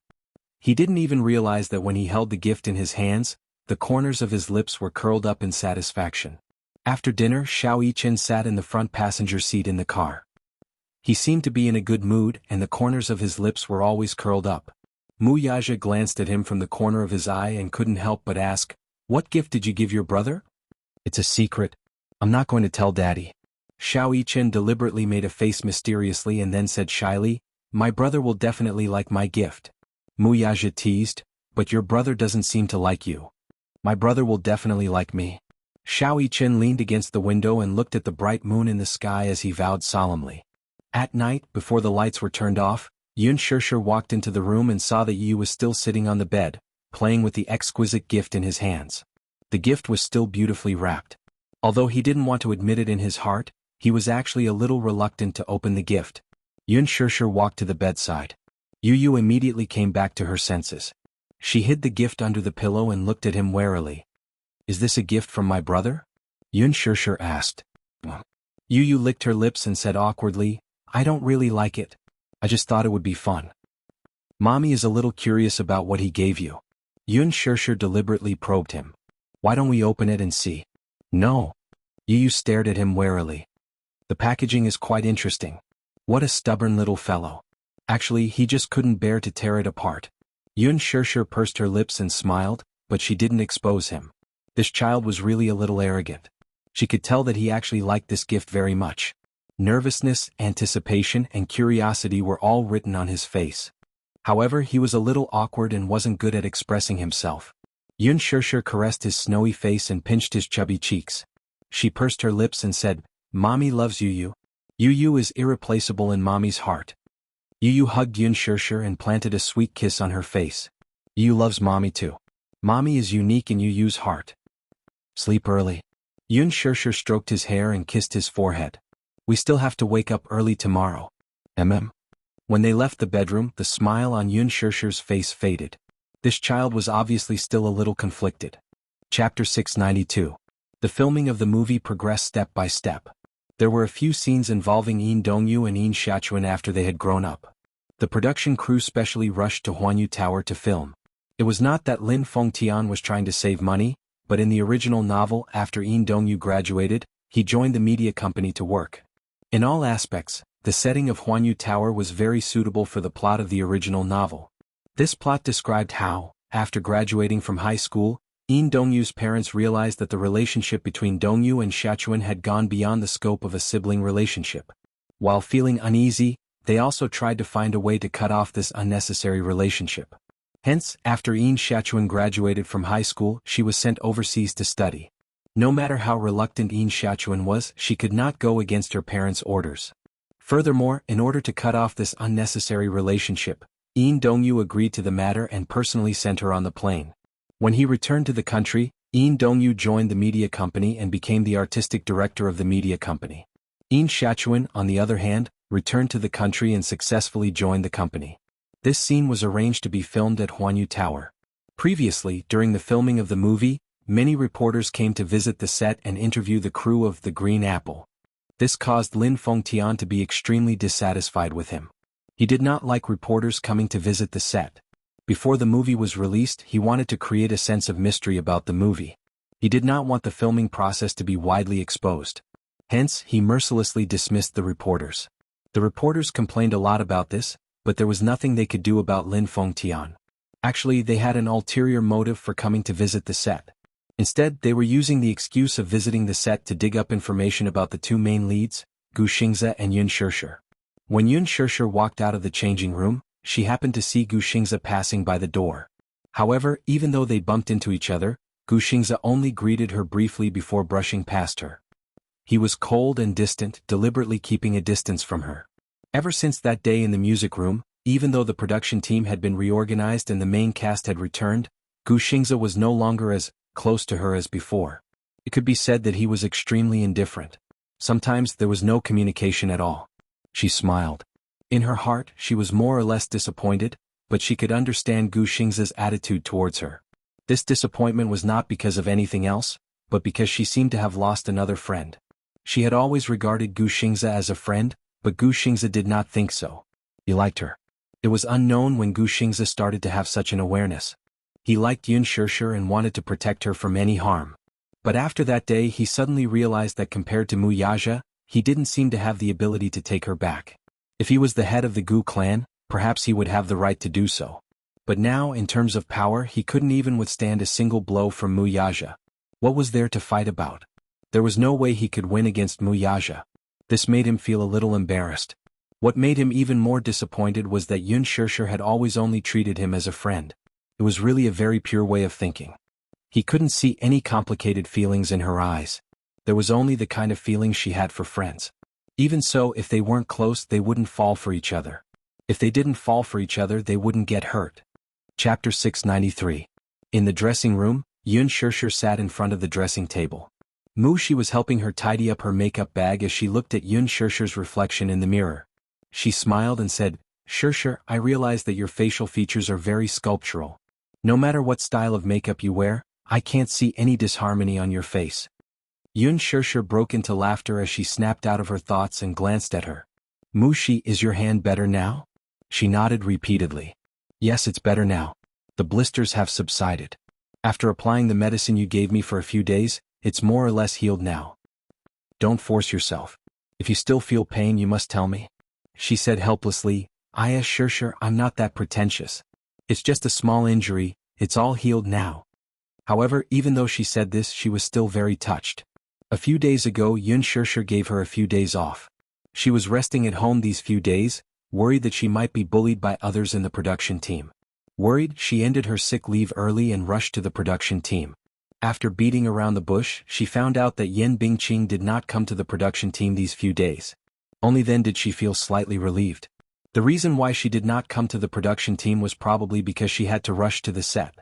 He didn't even realize that when he held the gift in his hands, the corners of his lips were curled up in satisfaction. After dinner, Xiao Yichen sat in the front passenger seat in the car. He seemed to be in a good mood, and the corners of his lips were always curled up. Mu Yaja glanced at him from the corner of his eye and couldn't help but ask, What gift did you give your brother? It's a secret. I'm not going to tell Daddy. Xiao Yichen deliberately made a face mysteriously and then said shyly, My brother will definitely like my gift. Mu Yaja teased, But your brother doesn't seem to like you. My brother will definitely like me. Xiao Yichen leaned against the window and looked at the bright moon in the sky as he vowed solemnly. At night, before the lights were turned off, Yun Shishir walked into the room and saw that Yu was still sitting on the bed, playing with the exquisite gift in his hands. The gift was still beautifully wrapped. Although he didn't want to admit it in his heart, he was actually a little reluctant to open the gift. Yun Shishir walked to the bedside. Yu immediately came back to her senses. She hid the gift under the pillow and looked at him warily. Is this a gift from my brother? Yun Shishir asked. Yu licked her lips and said awkwardly, I don't really like it. I just thought it would be fun. Mommy is a little curious about what he gave you. Yun Shishir deliberately probed him. Why don't we open it and see? No. Yu stared at him warily. The packaging is quite interesting. What a stubborn little fellow. Actually, he just couldn't bear to tear it apart. Yun Shirshir pursed her lips and smiled, but she didn't expose him. This child was really a little arrogant. She could tell that he actually liked this gift very much. Nervousness, anticipation, and curiosity were all written on his face. However, he was a little awkward and wasn't good at expressing himself. Yun Shirshir caressed his snowy face and pinched his chubby cheeks. She pursed her lips and said, "Mommy loves Yu. Yu is irreplaceable in Mommy's heart." Yu hugged Yun Shirshir and planted a sweet kiss on her face. "Yu loves Mommy too. Mommy is unique in Yu's heart." "Sleep early." Yun Shirshir stroked his hair and kissed his forehead. "We still have to wake up early tomorrow." When they left the bedroom, the smile on Yun Shirshir's face faded. This child was obviously still a little conflicted. Chapter 692. The filming of the movie progressed step by step. There were a few scenes involving Yin Dongyu and Yin Xiachuan after they had grown up. The production crew specially rushed to Huanyu Tower to film. It was not that Lin Fengtian was trying to save money, but in the original novel, after Yin Dongyu graduated, he joined the media company to work. In all aspects, the setting of Huanyu Tower was very suitable for the plot of the original novel. This plot described how, after graduating from high school, Yin Dongyu's parents realized that the relationship between Dongyu and Xiachuan had gone beyond the scope of a sibling relationship. While feeling uneasy, they also tried to find a way to cut off this unnecessary relationship. Hence, after Yin Xiachuan graduated from high school, she was sent overseas to study. No matter how reluctant Yin Xiachuan was, she could not go against her parents' orders. Furthermore, in order to cut off this unnecessary relationship, Yin Dongyu agreed to the matter and personally sent her on the plane. When he returned to the country, Yin Dongyu joined the media company and became the artistic director of the media company. Yin Xiachuan, on the other hand, returned to the country and successfully joined the company. This scene was arranged to be filmed at Huanyu Tower. Previously, during the filming of the movie, many reporters came to visit the set and interview the crew of The Green Apple. This caused Lin Fengtian to be extremely dissatisfied with him. He did not like reporters coming to visit the set. Before the movie was released, he wanted to create a sense of mystery about the movie. He did not want the filming process to be widely exposed. Hence, he mercilessly dismissed the reporters. The reporters complained a lot about this, but there was nothing they could do about Lin Fengtian. Actually, they had an ulterior motive for coming to visit the set. Instead, they were using the excuse of visiting the set to dig up information about the two main leads, Gu Xingze and Yun Shirshir. When Yun Shirshir walked out of the changing room, she happened to see Gu Xingze passing by the door. However, even though they bumped into each other, Gu Xingze only greeted her briefly before brushing past her. He was cold and distant, deliberately keeping a distance from her. Ever since that day in the music room, even though the production team had been reorganized and the main cast had returned, Gu Xingze was no longer as close to her as before. It could be said that he was extremely indifferent. Sometimes there was no communication at all. She smiled. In her heart, she was more or less disappointed, but she could understand Gu Xingze's attitude towards her. This disappointment was not because of anything else, but because she seemed to have lost another friend. She had always regarded Gu Xingze as a friend, but Gu Xingze did not think so. He liked her. It was unknown when Gu Xingze started to have such an awareness. He liked Yun Shirshir and wanted to protect her from any harm. But after that day he suddenly realized that compared to Mu Yaja, he didn't seem to have the ability to take her back. If he was the head of the Gu clan, perhaps he would have the right to do so. But now, in terms of power, he couldn't even withstand a single blow from Mu Yaja. What was there to fight about? There was no way he could win against Mu Yaja. This made him feel a little embarrassed. What made him even more disappointed was that Yun Shirshir had always only treated him as a friend. It was really a very pure way of thinking. He couldn't see any complicated feelings in her eyes. There was only the kind of feelings she had for friends. Even so, if they weren't close, they wouldn't fall for each other. If they didn't fall for each other, they wouldn't get hurt. Chapter 693. In the dressing room, Yun Shirshir sat in front of the dressing table. Mu Shi was helping her tidy up her makeup bag as she looked at Yun Shirshir's reflection in the mirror. She smiled and said, "Shirshir, I realize that your facial features are very sculptural. No matter what style of makeup you wear, I can't see any disharmony on your face." Yun Shirshir broke into laughter as she snapped out of her thoughts and glanced at her. "Mu Shi, is your hand better now?" She nodded repeatedly. "Yes, it's better now. The blisters have subsided. After applying the medicine you gave me for a few days, it's more or less healed now. Don't force yourself. If you still feel pain, you must tell me." she said helplessly. Sure, I'm not that pretentious. It's just a small injury, it's all healed now. However, even though she said this, she was still very touched. A few days ago, Sure gave her a few days off. She was resting at home these few days, worried that she might be bullied by others in the production team. Worried, she ended her sick leave early and rushed to the production team. After beating around the bush, she found out that Yan Bingqing did not come to the production team these few days. Only then did she feel slightly relieved. The reason why she did not come to the production team was probably because she had to rush to the set.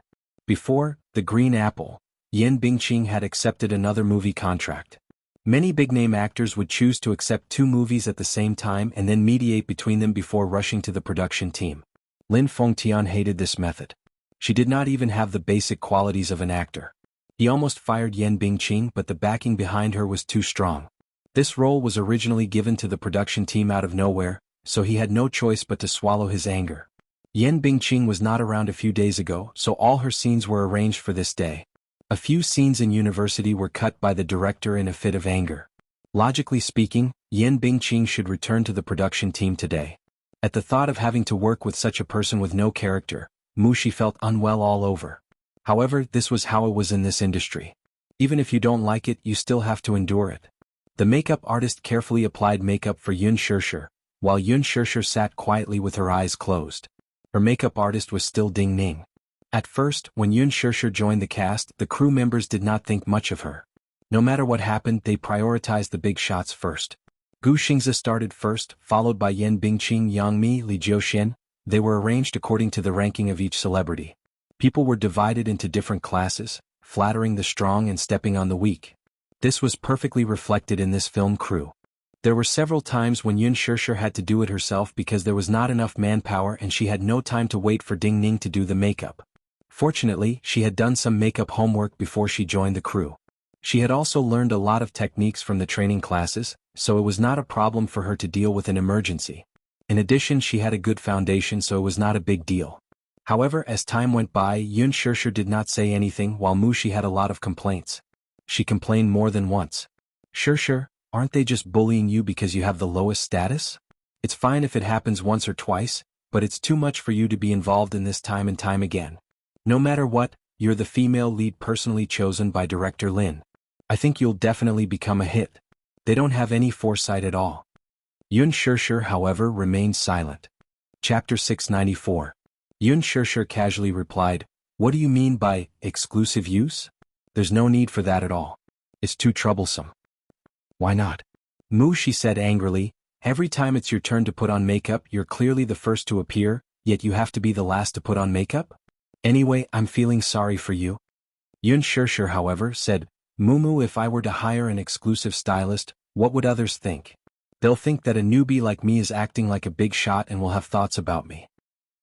Before The Green Apple, Yan Bingqing had accepted another movie contract. Many big-name actors would choose to accept 2 movies at the same time and then mediate between them before rushing to the production team. Lin Fengtian hated this method. She did not even have the basic qualities of an actor. He almost fired Yan Bingqing, but the backing behind her was too strong. This role was originally given to the production team out of nowhere, so he had no choice but to swallow his anger. Yan Bingqing was not around a few days ago, so all her scenes were arranged for this day. A few scenes in university were cut by the director in a fit of anger. Logically speaking, Yan Bingqing should return to the production team today. At the thought of having to work with such a person with no character, Mushi felt unwell all over. However, this was how it was in this industry. Even if you don't like it, you still have to endure it. The makeup artist carefully applied makeup for Sure, while Sure sat quietly with her eyes closed. Her makeup artist was still Ding Ning. At first, when Sure joined the cast, the crew members did not think much of her. No matter what happened, they prioritized the big shots first. Gu Xingzi started first, followed by Yan Bingqing, Yang Mi, Li Jiuxian. They were arranged according to the ranking of each celebrity. People were divided into different classes, flattering the strong and stepping on the weak. This was perfectly reflected in this film crew. There were several times when Sure had to do it herself because there was not enough manpower and she had no time to wait for Ding Ning to do the makeup. Fortunately, she had done some makeup homework before she joined the crew. She had also learned a lot of techniques from the training classes, so it was not a problem for her to deal with an emergency. In addition, she had a good foundation, so it was not a big deal. However, as time went by, Sure did not say anything while Mushi had a lot of complaints. She complained more than once. Sure, aren't they just bullying you because you have the lowest status? It's fine if it happens once or twice, but it's too much for you to be involved in this time and time again. No matter what, you're the female lead personally chosen by director Lin. I think you'll definitely become a hit. They don't have any foresight at all. Sure, however, remained silent. Chapter 694. Sure casually replied, "What do you mean by exclusive use? There's no need for that at all. It's too troublesome." "Why not?" Mushi said angrily. "Every time it's your turn to put on makeup, you're clearly the first to appear, yet you have to be the last to put on makeup? Anyway, I'm feeling sorry for you." Sure, however, said, "Mumu, if I were to hire an exclusive stylist, what would others think? They'll think that a newbie like me is acting like a big shot and will have thoughts about me."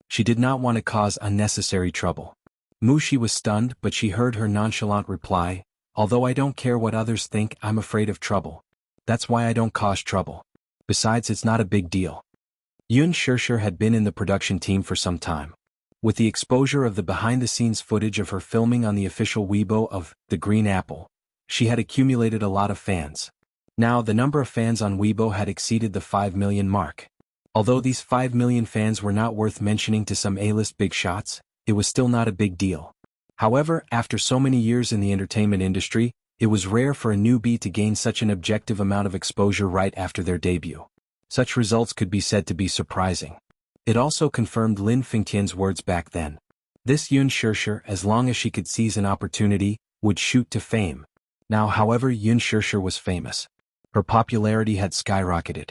She did not want to cause unnecessary trouble. Mushi was stunned, but she heard her nonchalant reply, "Although I don't care what others think, I'm afraid of trouble. That's why I don't cause trouble. Besides, it's not a big deal." Sure had been in the production team for some time. With the exposure of the behind-the-scenes footage of her filming on the official Weibo of The Green Apple, she had accumulated a lot of fans. Now, the number of fans on Weibo had exceeded the 5 million mark. Although these 5 million fans were not worth mentioning to some A-list big shots, it was still not a big deal. However, after so many years in the entertainment industry, it was rare for a newbie to gain such an objective amount of exposure right after their debut. Such results could be said to be surprising. It also confirmed Lin Fengtian's words back then. This Sure, as long as she could seize an opportunity, would shoot to fame. Now, however, Sure was famous. Her popularity had skyrocketed.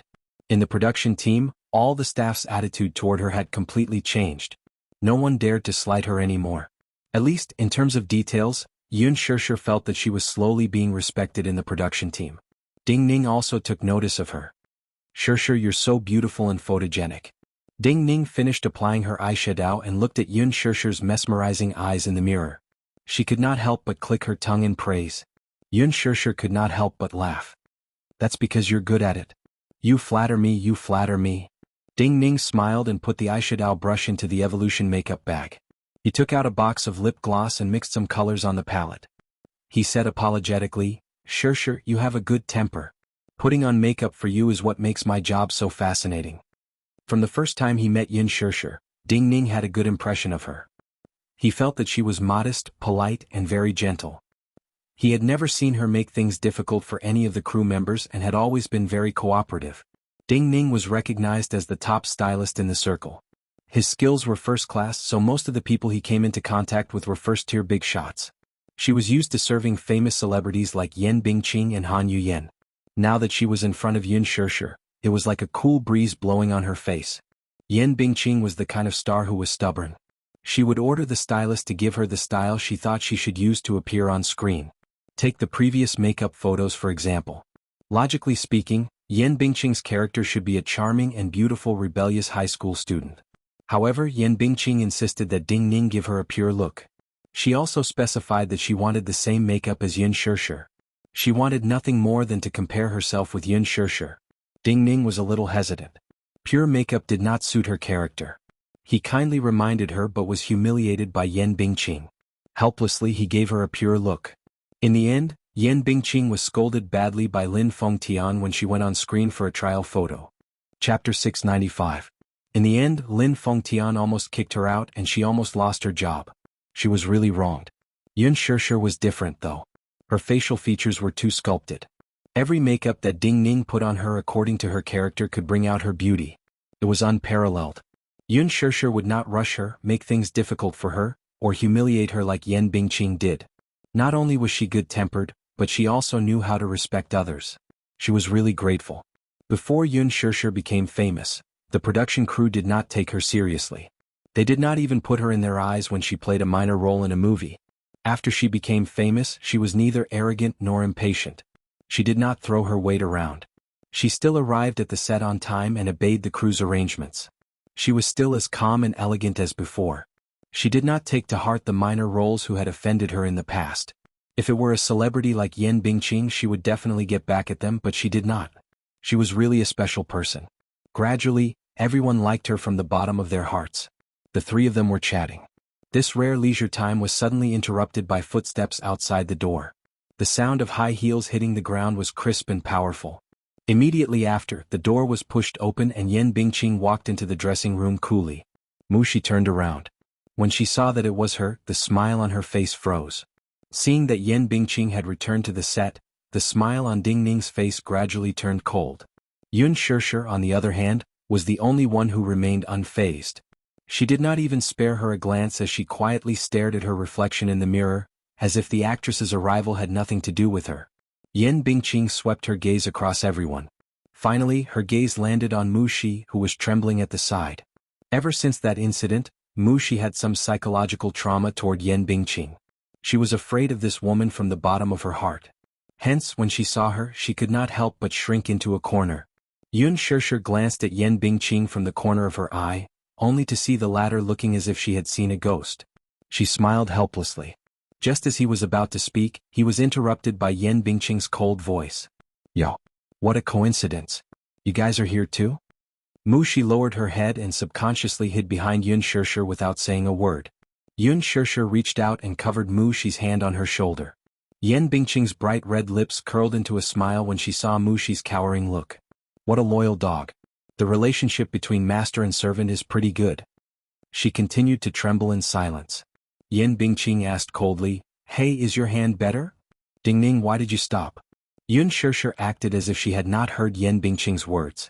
In the production team, all the staff's attitude toward her had completely changed. No one dared to slight her anymore. At least, in terms of details, Sure felt that she was slowly being respected in the production team. Ding Ning also took notice of her. "Sure, you're so beautiful and photogenic." Ding Ning finished applying her eyeshadow and looked at Sure's mesmerizing eyes in the mirror. She could not help but click her tongue in praise. Sure could not help but laugh. "That's because you're good at it. You flatter me, you flatter me." Ding Ning smiled and put the eyeshadow brush into the Evolution makeup bag. He took out a box of lip gloss and mixed some colors on the palette. He said apologetically, Sure, you have a good temper. Putting on makeup for you is what makes my job so fascinating." From the first time he met Yin Shirshir, Ding Ning had a good impression of her. He felt that she was modest, polite, and very gentle. He had never seen her make things difficult for any of the crew members and had always been very cooperative. Ding Ning was recognized as the top stylist in the circle. His skills were first class, so most of the people he came into contact with were first-tier big shots. She was used to serving famous celebrities like Yan Bingqing and Han Yuyen. Now that she was in front of Yin Shirshir, it was like a cool breeze blowing on her face. Yan Bingqing was the kind of star who was stubborn. She would order the stylist to give her the style she thought she should use to appear on screen. Take the previous makeup photos for example. Logically speaking, Yan Bingqing's character should be a charming and beautiful rebellious high school student. However, Yan Bingqing insisted that Ding Ning give her a pure look. She also specified that she wanted the same makeup as Yin Shirshir. She wanted nothing more than to compare herself with Yin Shirshir. Ding Ning was a little hesitant. Pure makeup did not suit her character. He kindly reminded her but was humiliated by Yan Bingqing. Helplessly he gave her a pure look. In the end, Yan Bingqing was scolded badly by Lin Fengtian when she went on screen for a trial photo. Chapter 695. In the end, Lin Fengtian almost kicked her out and she almost lost her job. She was really wronged. Yin Shirshir was different though. Her facial features were too sculpted. Every makeup that Ding Ning put on her according to her character could bring out her beauty. It was unparalleled. Yin Shirshir would not rush her, make things difficult for her, or humiliate her like Yan Bingqing did. Not only was she good-tempered, but she also knew how to respect others. She was really grateful. Before Yin Shirshir became famous, the production crew did not take her seriously. They did not even put her in their eyes when she played a minor role in a movie. After she became famous, she was neither arrogant nor impatient. She did not throw her weight around. She still arrived at the set on time and obeyed the crew's arrangements. She was still as calm and elegant as before. She did not take to heart the minor roles who had offended her in the past. If it were a celebrity like Yan Bingqing, she would definitely get back at them, but she did not. She was really a special person. Gradually, everyone liked her from the bottom of their hearts. The three of them were chatting. This rare leisure time was suddenly interrupted by footsteps outside the door. The sound of high heels hitting the ground was crisp and powerful. Immediately after, the door was pushed open and Yan Bingqing walked into the dressing room coolly. Mushi turned around. When she saw that it was her, the smile on her face froze. Seeing that Yan Bingqing had returned to the set, the smile on Ding Ning's face gradually turned cold. Yin Shirshir, on the other hand, was the only one who remained unfazed. She did not even spare her a glance as she quietly stared at her reflection in the mirror, as if the actress's arrival had nothing to do with her. Yan Bingqing swept her gaze across everyone. Finally, her gaze landed on Mushi, who was trembling at the side. Ever since that incident, Mushi had some psychological trauma toward Yan Bingqing. She was afraid of this woman from the bottom of her heart. Hence, when she saw her, she could not help but shrink into a corner. Yin Shirshir glanced at Yan Bingqing from the corner of her eye, only to see the latter looking as if she had seen a ghost. She smiled helplessly. Just as he was about to speak, he was interrupted by Yan Bingqing's cold voice. Yo. What a coincidence. You guys are here too? Mushi lowered her head and subconsciously hid behind Yin Shirshir without saying a word. Yin Shirshir reached out and covered Mushi's hand on her shoulder. Yan Bingqing's bright red lips curled into a smile when she saw Mushi's cowering look. What a loyal dog. The relationship between master and servant is pretty good. She continued to tremble in silence. Yan Bingqing asked coldly, Hey, is your hand better? Ding Ning, why did you stop? Yin Shirshir acted as if she had not heard Yan Bingqing's words.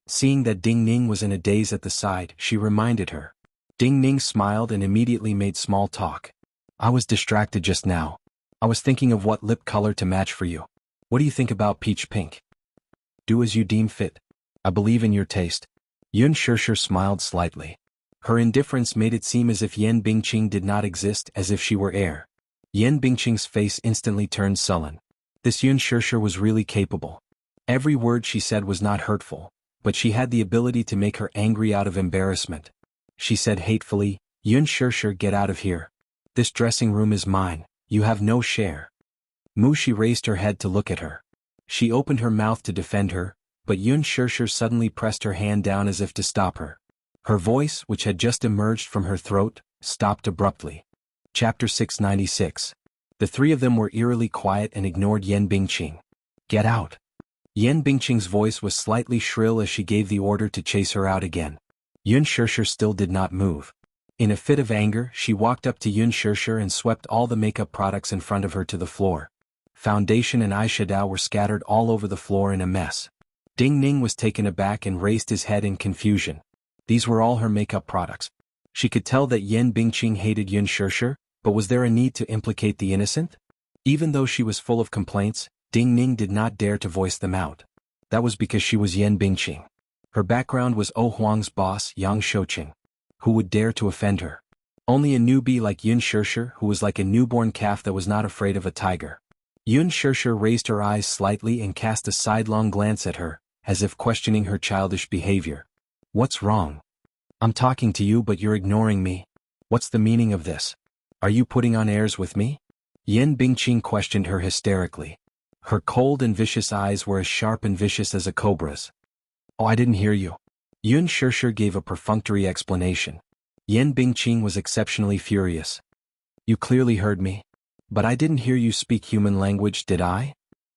Seeing that Ding Ning was in a daze at the side, she reminded her. Ding Ning smiled and immediately made small talk. I was distracted just now. I was thinking of what lip color to match for you. What do you think about peach pink? Do as you deem fit. I believe in your taste. Yin Shirshir smiled slightly. Her indifference made it seem as if Yan Bingqing did not exist, as if she were air. Yan Bingqing's face instantly turned sullen. This Yin Shirshir was really capable. Every word she said was not hurtful, but she had the ability to make her angry out of embarrassment. She said hatefully, Yin Shirshir, get out of here. This dressing room is mine, you have no share. Mushi raised her head to look at her. She opened her mouth to defend her, but Yin Shirshir suddenly pressed her hand down as if to stop her. Her voice, which had just emerged from her throat, stopped abruptly. Chapter 696. The three of them were eerily quiet and ignored Yan Bingqing. Get out. Yan Bingqing's voice was slightly shrill as she gave the order to chase her out again. Yun Shishir still did not move. In a fit of anger, she walked up to Yun Shishir and swept all the makeup products in front of her to the floor. Foundation and eyeshadow were scattered all over the floor in a mess. Ding Ning was taken aback and raised his head in confusion. These were all her makeup products. She could tell that Yan Bingqing hated Yun Shishir, but was there a need to implicate the innocent? Even though she was full of complaints, Ding Ning did not dare to voice them out. That was because she was Yan Bingqing. Her background was Oh Huang's boss, Yang Shouqing. Who would dare to offend her? Only a newbie like Yun Shishir, who was like a newborn calf that was not afraid of a tiger. Yun Shishir raised her eyes slightly and cast a sidelong glance at her, as if questioning her childish behavior. What's wrong? I'm talking to you but you're ignoring me. What's the meaning of this? Are you putting on airs with me? Yan Bingqing questioned her hysterically. Her cold and vicious eyes were as sharp and vicious as a cobra's. Oh, I didn't hear you. Yun Shishir gave a perfunctory explanation. Yan Bingqing was exceptionally furious. You clearly heard me. But I didn't hear you speak human language, did I?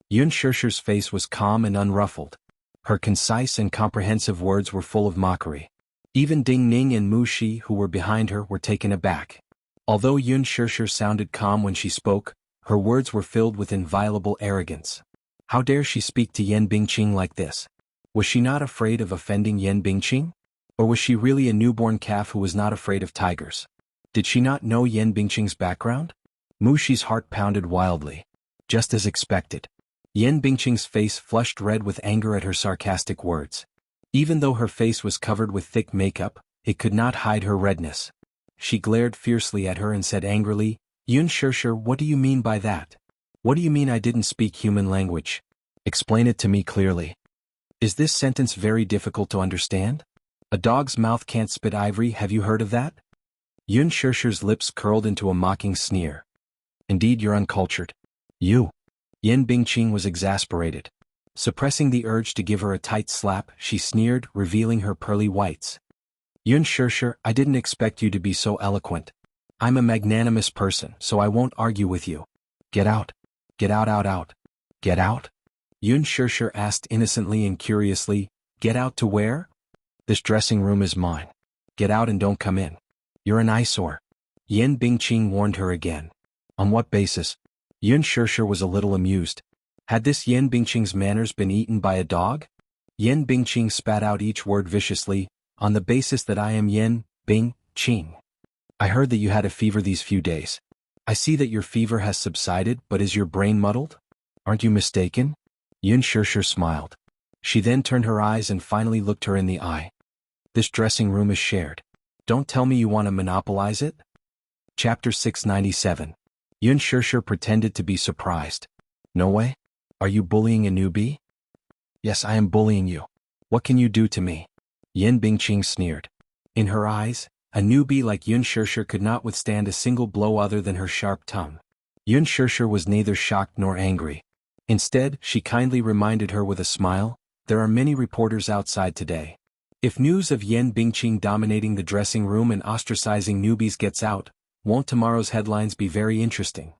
Yun Shishir's face was calm and unruffled. Her concise and comprehensive words were full of mockery. Even Ding Ning and Mu Shi, who were behind her, were taken aback. Although Yun Shishir sounded calm when she spoke, her words were filled with inviolable arrogance. How dare she speak to Yan Bingqing like this? Was she not afraid of offending Yan Bingqing? Or was she really a newborn calf who was not afraid of tigers? Did she not know Yan Bingqing's background? Mu Shi's heart pounded wildly. Just as expected. Yan Bingqing's face flushed red with anger at her sarcastic words. Even though her face was covered with thick makeup, it could not hide her redness. She glared fiercely at her and said angrily, Yun Shishir, what do you mean by that? What do you mean I didn't speak human language? Explain it to me clearly. Is this sentence very difficult to understand? A dog's mouth can't spit ivory, have you heard of that? Yun Shishir's lips curled into a mocking sneer. Indeed, you're uncultured. You. Yan Bingqing was exasperated. Suppressing the urge to give her a tight slap, she sneered, revealing her pearly whites. Yun Shishir, I didn't expect you to be so eloquent. I'm a magnanimous person, so I won't argue with you. Get out. Get out, out, out. Get out? Yun Shishir asked innocently and curiously, get out to where? This dressing room is mine. Get out and don't come in. You're an eyesore. Yan Bingqing warned her again. On what basis? Yun Shishir was a little amused. Had this Yan Bingqing's manners been eaten by a dog? Yan Bingqing spat out each word viciously, on the basis that I am Yan Bingqing. I heard that you had a fever these few days. I see that your fever has subsided, but is your brain muddled? Aren't you mistaken? Yun Shishir smiled. She then turned her eyes and finally looked her in the eye. This dressing room is shared. Don't tell me you want to monopolize it? Chapter 697. Yun Shishir pretended to be surprised. No way? Are you bullying a newbie? Yes, I am bullying you. What can you do to me? Yan Bingqing sneered. In her eyes, a newbie like Yun Shishir could not withstand a single blow other than her sharp tongue. Yun Shishir was neither shocked nor angry. Instead, she kindly reminded her with a smile, there are many reporters outside today. If news of Yan Bingqing dominating the dressing room and ostracizing newbies gets out, won't tomorrow's headlines be very interesting?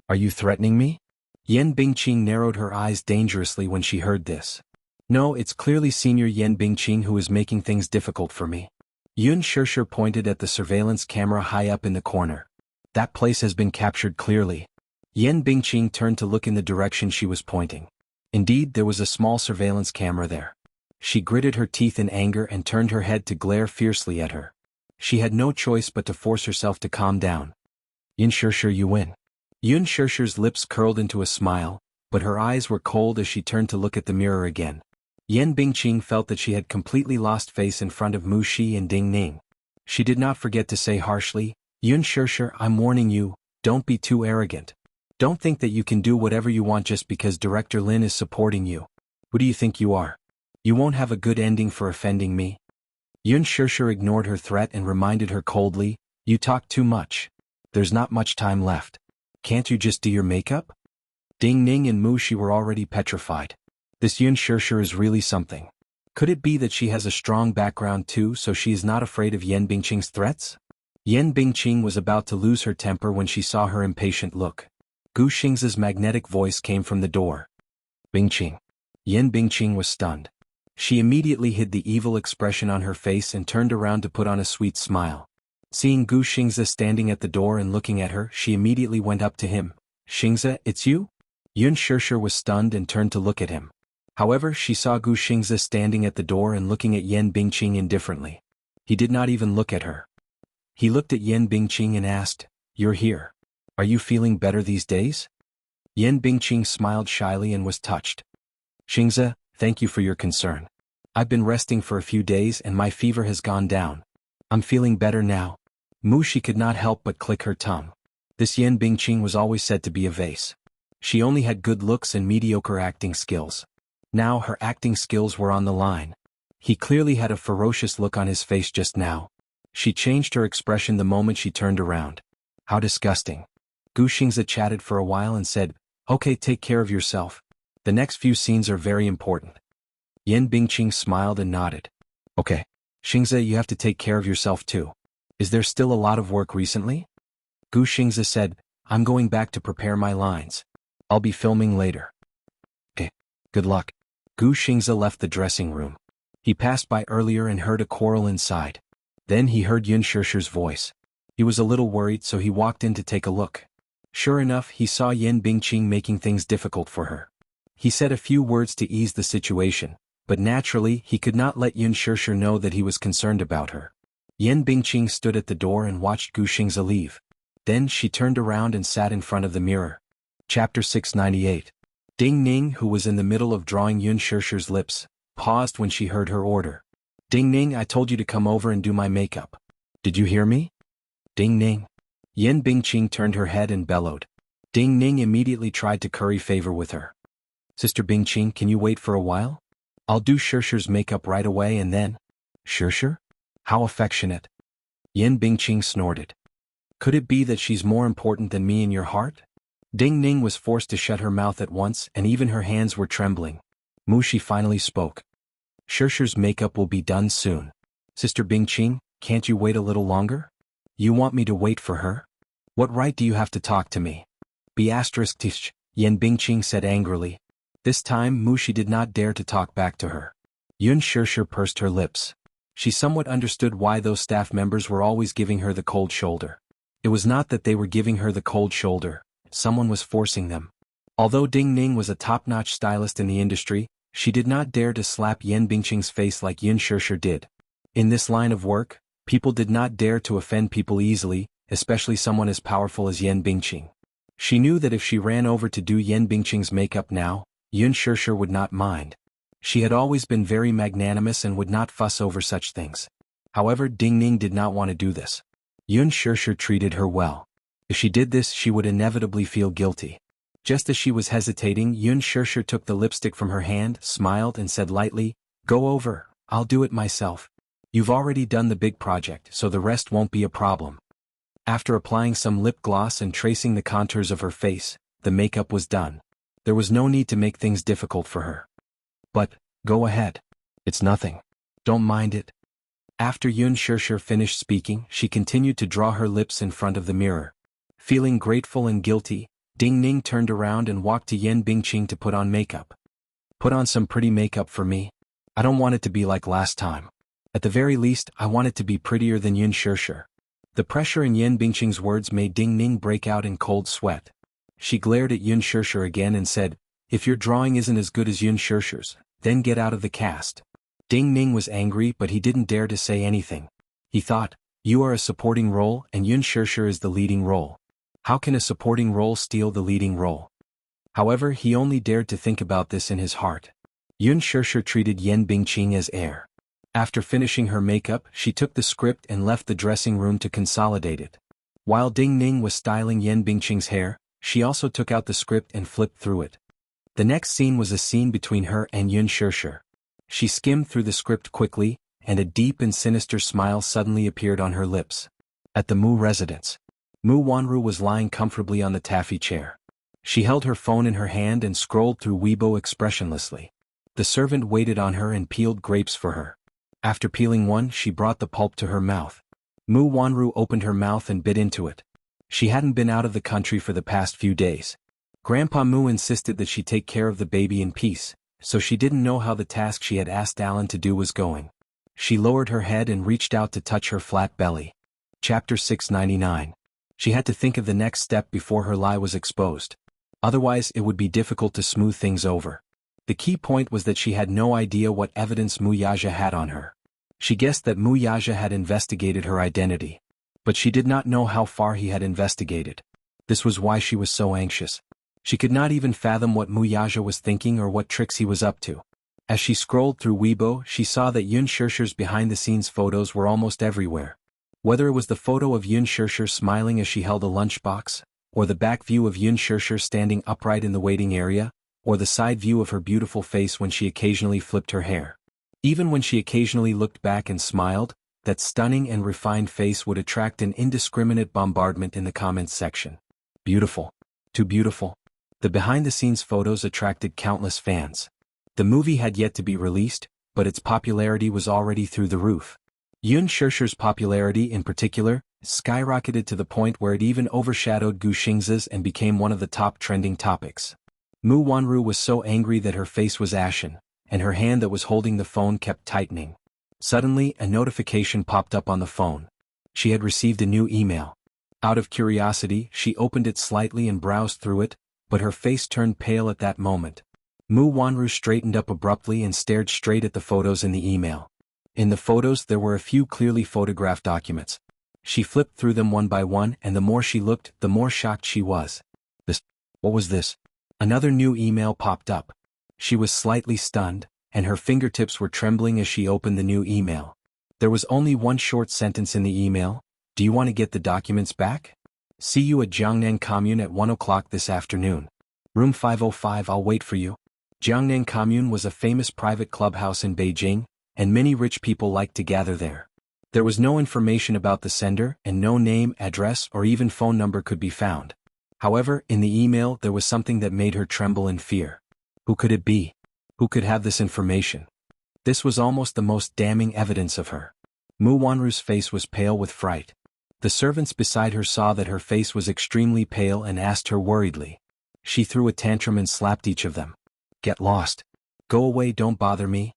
Are you threatening me? Yan Bingqing narrowed her eyes dangerously when she heard this. No, it's clearly Senior Yan Bingqing who is making things difficult for me. Yun Shishir pointed at the surveillance camera high up in the corner. That place has been captured clearly. Yan Bingqing turned to look in the direction she was pointing. Indeed, there was a small surveillance camera there. She gritted her teeth in anger and turned her head to glare fiercely at her. She had no choice but to force herself to calm down. Yun Shishir, you win. Yun Shishir's lips curled into a smile, but her eyes were cold as she turned to look at the mirror again. Yan Bingqing felt that she had completely lost face in front of Mu Shi and Ding Ning. She did not forget to say harshly, Yun Shishir, I'm warning you, don't be too arrogant. Don't think that you can do whatever you want just because Director Lin is supporting you. Who do you think you are? You won't have a good ending for offending me. Yun Shishir ignored her threat and reminded her coldly, you talk too much. There's not much time left. Can't you just do your makeup? Ding Ning and Mu Shi were already petrified. This Yun Shishir is really something. Could it be that she has a strong background too, so she is not afraid of Yan Bingqing's threats? Yan Bingqing was about to lose her temper when she saw her impatient look. Gu Xing's magnetic voice came from the door. Bingqing. Yan Bingqing was stunned. She immediately hid the evil expression on her face and turned around to put on a sweet smile. Seeing Gu Xingze standing at the door and looking at her, she immediately went up to him. "Xingze, it's you?" Yun Shishir was stunned and turned to look at him. However, she saw Gu Xingze standing at the door and looking at Yan Bingqing indifferently. He did not even look at her. He looked at Yan Bingqing and asked, "You're here. Are you feeling better these days?" Yan Bingqing smiled shyly and was touched. "Xingze, thank you for your concern. I've been resting for a few days and my fever has gone down. I'm feeling better now." She could not help but click her tongue. This Yan Bingqing was always said to be a vase. She only had good looks and mediocre acting skills. Now her acting skills were on the line. He clearly had a ferocious look on his face just now. She changed her expression the moment she turned around. "How disgusting." Gu Xingze chatted for a while and said, "Okay, take care of yourself. The next few scenes are very important." Yan Bingqing smiled and nodded. "Okay. Xingze, you have to take care of yourself too. Is there still a lot of work recently?" Gu Xingze said, "I'm going back to prepare my lines. I'll be filming later." "Okay. Good luck." Gu Xingze left the dressing room. He passed by earlier and heard a quarrel inside. Then he heard Yun Shishir's voice. He was a little worried, so he walked in to take a look. Sure enough, he saw Yan Bingqing making things difficult for her. He said a few words to ease the situation, but naturally he could not let Yun Shishir know that he was concerned about her. Yan Bingqing stood at the door and watched Gu Xingze leave. Then she turned around and sat in front of the mirror. Chapter 698. Ding Ning, who was in the middle of drawing Yun Shishir's lips, paused when she heard her order. "Ding Ning, I told you to come over and do my makeup. Did you hear me?" "Ding Ning." Yan Bingqing turned her head and bellowed. Ding Ning immediately tried to curry favor with her. "Sister Bingqing, can you wait for a while? I'll do Shishir's makeup right away and then—" "Shishir? How affectionate." Yan Bingqing snorted. "Could it be that she's more important than me in your heart?" Ding Ning was forced to shut her mouth at once and even her hands were trembling. She finally spoke. "Shishir's makeup will be done soon. Sister Bingqing, can't you wait a little longer? You want me to wait for her? What right do you have to talk to me?" "Tish," Yan Bingqing said angrily. This time Mushi did not dare to talk back to her. Yun Shishir pursed her lips. She somewhat understood why those staff members were always giving her the cold shoulder. It was not that they were giving her the cold shoulder, someone was forcing them. Although Ding Ning was a top-notch stylist in the industry, she did not dare to slap Yan Bingqing's face like Yun Shishir did. In this line of work, people did not dare to offend people easily, especially someone as powerful as Yan Bingqing. She knew that if she ran over to do Yan Bingqing's makeup now, Yun Shishir would not mind. She had always been very magnanimous and would not fuss over such things. However, Ding Ning did not want to do this. Yun Shishir treated her well. If she did this, she would inevitably feel guilty. Just as she was hesitating, Yun Shishir took the lipstick from her hand, smiled and said lightly, "Go over, I'll do it myself. You've already done the big project, so the rest won't be a problem." After applying some lip gloss and tracing the contours of her face, the makeup was done. There was no need to make things difficult for her. "But, go ahead. It's nothing. Don't mind it." After Yun Shishir finished speaking, she continued to draw her lips in front of the mirror. Feeling grateful and guilty, Ding Ning turned around and walked to Yan Bingqing to put on makeup. "Put on some pretty makeup for me. I don't want it to be like last time. At the very least, I want it to be prettier than Yun Shishir." The pressure in Yan Bingqing's words made Ding Ning break out in cold sweat. She glared at Yun Shishir again and said, "If your drawing isn't as good as Yun Shishir's, then get out of the cast." Ding Ning was angry, but he didn't dare to say anything. He thought, "You are a supporting role and Yun Shishir is the leading role. How can a supporting role steal the leading role?" However, he only dared to think about this in his heart. Yun Shishir treated Yan Bingqing as heir. After finishing her makeup, she took the script and left the dressing room to consolidate it. While Ding Ning was styling Yan Bingqing's hair, she also took out the script and flipped through it. The next scene was a scene between her and Yun Shishir. She skimmed through the script quickly, and a deep and sinister smile suddenly appeared on her lips. At the Mu residence, Mu Wanru was lying comfortably on the taffy chair. She held her phone in her hand and scrolled through Weibo expressionlessly. The servant waited on her and peeled grapes for her. After peeling one, she brought the pulp to her mouth. Mu Wanru opened her mouth and bit into it. She hadn't been out of the country for the past few days. Grandpa Mu insisted that she take care of the baby in peace, so she didn't know how the task she had asked Alan to do was going. She lowered her head and reached out to touch her flat belly. Chapter 699. She had to think of the next step before her lie was exposed. Otherwise it would be difficult to smooth things over. The key point was that she had no idea what evidence Wuxia had on her. She guessed that Wuxia had investigated her identity. But she did not know how far he had investigated. This was why she was so anxious. She could not even fathom what Wuxia was thinking or what tricks he was up to. As she scrolled through Weibo, she saw that Yun Shishir's behind-the-scenes photos were almost everywhere. Whether it was the photo of Yun Shishir smiling as she held a lunchbox, or the back view of Yun Shishir standing upright in the waiting area, or the side view of her beautiful face when she occasionally flipped her hair. Even when she occasionally looked back and smiled, that stunning and refined face would attract an indiscriminate bombardment in the comments section. Beautiful. Too beautiful. The behind-the-scenes photos attracted countless fans. The movie had yet to be released, but its popularity was already through the roof. Yun Shishir's popularity in particular skyrocketed to the point where it even overshadowed Gu Xingzi's and became one of the top trending topics. Mu Wanru was so angry that her face was ashen, and her hand that was holding the phone kept tightening. Suddenly, a notification popped up on the phone. She had received a new email. Out of curiosity, she opened it slightly and browsed through it, but her face turned pale at that moment. Mu Wanru straightened up abruptly and stared straight at the photos in the email. In the photos there were a few clearly photographed documents. She flipped through them one by one, and the more she looked, the more shocked she was. What was this? Another new email popped up. She was slightly stunned, and her fingertips were trembling as she opened the new email. There was only one short sentence in the email. Do you want to get the documents back? See you at Jiangnan Commune at 1 o'clock this afternoon. Room 505, I'll wait for you. Jiangnan Commune was a famous private clubhouse in Beijing, and many rich people liked to gather there. There was no information about the sender, and no name, address, or even phone number could be found. However, in the email there was something that made her tremble in fear. Who could it be? Who could have this information? This was almost the most damning evidence of her. Mu Wanru's face was pale with fright. The servants beside her saw that her face was extremely pale and asked her worriedly. She threw a tantrum and slapped each of them. Get lost. Go away, don't bother me.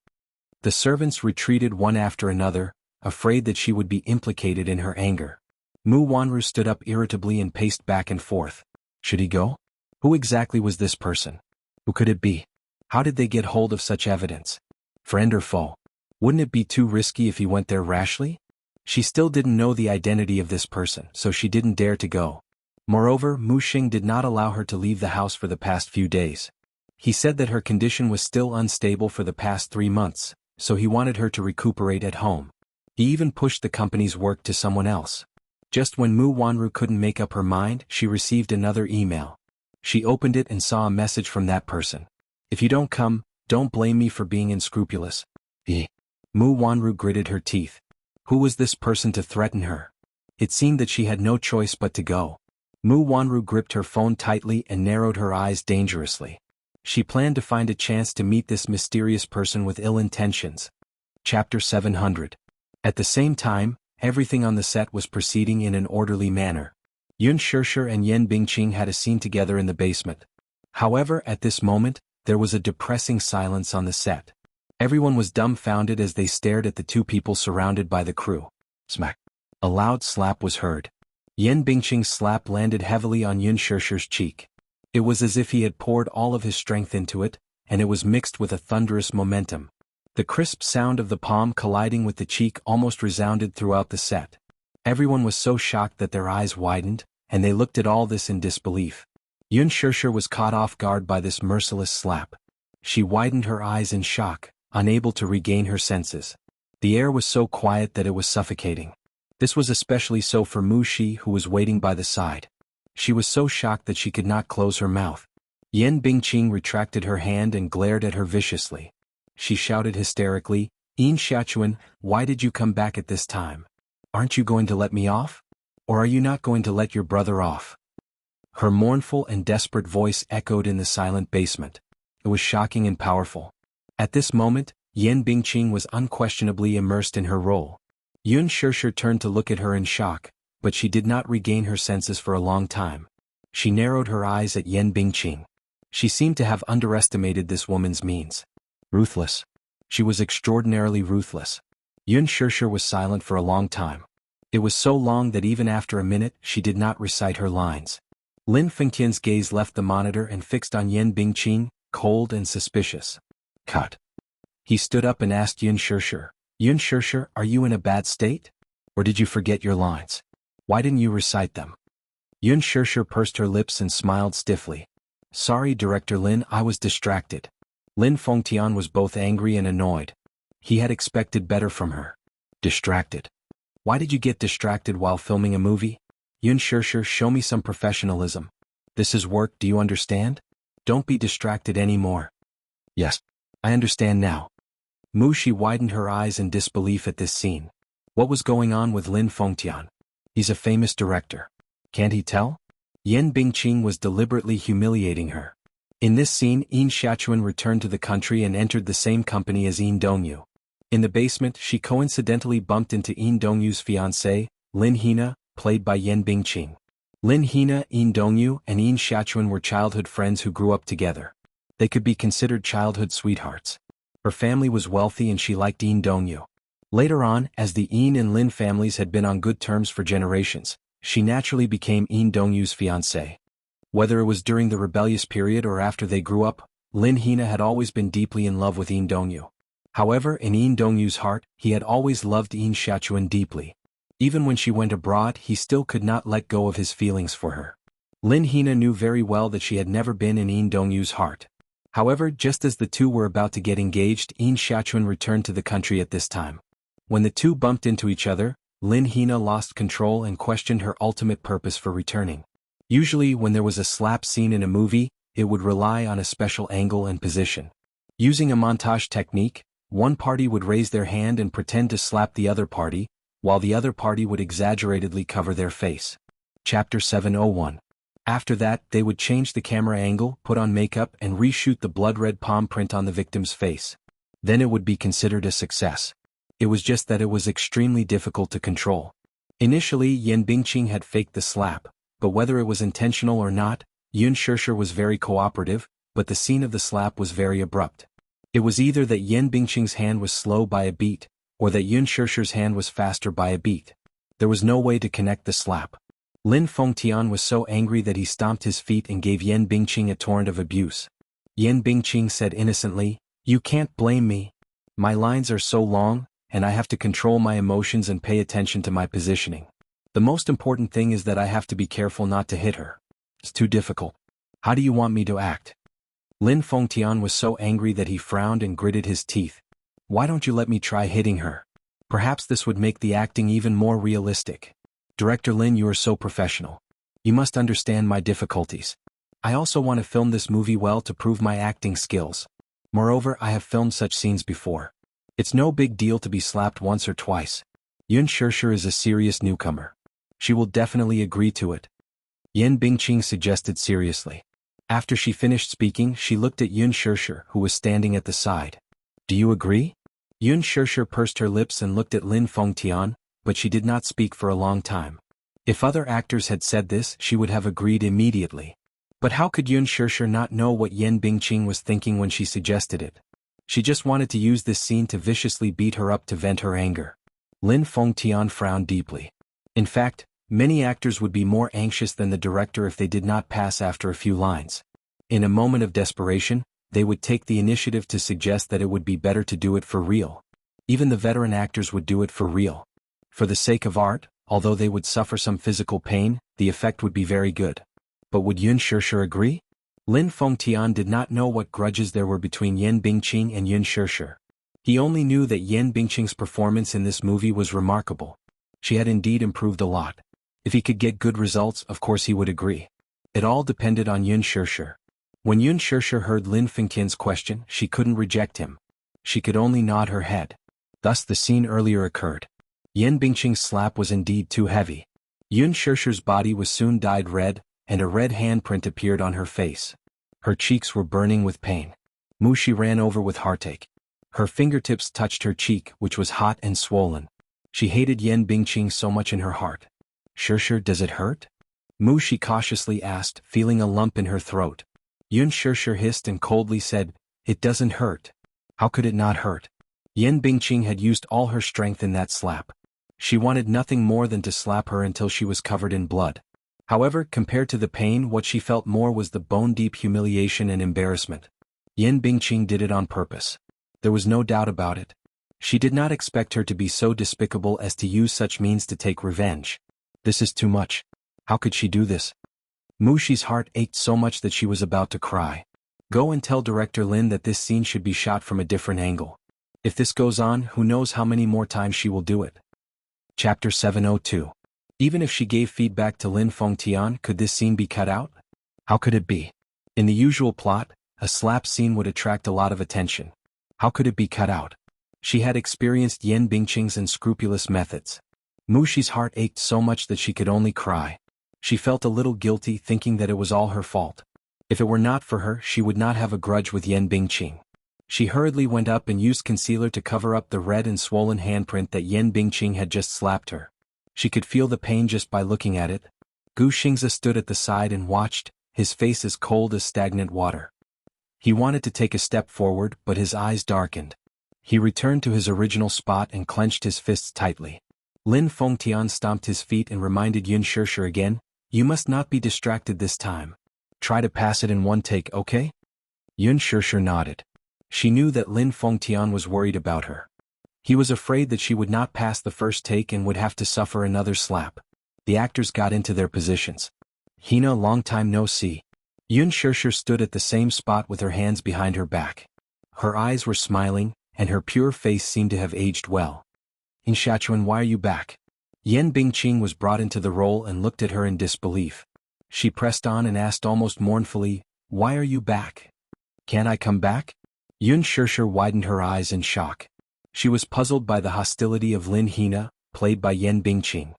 The servants retreated one after another, afraid that she would be implicated in her anger. Mu Wanru stood up irritably and paced back and forth. Should he go? Who exactly was this person? Who could it be? How did they get hold of such evidence? Friend or foe? Wouldn't it be too risky if he went there rashly? She still didn't know the identity of this person, so she didn't dare to go. Moreover, Mu Xing did not allow her to leave the house for the past few days. He said that her condition was still unstable for the past 3 months, so he wanted her to recuperate at home. He even pushed the company's work to someone else. Just when Mu Wanru couldn't make up her mind, she received another email. She opened it and saw a message from that person. If you don't come, don't blame me for being unscrupulous. Mu Wanru gritted her teeth. Who was this person to threaten her? It seemed that she had no choice but to go. Mu Wanru gripped her phone tightly and narrowed her eyes dangerously. She planned to find a chance to meet this mysterious person with ill intentions. Chapter 700. At the same time, everything on the set was proceeding in an orderly manner. Yun Shishir and Yan Bingqing had a scene together in the basement. However, at this moment, there was a depressing silence on the set. Everyone was dumbfounded as they stared at the two people surrounded by the crew. Smack. A loud slap was heard. Yan Bingqing's slap landed heavily on Yun Shishir's cheek. It was as if he had poured all of his strength into it, and it was mixed with a thunderous momentum. The crisp sound of the palm colliding with the cheek almost resounded throughout the set. Everyone was so shocked that their eyes widened, and they looked at all this in disbelief. Yun Shishir was caught off guard by this merciless slap. She widened her eyes in shock, unable to regain her senses. The air was so quiet that it was suffocating. This was especially so for Mu Shi, who was waiting by the side. She was so shocked that she could not close her mouth. Yan Bingqing retracted her hand and glared at her viciously. She shouted hysterically, "Yin Xiachuan, why did you come back at this time? Aren't you going to let me off? Or are you not going to let your brother off?" Her mournful and desperate voice echoed in the silent basement. It was shocking and powerful. At this moment, Yan Bingqing was unquestionably immersed in her role. Yun Shishir turned to look at her in shock, but she did not regain her senses for a long time. She narrowed her eyes at Yan Bingqing. She seemed to have underestimated this woman's means. Ruthless. She was extraordinarily ruthless. Yun Shirshir was silent for a long time. It was so long that even after a minute she did not recite her lines. Lin Fengtian's gaze left the monitor and fixed on Yan Bingqing, cold and suspicious. Cut. He stood up and asked Yun Shirshir, Yun Shirshir, are you in a bad state? Or did you forget your lines? Why didn't you recite them? Yun Shirshir pursed her lips and smiled stiffly. Sorry, Director Lin, I was distracted. Lin Fengtian was both angry and annoyed. He had expected better from her. Distracted. Why did you get distracted while filming a movie? Yun Shirshir, show me some professionalism. This is work, do you understand? Don't be distracted anymore. Yes. I understand now. Mu Shi widened her eyes in disbelief at this scene. What was going on with Lin Fengtian? He's a famous director. Can't he tell? Yan Bingqing was deliberately humiliating her. In this scene, Yin Xiachuan returned to the country and entered the same company as Yin Dongyu. In the basement, she coincidentally bumped into Yin Dongyu's fiancée, Lin Hina, played by Yan Bingqing. Lin Hina, Yin Dongyu, and Yin Xiachuan were childhood friends who grew up together. They could be considered childhood sweethearts. Her family was wealthy and she liked Yin Dongyu. Later on, as the Yin and Lin families had been on good terms for generations, she naturally became Yin Dongyu's fiancée. Whether it was during the rebellious period or after they grew up, Lin Hina had always been deeply in love with Yin Dongyu. However, in Yin Dongyu's heart, he had always loved Yin Xiachuan deeply. Even when she went abroad, he still could not let go of his feelings for her. Lin Hina knew very well that she had never been in Yin Dongyu's heart. However, just as the two were about to get engaged, Yin Xiachuan returned to the country at this time. When the two bumped into each other, Lin Hina lost control and questioned her ultimate purpose for returning. Usually, when there was a slap scene in a movie, it would rely on a special angle and position. Using a montage technique, one party would raise their hand and pretend to slap the other party, while the other party would exaggeratedly cover their face. Chapter 701. After that, they would change the camera angle, put on makeup, and reshoot the blood-red palm print on the victim's face. Then it would be considered a success. It was just that it was extremely difficult to control. Initially, Yan Bingqing had faked the slap, but whether it was intentional or not, Yun Shirshir was very cooperative, but the scene of the slap was very abrupt. It was either that Yan Bingqing's hand was slow by a beat, or that Yun Shirshir's hand was faster by a beat. There was no way to connect the slap. Lin Fengtian was so angry that he stomped his feet and gave Yan Bingqing a torrent of abuse. Yan Bingqing said innocently, "You can't blame me. My lines are so long, and I have to control my emotions and pay attention to my positioning. The most important thing is that I have to be careful not to hit her. It's too difficult. How do you want me to act?" Lin Fengtian was so angry that he frowned and gritted his teeth. "Why don't you let me try hitting her? Perhaps this would make the acting even more realistic. Director Lin, you are so professional. You must understand my difficulties. I also want to film this movie well to prove my acting skills. Moreover, I have filmed such scenes before. It's no big deal to be slapped once or twice. Yun Shirshir is a serious newcomer. She will definitely agree to it," Yan Bingqing suggested seriously. After she finished speaking, she looked at Yun Shirshir, who was standing at the side. "Do you agree?" Yun Shirshir pursed her lips and looked at Lin Fengtian, but she did not speak for a long time. If other actors had said this, she would have agreed immediately. But how could Yun Shirshir not know what Yan Bingqing was thinking when she suggested it? She just wanted to use this scene to viciously beat her up to vent her anger. Lin Fengtian frowned deeply. In fact, many actors would be more anxious than the director if they did not pass after a few lines. In a moment of desperation, they would take the initiative to suggest that it would be better to do it for real. Even the veteran actors would do it for real. For the sake of art, although they would suffer some physical pain, the effect would be very good. But would Yun Shirshir agree? Lin Fengtian did not know what grudges there were between Yan Bingqing and Yun Shirshir. He only knew that Yan Bingqing's performance in this movie was remarkable. She had indeed improved a lot. If he could get good results, of course he would agree. It all depended on Yun Shirshir. When Yun Shirshir heard Lin Fengtian's question, she couldn't reject him. She could only nod her head. Thus the scene earlier occurred. Yan Bingqing's slap was indeed too heavy. Yun Shirshir's body was soon dyed red, and a red handprint appeared on her face. Her cheeks were burning with pain. Mu Shi ran over with heartache. Her fingertips touched her cheek, which was hot and swollen. She hated Yan Bingqing so much in her heart. "Shirshir, does it hurt?" Mu Shi cautiously asked, feeling a lump in her throat. Yun Shirshir hissed and coldly said, "It doesn't hurt. How could it not hurt? Yan Bingqing had used all her strength in that slap. She wanted nothing more than to slap her until she was covered in blood. However, compared to the pain, what she felt more was the bone-deep humiliation and embarrassment. Yan Bingqing did it on purpose. There was no doubt about it. She did not expect her to be so despicable as to use such means to take revenge. This is too much. How could she do this? Mushi's heart ached so much that she was about to cry. Go and tell Director Lin that this scene should be shot from a different angle. If this goes on, who knows how many more times she will do it. Chapter 702. Even if she gave feedback to Lin Fengtian, could this scene be cut out? How could it be? In the usual plot, a slap scene would attract a lot of attention. How could it be cut out? She had experienced Yan Bingqing's unscrupulous methods. Mushi's heart ached so much that she could only cry. She felt a little guilty, thinking that it was all her fault. If it were not for her, she would not have a grudge with Yan Bingqing. She hurriedly went up and used concealer to cover up the red and swollen handprint that Yan Bingqing had just slapped her. She could feel the pain just by looking at it. Gu Xingze stood at the side and watched, his face as cold as stagnant water. He wanted to take a step forward, but his eyes darkened. He returned to his original spot and clenched his fists tightly. Lin Fengtian stomped his feet and reminded Yun Shishir again, "You must not be distracted this time. Try to pass it in one take, okay?" Yun Shishir nodded. She knew that Lin Fengtian was worried about her. He was afraid that she would not pass the first take and would have to suffer another slap. The actors got into their positions. "Hina, long time no see." Yun Shishir stood at the same spot with her hands behind her back. Her eyes were smiling, and her pure face seemed to have aged well. "In Shachuan, why are you back?" Yan Bingqing was brought into the role and looked at her in disbelief. She pressed on and asked almost mournfully, "Why are you back? Can I come back?" Yun Shishir widened her eyes in shock. She was puzzled by the hostility of Lin Hina, played by Yan Bingqing.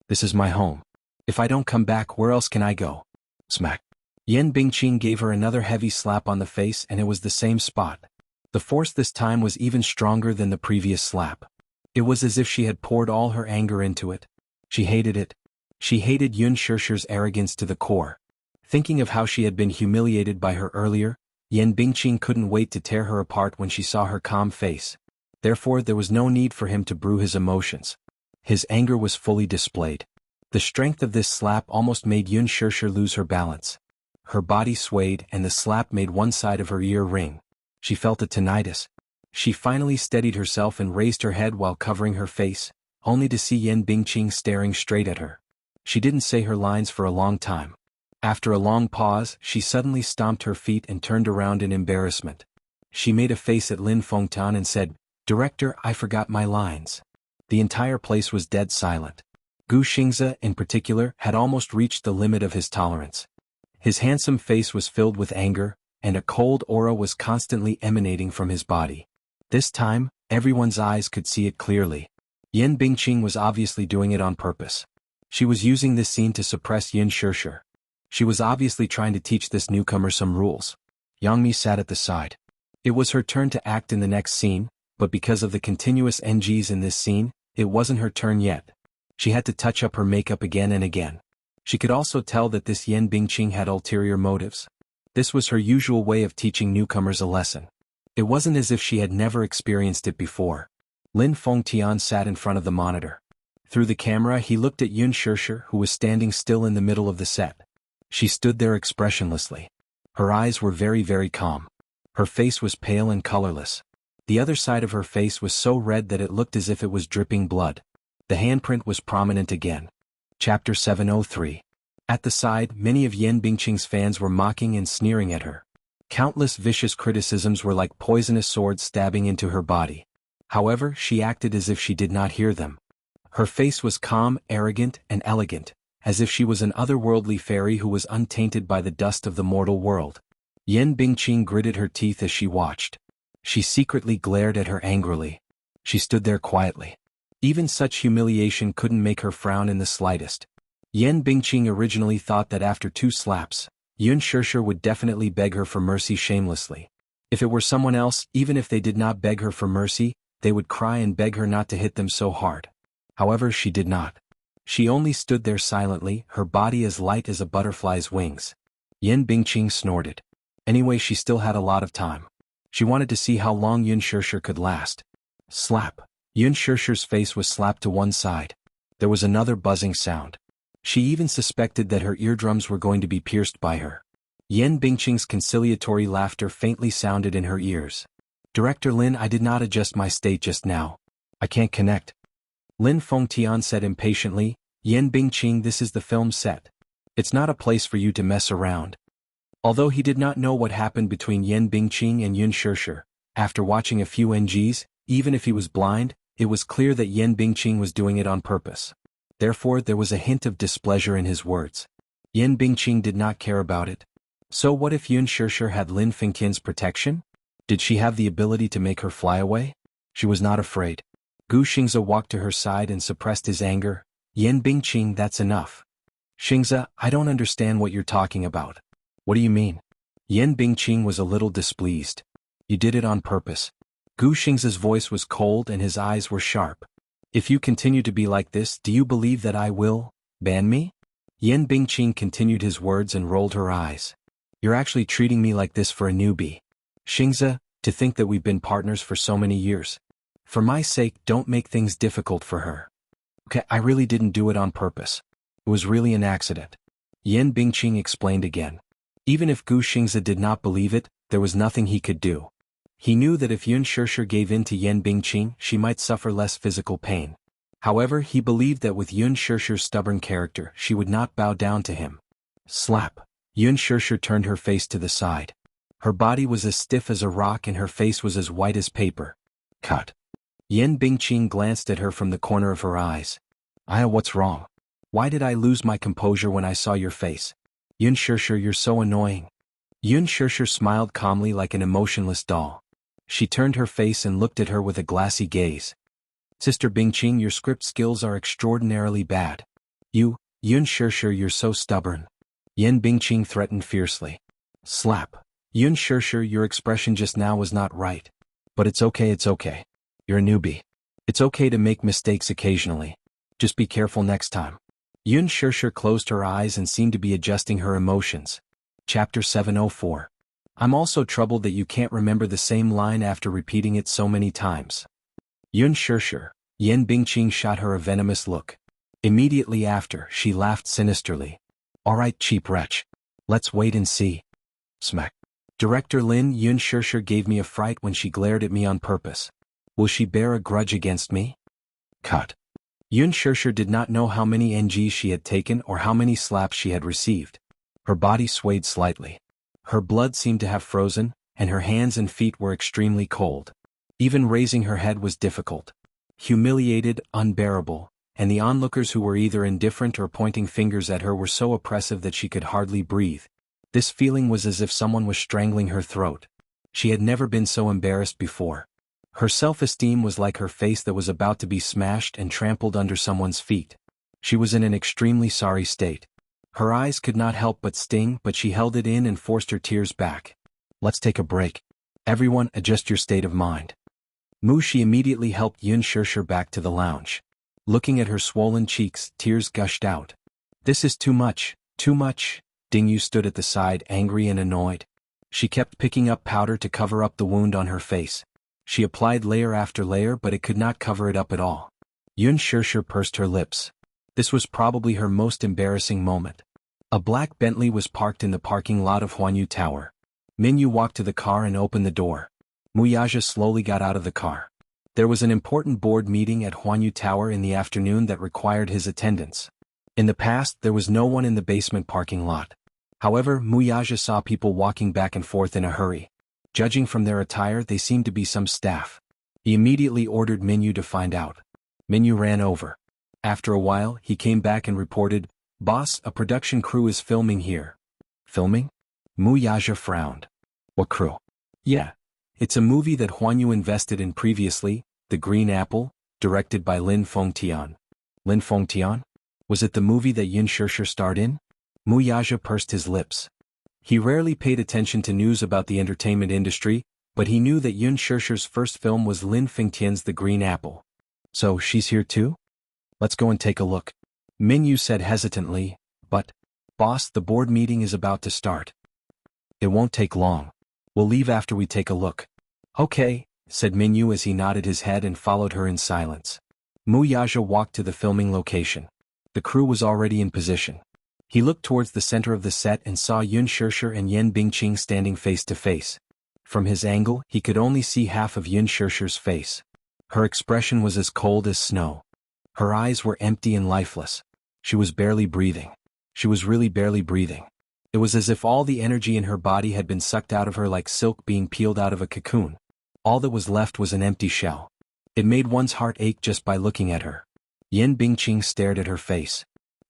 "This is my home. If I don't come back, where else can I go?" Smack. Yan Bingqing gave her another heavy slap on the face, and it was the same spot. The force this time was even stronger than the previous slap. It was as if she had poured all her anger into it. She hated it. She hated Yun Shishir's arrogance to the core. Thinking of how she had been humiliated by her earlier, Yan Bingqing couldn't wait to tear her apart when she saw her calm face. Therefore, there was no need for him to brew his emotions. His anger was fully displayed. The strength of this slap almost made Yun Shishir lose her balance. Her body swayed, and the slap made one side of her ear ring. She felt a tinnitus. She finally steadied herself and raised her head while covering her face, only to see Yan Bingqing staring straight at her. She didn't say her lines for a long time. After a long pause, she suddenly stomped her feet and turned around in embarrassment. She made a face at Lin Fengtian and said, "Director, I forgot my lines." The entire place was dead silent. Gu Xingze, in particular, had almost reached the limit of his tolerance. His handsome face was filled with anger, and a cold aura was constantly emanating from his body. This time, everyone's eyes could see it clearly. Yan Bingqing was obviously doing it on purpose. She was using this scene to suppress Yun Shishir. She was obviously trying to teach this newcomer some rules. Yangmi sat at the side. It was her turn to act in the next scene, but because of the continuous NGs in this scene, it wasn't her turn yet. She had to touch up her makeup again and again. She could also tell that this Yan Bingqing had ulterior motives. This was her usual way of teaching newcomers a lesson. It wasn't as if she had never experienced it before. Lin Fengtian sat in front of the monitor. Through the camera he looked at Yun Shishir, who was standing still in the middle of the set. She stood there expressionlessly. Her eyes were very, very calm. Her face was pale and colorless. The other side of her face was so red that it looked as if it was dripping blood. The handprint was prominent again. Chapter 703. At the side, many of Yan Bingqing's fans were mocking and sneering at her. Countless vicious criticisms were like poisonous swords stabbing into her body. However, she acted as if she did not hear them. Her face was calm, arrogant, and elegant, as if she was an otherworldly fairy who was untainted by the dust of the mortal world. Yan Bingqing gritted her teeth as she watched. She secretly glared at her angrily. She stood there quietly. Even such humiliation couldn't make her frown in the slightest. Yan Bingqing originally thought that after 2 slaps, Yun Shishir would definitely beg her for mercy shamelessly. If it were someone else, even if they did not beg her for mercy, they would cry and beg her not to hit them so hard. However, she did not. She only stood there silently, her body as light as a butterfly's wings. Yan Bingqing snorted. Anyway, she still had a lot of time. She wanted to see how long Yun Shirshir could last. Slap. Yun Shirshir's face was slapped to one side. There was another buzzing sound. She even suspected that her eardrums were going to be pierced by her. Yan Bingqing's conciliatory laughter faintly sounded in her ears. Director Lin, I did not adjust my state just now. I can't connect. Lin Fengtian said impatiently, Yan Bingqing, this is the film set. It's not a place for you to mess around. Although he did not know what happened between Yan Bingqing and Yun Shirshir, after watching a few NGs, even if he was blind, it was clear that Yan Bingqing was doing it on purpose. Therefore there was a hint of displeasure in his words. Yan Bingqing did not care about it. So what if Yun Shirshir had Lin Fengtian's protection? Did she have the ability to make her fly away? She was not afraid. Gu Xingze walked to her side and suppressed his anger. Yan Bingqing, that's enough. Xingze, I don't understand what you're talking about. What do you mean? Yan Bingqing was a little displeased. You did it on purpose. Gu Xingze's voice was cold and his eyes were sharp. If you continue to be like this, do you believe that I will ban me? Yan Bingqing continued his words and rolled her eyes. You're actually treating me like this for a newbie. Xingze, to think that we've been partners for so many years. For my sake, don't make things difficult for her. Okay, I really didn't do it on purpose. It was really an accident. Yan Bingqing explained again. Even if Gu Xingze did not believe it, there was nothing he could do. He knew that if Yun Shirshir gave in to Yan Bingqing, she might suffer less physical pain. However, he believed that with Yun Shirshir's stubborn character, she would not bow down to him. Slap. Yun Shirshir turned her face to the side. Her body was as stiff as a rock and her face was as white as paper. Cut. Yan Bingqing glanced at her from the corner of her eyes. Aya, what's wrong? Why did I lose my composure when I saw your face? Yun Shirshir, you're so annoying. Yun Shirshir smiled calmly like an emotionless doll. She turned her face and looked at her with a glassy gaze. Sister Bingqing, your script skills are extraordinarily bad. Yun Shirshir, you're so stubborn. Yan Bingqing threatened fiercely. Slap. Yun Shirshir, your expression just now was not right. But it's okay, it's okay. You're a newbie. It's okay to make mistakes occasionally. Just be careful next time. Yun Shirshir closed her eyes and seemed to be adjusting her emotions. Chapter 704. I'm also troubled that you can't remember the same line after repeating it so many times. Yun Shirshir. Yan Bingqing shot her a venomous look. Immediately after, she laughed sinisterly. Alright, cheap wretch. Let's wait and see. Smack. Director Lin, Yun Shirshir gave me a fright when she glared at me on purpose. Will she bear a grudge against me? Cut. Yun Shirshir did not know how many NGs she had taken or how many slaps she had received. Her body swayed slightly. Her blood seemed to have frozen, and her hands and feet were extremely cold. Even raising her head was difficult. Humiliated, unbearable, and the onlookers who were either indifferent or pointing fingers at her were so oppressive that she could hardly breathe. This feeling was as if someone was strangling her throat. She had never been so embarrassed before. Her self-esteem was like her face that was about to be smashed and trampled under someone's feet. She was in an extremely sorry state. Her eyes could not help but sting, but she held it in and forced her tears back. Let's take a break. Everyone, adjust your state of mind. She immediately helped Yun Shirshir back to the lounge. Looking at her swollen cheeks, tears gushed out. This is too much, too much. Dingyu stood at the side, angry and annoyed. She kept picking up powder to cover up the wound on her face. She applied layer after layer, but it could not cover it up at all. Yun Shirshir pursed her lips. This was probably her most embarrassing moment. A black Bentley was parked in the parking lot of Huanyu Tower. Minyu walked to the car and opened the door. Muyaja slowly got out of the car. There was an important board meeting at Huanyu Tower in the afternoon that required his attendance. In the past, there was no one in the basement parking lot. However, Muyaja saw people walking back and forth in a hurry. Judging from their attire, they seemed to be some staff. He immediately ordered Minyu to find out. Minyu ran over. After a while, he came back and reported, "Boss, a production crew is filming here." Filming? Muyaja frowned. What crew? Yeah. It's a movie that Huanyu invested in previously, The Green Apple, directed by Lin Fengtian. Lin Fengtian? Was it the movie that Yun Shirshir starred in? Muyaja pursed his lips. He rarely paid attention to news about the entertainment industry, but he knew that Yun Shirshir's first film was Lin Fengtian's The Green Apple. So she's here too? Let's go and take a look. Minyu said hesitantly, but, boss, the board meeting is about to start. It won't take long. We'll leave after we take a look. Okay, said Minyu as he nodded his head and followed her in silence. Mu Yaja walked to the filming location. The crew was already in position. He looked towards the center of the set and saw Yun Shirshir and Yen Bingqing standing face to face. From his angle, he could only see half of Yun Shirshir's face. Her expression was as cold as snow. Her eyes were empty and lifeless. She was barely breathing. She was really barely breathing. It was as if all the energy in her body had been sucked out of her like silk being peeled out of a cocoon. All that was left was an empty shell. It made one's heart ache just by looking at her. Yen Bingqing stared at her face.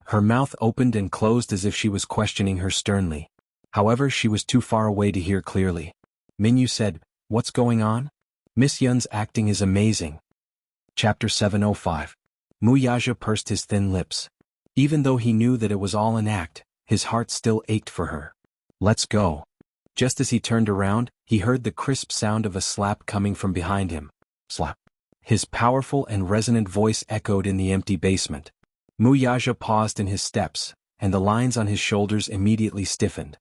Her mouth opened and closed as if she was questioning her sternly. However, she was too far away to hear clearly. Minyu said, "What's going on?" "Miss Yun's acting is amazing." Chapter 705. Mu Yaja pursed his thin lips. Even though he knew that it was all an act, his heart still ached for her. "Let's go." Just as he turned around, he heard the crisp sound of a slap coming from behind him. Slap. His powerful and resonant voice echoed in the empty basement. Mu Yaja paused in his steps, and the lines on his shoulders immediately stiffened.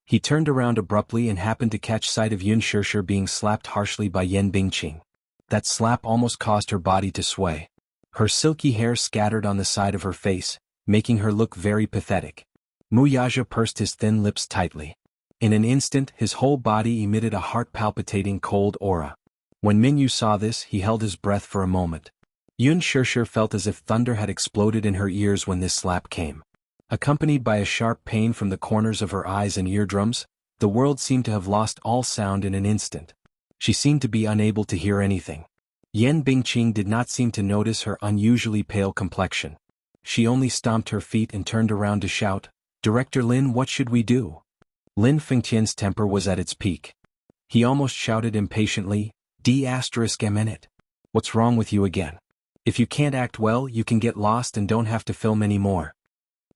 He turned around abruptly and happened to catch sight of Yun Shirshir being slapped harshly by Yen Bingqing. That slap almost caused her body to sway. Her silky hair scattered on the side of her face, making her look very pathetic. Mu Yaja pursed his thin lips tightly. In an instant, his whole body emitted a heart-palpitating cold aura. When Minyu saw this, he held his breath for a moment. Yun Shirshir felt as if thunder had exploded in her ears when this slap came. Accompanied by a sharp pain from the corners of her eyes and eardrums, the world seemed to have lost all sound in an instant. She seemed to be unable to hear anything. Yen Bingqing did not seem to notice her unusually pale complexion. She only stomped her feet and turned around to shout, "Director Lin, what should we do?" Lin Fengtian's temper was at its peak. He almost shouted impatiently, "D***it. What's wrong with you again? If you can't act well, you can get lost and don't have to film anymore."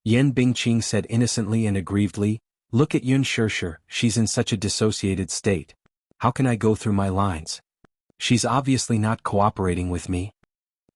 Yen Bingqing said innocently and aggrievedly, "Look at Yun Shirshir, she's in such a dissociated state. How can I go through my lines? She's obviously not cooperating with me."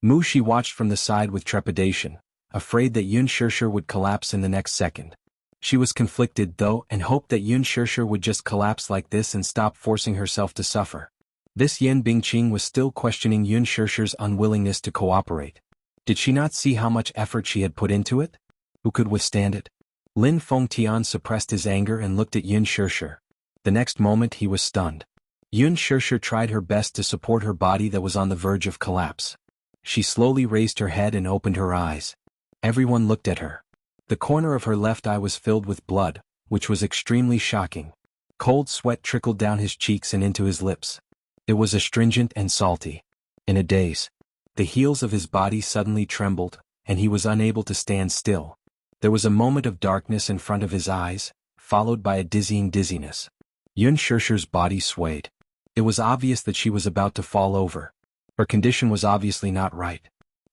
Mu Shi watched from the side with trepidation, afraid that Yun Shirshir would collapse in the next second. She was conflicted though and hoped that Yun Shirshir would just collapse like this and stop forcing herself to suffer. This Yen Bingqing was still questioning Yun Shirshir's unwillingness to cooperate. Did she not see how much effort she had put into it? Who could withstand it? Lin Fengtian suppressed his anger and looked at Yun Shirshir. The next moment he was stunned. Yun Shirshir tried her best to support her body that was on the verge of collapse. She slowly raised her head and opened her eyes. Everyone looked at her. The corner of her left eye was filled with blood, which was extremely shocking. Cold sweat trickled down his cheeks and into his lips. It was astringent and salty. In a daze, the heels of his body suddenly trembled, and he was unable to stand still. There was a moment of darkness in front of his eyes, followed by a dizzying dizziness. Yun Shirshir's body swayed. It was obvious that she was about to fall over. Her condition was obviously not right.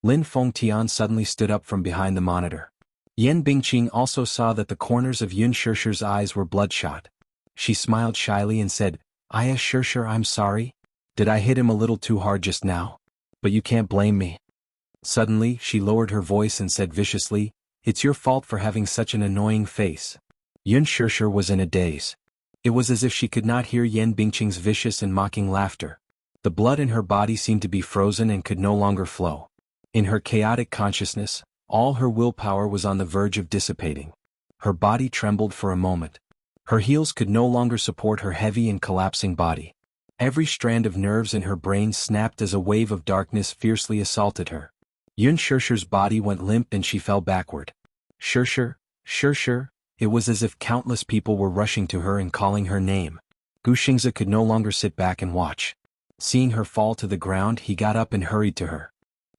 Lin Fengtian suddenly stood up from behind the monitor. Yen Bingqing also saw that the corners of Yun Shirshir's eyes were bloodshot. She smiled shyly and said, "Aya Shirshir, I'm sorry. Did I hit him a little too hard just now? But you can't blame me." Suddenly, she lowered her voice and said viciously, "It's your fault for having such an annoying face." Yun Shirshir was in a daze. It was as if she could not hear Yen Bingqing's vicious and mocking laughter. The blood in her body seemed to be frozen and could no longer flow. In her chaotic consciousness, all her willpower was on the verge of dissipating. Her body trembled for a moment. Her heels could no longer support her heavy and collapsing body. Every strand of nerves in her brain snapped as a wave of darkness fiercely assaulted her. Yun Shirshir's body went limp and she fell backward. "Shirshir, Shirshir," it was as if countless people were rushing to her and calling her name. Gu Xingzi could no longer sit back and watch. Seeing her fall to the ground, he got up and hurried to her.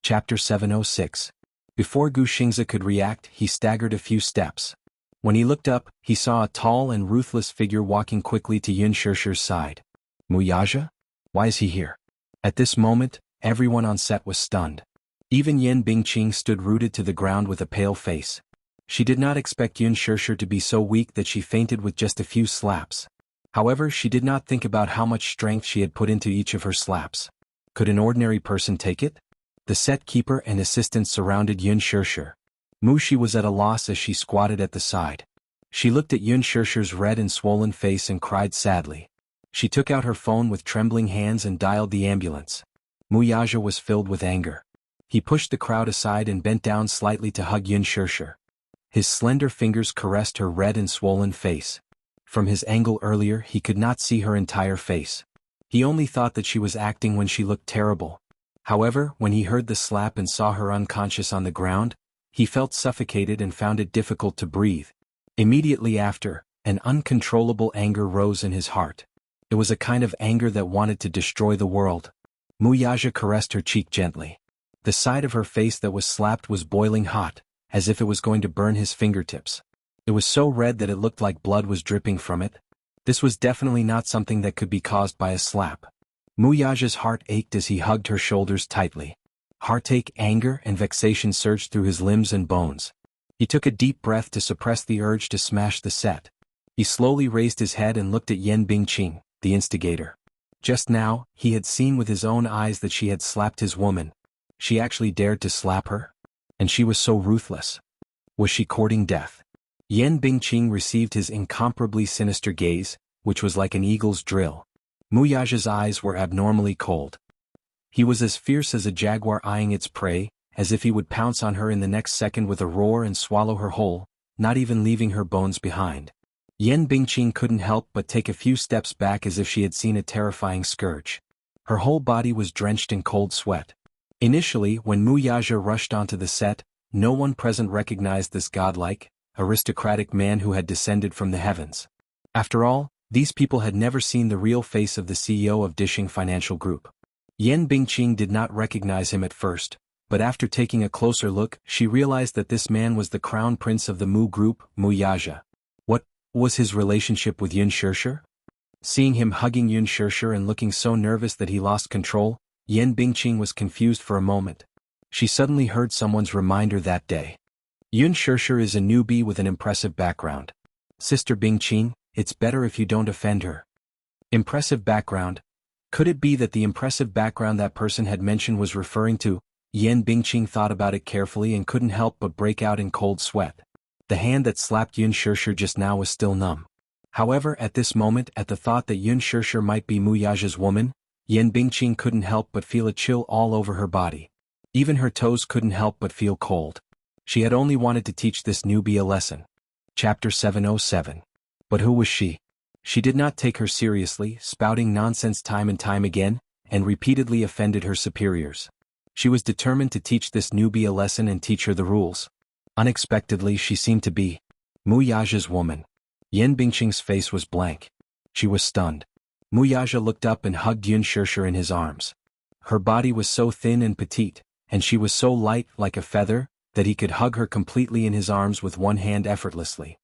Chapter 706. Before Gu Xingzi could react, he staggered a few steps. When he looked up, he saw a tall and ruthless figure walking quickly to Yun Shirshir's side. "Mu Yaja? Why is he here?" At this moment, everyone on set was stunned. Even Yen Bingqing stood rooted to the ground with a pale face. She did not expect Yun Shirshir to be so weak that she fainted with just a few slaps. However, she did not think about how much strength she had put into each of her slaps. Could an ordinary person take it? The set keeper and assistants surrounded Yun Shirshir. Mu Shi was at a loss as she squatted at the side. She looked at Yun Shirshir's red and swollen face and cried sadly. She took out her phone with trembling hands and dialed the ambulance. Muyaja was filled with anger. He pushed the crowd aside and bent down slightly to hug Yun Shirshir. His slender fingers caressed her red and swollen face. From his angle earlier he could not see her entire face. He only thought that she was acting when she looked terrible. However, when he heard the slap and saw her unconscious on the ground, he felt suffocated and found it difficult to breathe. Immediately after, an uncontrollable anger rose in his heart. It was a kind of anger that wanted to destroy the world. Muyaja caressed her cheek gently. The side of her face that was slapped was boiling hot, as if it was going to burn his fingertips. It was so red that it looked like blood was dripping from it. This was definitely not something that could be caused by a slap. Muyaja's heart ached as he hugged her shoulders tightly. Heartache, anger, and vexation surged through his limbs and bones. He took a deep breath to suppress the urge to smash the set. He slowly raised his head and looked at Yan Bingqing, the instigator. Just now, he had seen with his own eyes that she had slapped his woman. She actually dared to slap her? And she was so ruthless. Was she courting death? Yan Bingqing received his incomparably sinister gaze, which was like an eagle's drill. Muyaja's eyes were abnormally cold. He was as fierce as a jaguar eyeing its prey, as if he would pounce on her in the next second with a roar and swallow her whole, not even leaving her bones behind. Yan Bingqing couldn't help but take a few steps back as if she had seen a terrifying scourge. Her whole body was drenched in cold sweat. Initially, when Muyaja rushed onto the set, no one present recognized this godlike, aristocratic man who had descended from the heavens. After all, these people had never seen the real face of the CEO of Dishing Financial Group. Yan Bingqing did not recognize him at first, but after taking a closer look, she realized that this man was the crown prince of the Mu Group, Muyaja. What was his relationship with Yun Shirshir? Seeing him hugging Yun Shirshir and looking so nervous that he lost control, Yan Bingqing was confused for a moment. She suddenly heard someone's reminder that day. Yun Shirshir is a newbie with an impressive background. Sister Bingqing, it's better if you don't offend her. Impressive background? Could it be that the impressive background that person had mentioned was referring to? Yan Bingqing thought about it carefully and couldn't help but break out in cold sweat. The hand that slapped Yun Shirshir just now was still numb. However, at this moment, at the thought that Yun Shirshir might be Muyaja's woman, Yan Bingqing couldn't help but feel a chill all over her body. Even her toes couldn't help but feel cold. She had only wanted to teach this newbie a lesson. Chapter 707. But who was she? She did not take her seriously, spouting nonsense time and time again, and repeatedly offended her superiors. She was determined to teach this newbie a lesson and teach her the rules. Unexpectedly, she seemed to be Muyaja's woman. Yan Bingqing's face was blank. She was stunned. Muyaja looked up and hugged Yun Shirshir in his arms. Her body was so thin and petite, and she was so light like a feather, that he could hug her completely in his arms with one hand effortlessly.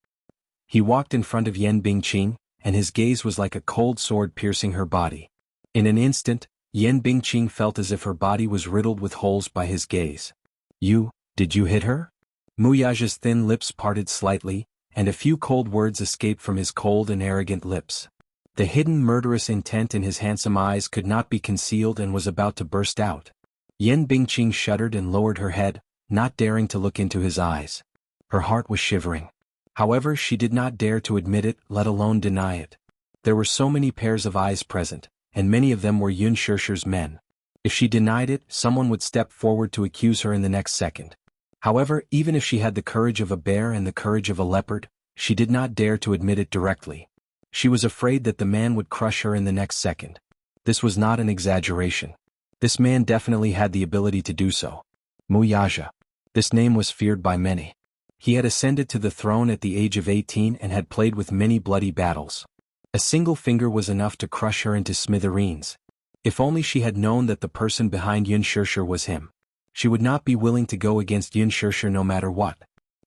He walked in front of Yan Bingqing, and his gaze was like a cold sword piercing her body. In an instant, Yan Bingqing felt as if her body was riddled with holes by his gaze. Did you hit her? Muyaja's thin lips parted slightly, and a few cold words escaped from his cold and arrogant lips. The hidden murderous intent in his handsome eyes could not be concealed and was about to burst out. Yan Bingqing shuddered and lowered her head, not daring to look into his eyes. Her heart was shivering. However, she did not dare to admit it, let alone deny it. There were so many pairs of eyes present, and many of them were Yun Shirshir's men. If she denied it, someone would step forward to accuse her in the next second. However, even if she had the courage of a bear and the courage of a leopard, she did not dare to admit it directly. She was afraid that the man would crush her in the next second. This was not an exaggeration. This man definitely had the ability to do so. Muyaja. This name was feared by many. He had ascended to the throne at the age of 18 and had played with many bloody battles. A single finger was enough to crush her into smithereens. If only she had known that the person behind Yun Shirshir was him. She would not be willing to go against Yun Shirshir no matter what.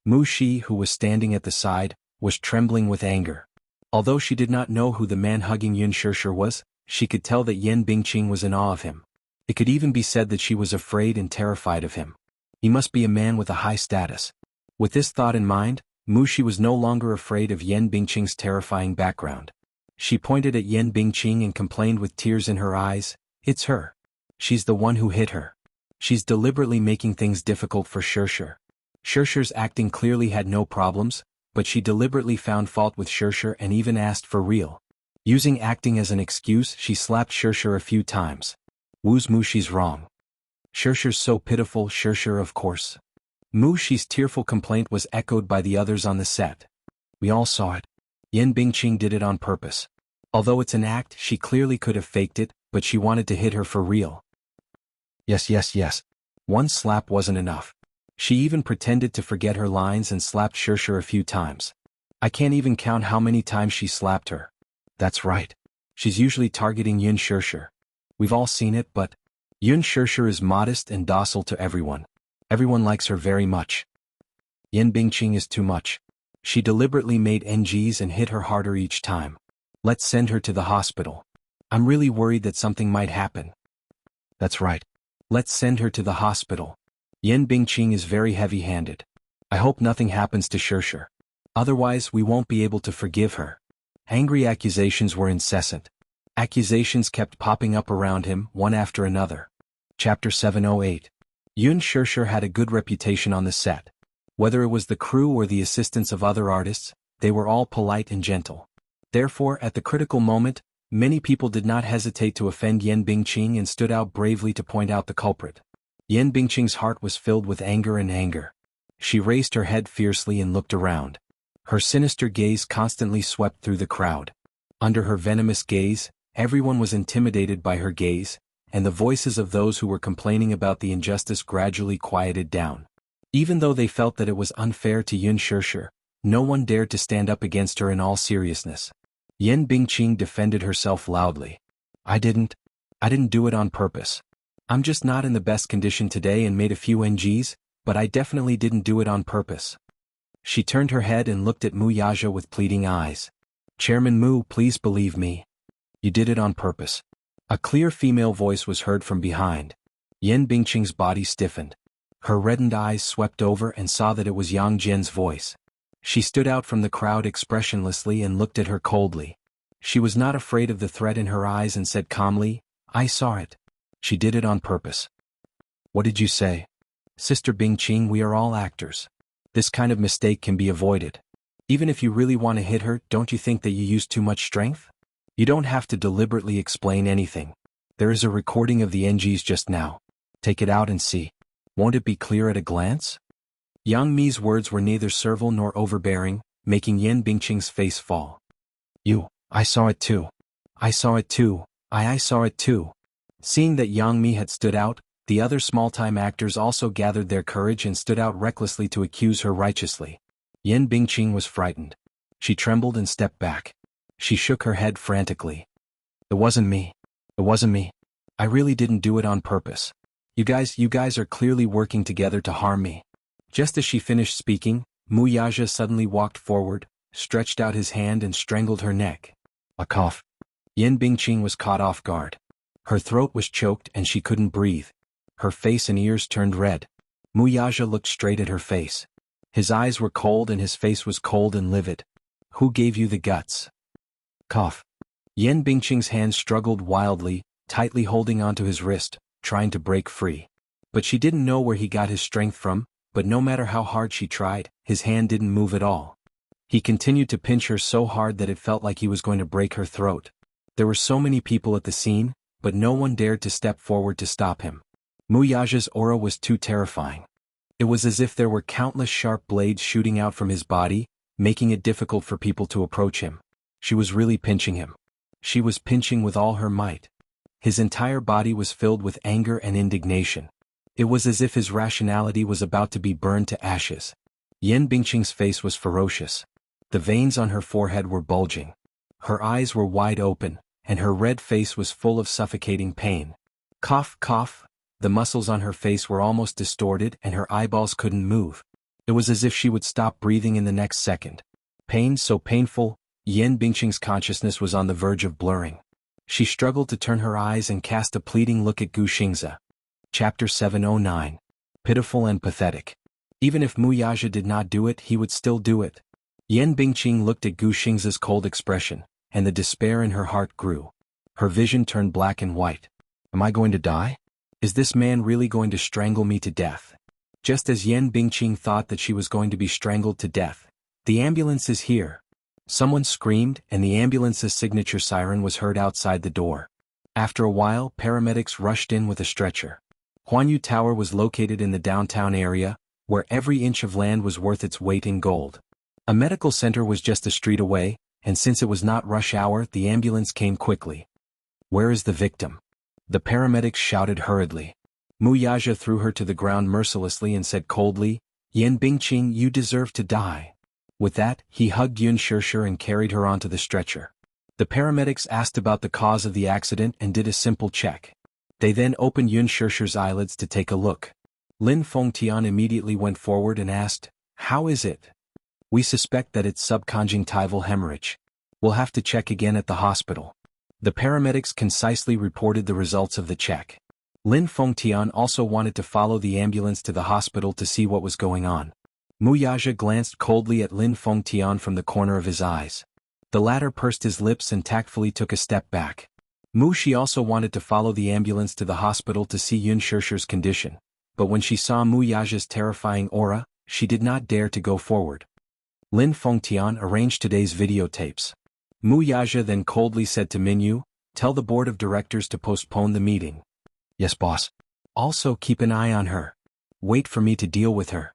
Mu Shi, who was standing at the side, was trembling with anger. Although she did not know who the man hugging Yun Shirshir was, she could tell that Yan Bingqing was in awe of him. It could even be said that she was afraid and terrified of him. He must be a man with a high status. With this thought in mind, Mu Shi was no longer afraid of Yan Bingqing's terrifying background. She pointed at Yan Bingqing and complained with tears in her eyes, "It's her. She's the one who hit her. She's deliberately making things difficult for Shirshir." Shirshir's acting clearly had no problems, but she deliberately found fault with Shirshir and even asked for real. Using acting as an excuse, she slapped Shirshir a few times. Wu's Mu, she's wrong. Shirshir's so pitiful, Shirshir, of course. Mu Shi's tearful complaint was echoed by the others on the set. We all saw it. Yan Bingqing did it on purpose. Although it's an act, she clearly could have faked it, but she wanted to hit her for real. Yes. One slap wasn't enough. She even pretended to forget her lines and slapped Shirshir a few times. I can't even count how many times she slapped her. That's right. She's usually targeting Yun Shirshir. We've all seen it, but Yun Shirshir is modest and docile to everyone. Everyone likes her very much. Yan Bingqing is too much. She deliberately made NGs and hit her harder each time. Let's send her to the hospital. I'm really worried that something might happen. That's right. Let's send her to the hospital. Yan Bingqing is very heavy-handed. I hope nothing happens to Shirshir. Otherwise, we won't be able to forgive her. Angry accusations were incessant. Accusations kept popping up around him, one after another. Chapter 708. Yun Shirshir had a good reputation on the set. Whether it was the crew or the assistants of other artists, they were all polite and gentle. Therefore, at the critical moment, many people did not hesitate to offend Yan Bingqing and stood out bravely to point out the culprit. Yan Bingqing's heart was filled with anger. She raised her head fiercely and looked around. Her sinister gaze constantly swept through the crowd. Under her venomous gaze, everyone was intimidated by her gaze, and the voices of those who were complaining about the injustice gradually quieted down. Even though they felt that it was unfair to Yun Shirshir, no one dared to stand up against her in all seriousness. Yan Bingqing defended herself loudly. I didn't do it on purpose. I'm just not in the best condition today and made a few NGs, but I definitely didn't do it on purpose. She turned her head and looked at Mu Yaja with pleading eyes. Chairman Mu, please believe me. You did it on purpose. A clear female voice was heard from behind. Yan Bingqing's body stiffened. Her reddened eyes swept over and saw that it was Yang Jian's voice. She stood out from the crowd expressionlessly and looked at her coldly. She was not afraid of the threat in her eyes and said calmly, I saw it. She did it on purpose. What did you say? Sister Bingqing, we are all actors. This kind of mistake can be avoided. Even if you really want to hit her, don't you think that you used too much strength? You don't have to deliberately explain anything. There is a recording of the NGs just now. Take it out and see. Won't it be clear at a glance? Yang Mi's words were neither servile nor overbearing, making Yan Bingqing's face fall. I saw it too. I saw it too. I saw it too. Seeing that Yang Mi had stood out, the other small-time actors also gathered their courage and stood out recklessly to accuse her righteously. Yan Bingqing was frightened. She trembled and stepped back. She shook her head frantically. It wasn't me. It wasn't me. I really didn't do it on purpose. You guys are clearly working together to harm me. Just as she finished speaking, Mu Yaja suddenly walked forward, stretched out his hand and strangled her neck. A cough. Yan Bingqing was caught off guard. Her throat was choked and she couldn't breathe. Her face and ears turned red. Mu Yaja looked straight at her face. His eyes were cold and his face was cold and livid. Who gave you the guts? Cough. Yan Bingqing's hand struggled wildly, tightly holding onto his wrist, trying to break free. But she didn't know where he got his strength from, but no matter how hard she tried, his hand didn't move at all. He continued to pinch her so hard that it felt like he was going to break her throat. There were so many people at the scene, but no one dared to step forward to stop him. Mu Yaja's aura was too terrifying. It was as if there were countless sharp blades shooting out from his body, making it difficult for people to approach him. She was really pinching him. She was pinching with all her might. His entire body was filled with anger and indignation. It was as if his rationality was about to be burned to ashes. Yan Bingqing's face was ferocious. The veins on her forehead were bulging. Her eyes were wide open, and her red face was full of suffocating pain. Cough, cough. The muscles on her face were almost distorted and her eyeballs couldn't move. It was as if she would stop breathing in the next second. Pain so painful, Yan Bingqing's consciousness was on the verge of blurring. She struggled to turn her eyes and cast a pleading look at Gu Xingze. Chapter 709. Pitiful and pathetic. Even if Mu Yaja did not do it, he would still do it. Yan Bingqing looked at Gu Xingze's cold expression, and the despair in her heart grew. Her vision turned black and white. Am I going to die? Is this man really going to strangle me to death? Just as Yan Bingqing thought that she was going to be strangled to death. The ambulance is here. Someone screamed, and the ambulance's signature siren was heard outside the door. After a while, paramedics rushed in with a stretcher. Huanyu Tower was located in the downtown area, where every inch of land was worth its weight in gold. A medical center was just a street away, and since it was not rush hour, the ambulance came quickly. "Where is the victim?" the paramedics shouted hurriedly. Mu Yaja threw her to the ground mercilessly and said coldly, "Yan Bingqing, you deserve to die." With that, he hugged Yun Shirshir and carried her onto the stretcher. The paramedics asked about the cause of the accident and did a simple check. They then opened Yun Shirshir's eyelids to take a look. Lin Fengtian immediately went forward and asked, "How is it?" "We suspect that it's subconjunctival hemorrhage. We'll have to check again at the hospital." The paramedics concisely reported the results of the check. Lin Fengtian also wanted to follow the ambulance to the hospital to see what was going on. Mu Yaja glanced coldly at Lin Fengtian from the corner of his eyes. The latter pursed his lips and tactfully took a step back. Mu Shi also wanted to follow the ambulance to the hospital to see Yun Shirshir's condition, but when she saw Mu Yaja's terrifying aura, she did not dare to go forward. Lin Fengtian arranged today's videotapes. Mu Yaja then coldly said to Minyu, "Tell the board of directors to postpone the meeting." "Yes, boss." "Also keep an eye on her. Wait for me to deal with her."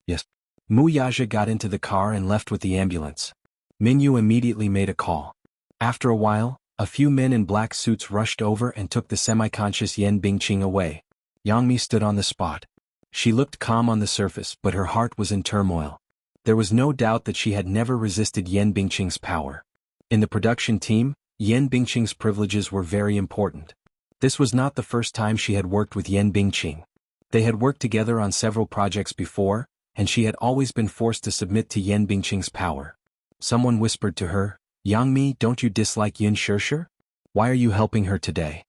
"Yes." Mu Yaja got into the car and left with the ambulance. Minyu immediately made a call. After a while, a few men in black suits rushed over and took the semi-conscious Yan Bingqing away. Yang Mi stood on the spot. She looked calm on the surface, but her heart was in turmoil. There was no doubt that she had never resisted Yan Bingqing's power. In the production team, Yan Bingqing's privileges were very important. This was not the first time she had worked with Yan Bingqing. They had worked together on several projects before, and she had always been forced to submit to Yan Bingqing's power. Someone whispered to her, "Yang Mi, don't you dislike Yun Shirshir? Why are you helping her today?"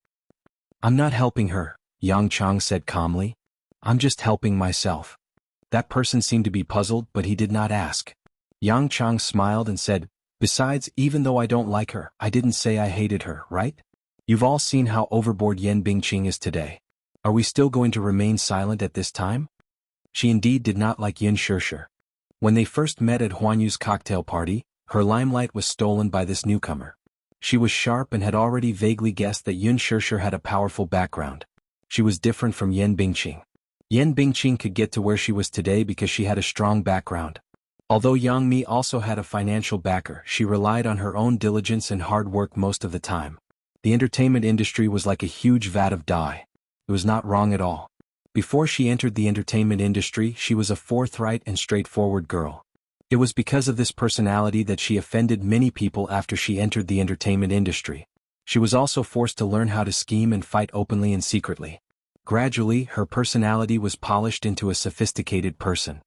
"I'm not helping her," Yang Chang said calmly. "I'm just helping myself." That person seemed to be puzzled, but he did not ask. Yang Chang smiled and said, "Besides, even though I don't like her, I didn't say I hated her, right? You've all seen how overboard Yan Bingqing is today. Are we still going to remain silent at this time?" She indeed did not like Yun Shirshir. When they first met at Huanyu's cocktail party, her limelight was stolen by this newcomer. She was sharp and had already vaguely guessed that Yun Shirshir had a powerful background. She was different from Yan Bingqing. Yan Bingqing could get to where she was today because she had a strong background. Although Yang Mi also had a financial backer, she relied on her own diligence and hard work most of the time. The entertainment industry was like a huge vat of dye. It was not wrong at all. Before she entered the entertainment industry, she was a forthright and straightforward girl. It was because of this personality that she offended many people after she entered the entertainment industry. She was also forced to learn how to scheme and fight openly and secretly. Gradually, her personality was polished into a sophisticated person.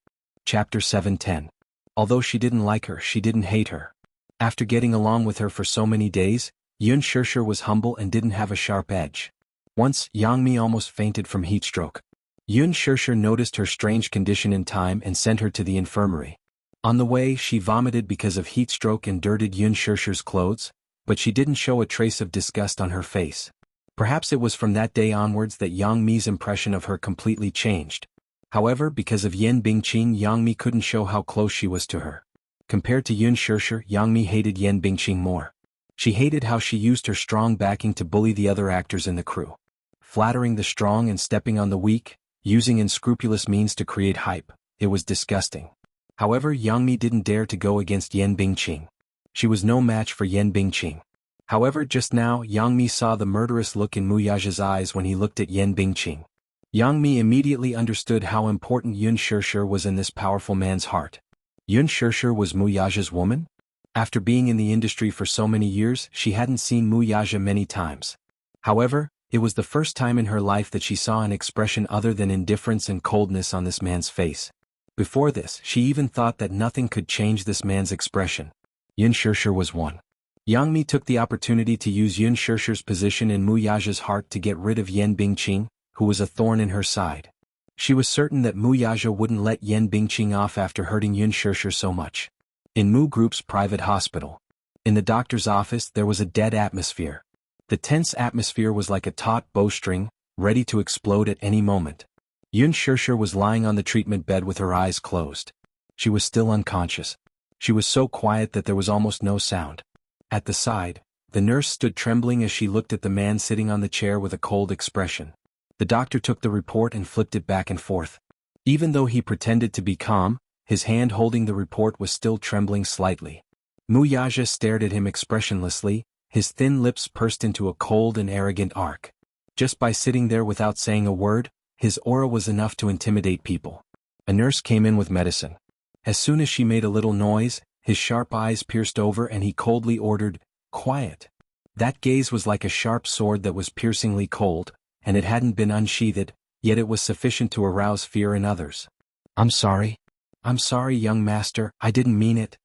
Chapter 710. Although she didn't like her, she didn't hate her. After getting along with her for so many days, Yun Shirshir was humble and didn't have a sharp edge. Once, Yang Mi almost fainted from heatstroke. Yun Shirshir noticed her strange condition in time and sent her to the infirmary. On the way, she vomited because of heatstroke and dirtied Yun Shirshir's clothes, but she didn't show a trace of disgust on her face. Perhaps it was from that day onwards that Yang Mi's impression of her completely changed. However, because of Yan Bingqing, Yang Mi couldn't show how close she was to her. Compared to Yun Shirshir, Yang Mi hated Yan Bingqing more. She hated how she used her strong backing to bully the other actors in the crew. Flattering the strong and stepping on the weak, using unscrupulous means to create hype, it was disgusting. However, Yang Mi didn't dare to go against Yan Bingqing. She was no match for Yan Bingqing. However, just now, Yang Mi saw the murderous look in Mu Yaja's eyes when he looked at Yan Bingqing. Yang Mi immediately understood how important Yun Shirshir was in this powerful man's heart. Yun Shirshir was Mu Yaja's woman? After being in the industry for so many years, she hadn't seen Mu Yaja many times. However, it was the first time in her life that she saw an expression other than indifference and coldness on this man's face. Before this, she even thought that nothing could change this man's expression. Yun Shirshir was one. Yang Mi took the opportunity to use Yun Shirshir's position in Mu Yaja's heart to get rid of Yan Bingqing, who was a thorn in her side. She was certain that Mu Yaja wouldn't let Yan Bingqing off after hurting Yun Shirshir so much. In Mu Group's private hospital. In the doctor's office there was a dead atmosphere. The tense atmosphere was like a taut bowstring, ready to explode at any moment. Yun Shirshir was lying on the treatment bed with her eyes closed. She was still unconscious. She was so quiet that there was almost no sound. At the side, the nurse stood trembling as she looked at the man sitting on the chair with a cold expression. The doctor took the report and flipped it back and forth. Even though he pretended to be calm, his hand holding the report was still trembling slightly. Muyaja stared at him expressionlessly, his thin lips pursed into a cold and arrogant arc. Just by sitting there without saying a word, his aura was enough to intimidate people. A nurse came in with medicine. As soon as she made a little noise, his sharp eyes pierced over and he coldly ordered, "Quiet." That gaze was like a sharp sword that was piercingly cold, and it hadn't been unsheathed, yet it was sufficient to arouse fear in others. "I'm sorry. I'm sorry, young master, I didn't mean it."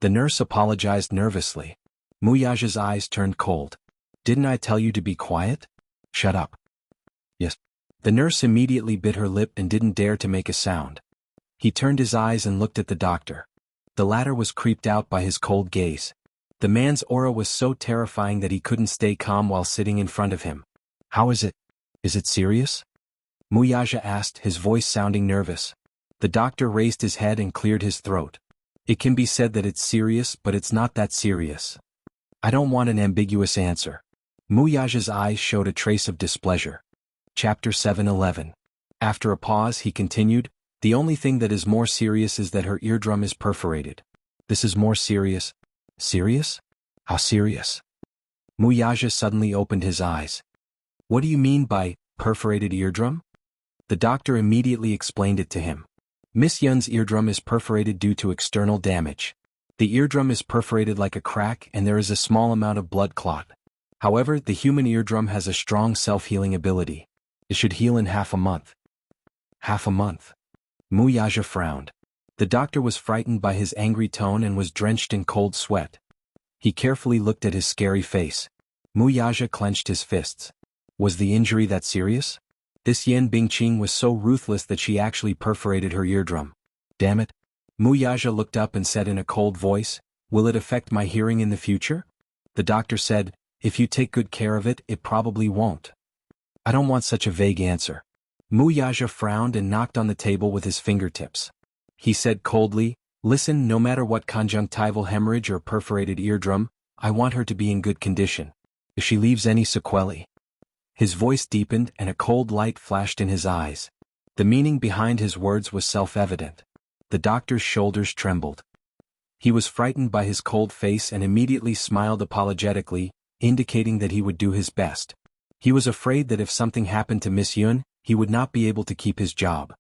The nurse apologized nervously. Muyaja's eyes turned cold. "Didn't I tell you to be quiet? Shut up." "Yes." The nurse immediately bit her lip and didn't dare to make a sound. He turned his eyes and looked at the doctor. The latter was creeped out by his cold gaze. The man's aura was so terrifying that he couldn't stay calm while sitting in front of him. "How is it? Is it serious?" Muyaja asked, his voice sounding nervous. The doctor raised his head and cleared his throat. "It can be said that it's serious, but it's not that serious." "I don't want an ambiguous answer." Muyaja's eyes showed a trace of displeasure. Chapter 7:11. After a pause he continued, "The only thing that is more serious is that her eardrum is perforated." "This is more serious?" "Serious? How serious?" Muyaja suddenly opened his eyes. "What do you mean by perforated eardrum?" The doctor immediately explained it to him. "Miss Yun's eardrum is perforated due to external damage. The eardrum is perforated like a crack and there is a small amount of blood clot. However, the human eardrum has a strong self-healing ability. It should heal in half a month." "Half a month?" Muyaja frowned. The doctor was frightened by his angry tone and was drenched in cold sweat. He carefully looked at his scary face. Muyaja clenched his fists. Was the injury that serious? This Yan Bingqing was so ruthless that she actually perforated her eardrum. "Damn it." Muyaja looked up and said in a cold voice, "Will it affect my hearing in the future?" The doctor said, "If you take good care of it, it probably won't." "I don't want such a vague answer." Muyaja frowned and knocked on the table with his fingertips. He said coldly, "Listen, no matter what conjunctival hemorrhage or perforated eardrum, I want her to be in good condition. If she leaves any sequelae." His voice deepened and a cold light flashed in his eyes. The meaning behind his words was self-evident. The doctor's shoulders trembled. He was frightened by his cold face and immediately smiled apologetically, indicating that he would do his best. He was afraid that if something happened to Miss Yun, he would not be able to keep his job.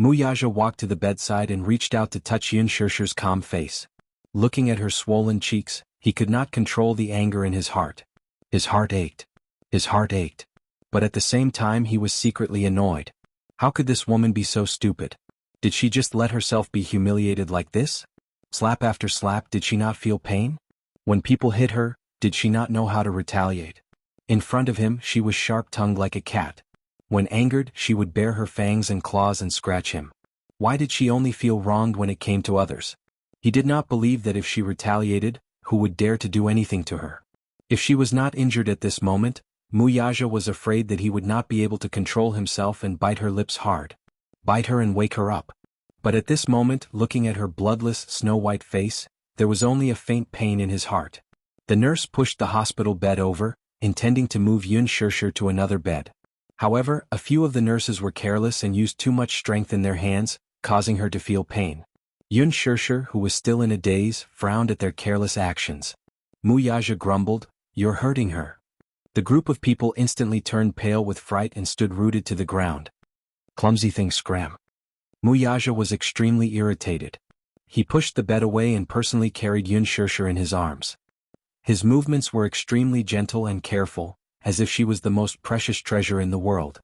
Muyaja walked to the bedside and reached out to touch Yun Shirshir's calm face. Looking at her swollen cheeks, he could not control the anger in his heart. His heart ached. His heart ached. But at the same time he was secretly annoyed. How could this woman be so stupid? Did she just let herself be humiliated like this? Slap after slap, did she not feel pain? When people hit her, did she not know how to retaliate? In front of him she was sharp-tongued like a cat. When angered, she would bare her fangs and claws and scratch him. Why did she only feel wronged when it came to others? He did not believe that if she retaliated, who would dare to do anything to her? If she was not injured at this moment, Muyaja was afraid that he would not be able to control himself and bite her lips hard. Bite her and wake her up. But at this moment, looking at her bloodless, snow-white face, there was only a faint pain in his heart. The nurse pushed the hospital bed over, intending to move Yun Shirshir to another bed. However, a few of the nurses were careless and used too much strength in their hands, causing her to feel pain. Yun Shirshir, who was still in a daze, frowned at their careless actions. Muyaja grumbled, "You're hurting her." The group of people instantly turned pale with fright and stood rooted to the ground. "Clumsy thing, scram." Muyaja was extremely irritated. He pushed the bed away and personally carried Yun Shirshir in his arms. His movements were extremely gentle and careful, as if she was the most precious treasure in the world.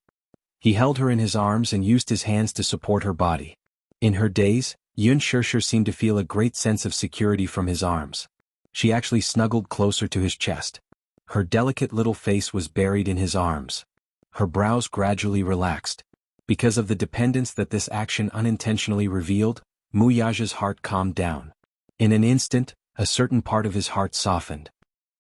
He held her in his arms and used his hands to support her body. In her daze, Yun Shirshir seemed to feel a great sense of security from his arms. She actually snuggled closer to his chest. Her delicate little face was buried in his arms. Her brows gradually relaxed. Because of the dependence that this action unintentionally revealed, Muyaja's heart calmed down. In an instant, a certain part of his heart softened.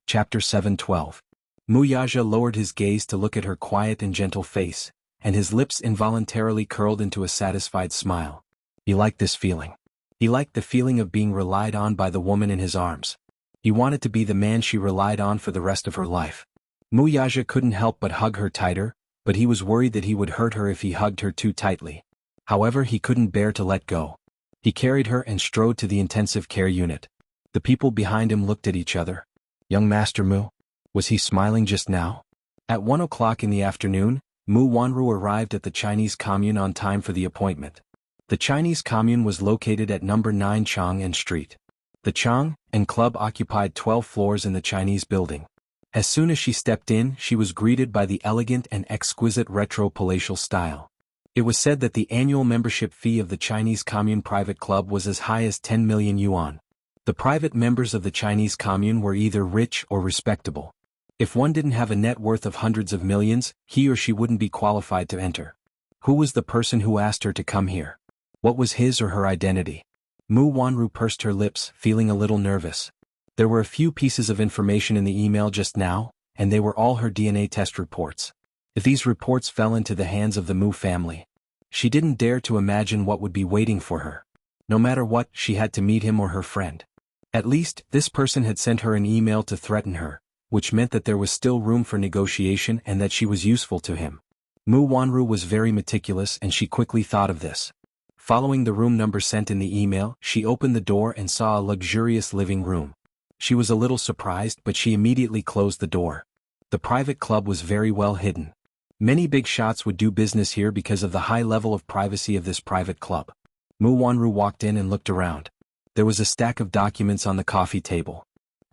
Chapter 7:12. Muyaja lowered his gaze to look at her quiet and gentle face, and his lips involuntarily curled into a satisfied smile. He liked this feeling. He liked the feeling of being relied on by the woman in his arms. He wanted to be the man she relied on for the rest of her life. Mu Yaja couldn't help but hug her tighter, but he was worried that he would hurt her if he hugged her too tightly. However, he couldn't bear to let go. He carried her and strode to the intensive care unit. The people behind him looked at each other. Young Master Mu? Was he smiling just now? At 1 o'clock in the afternoon, Mu Wanru arrived at the Chinese commune on time for the appointment. The Chinese commune was located at number 9 Chang'an Street. The Chang'an Club occupied 12 floors in the Chinese building. As soon as she stepped in, she was greeted by the elegant and exquisite retro palatial style. It was said that the annual membership fee of the Chinese Commune private club was as high as 10 million yuan. The private members of the Chinese Commune were either rich or respectable. If one didn't have a net worth of hundreds of millions, he or she wouldn't be qualified to enter. Who was the person who asked her to come here? What was his or her identity? Mu Wanru pursed her lips, feeling a little nervous. There were a few pieces of information in the email just now, and they were all her DNA test reports. If these reports fell into the hands of the Mu family, she didn't dare to imagine what would be waiting for her. No matter what, she had to meet him or her friend. At least, this person had sent her an email to threaten her, which meant that there was still room for negotiation and that she was useful to him. Mu Wanru was very meticulous and she quickly thought of this. Following the room number sent in the email, she opened the door and saw a luxurious living room. She was a little surprised, but she immediately closed the door. The private club was very well hidden. Many big shots would do business here because of the high level of privacy of this private club. Mu Wanru walked in and looked around. There was a stack of documents on the coffee table.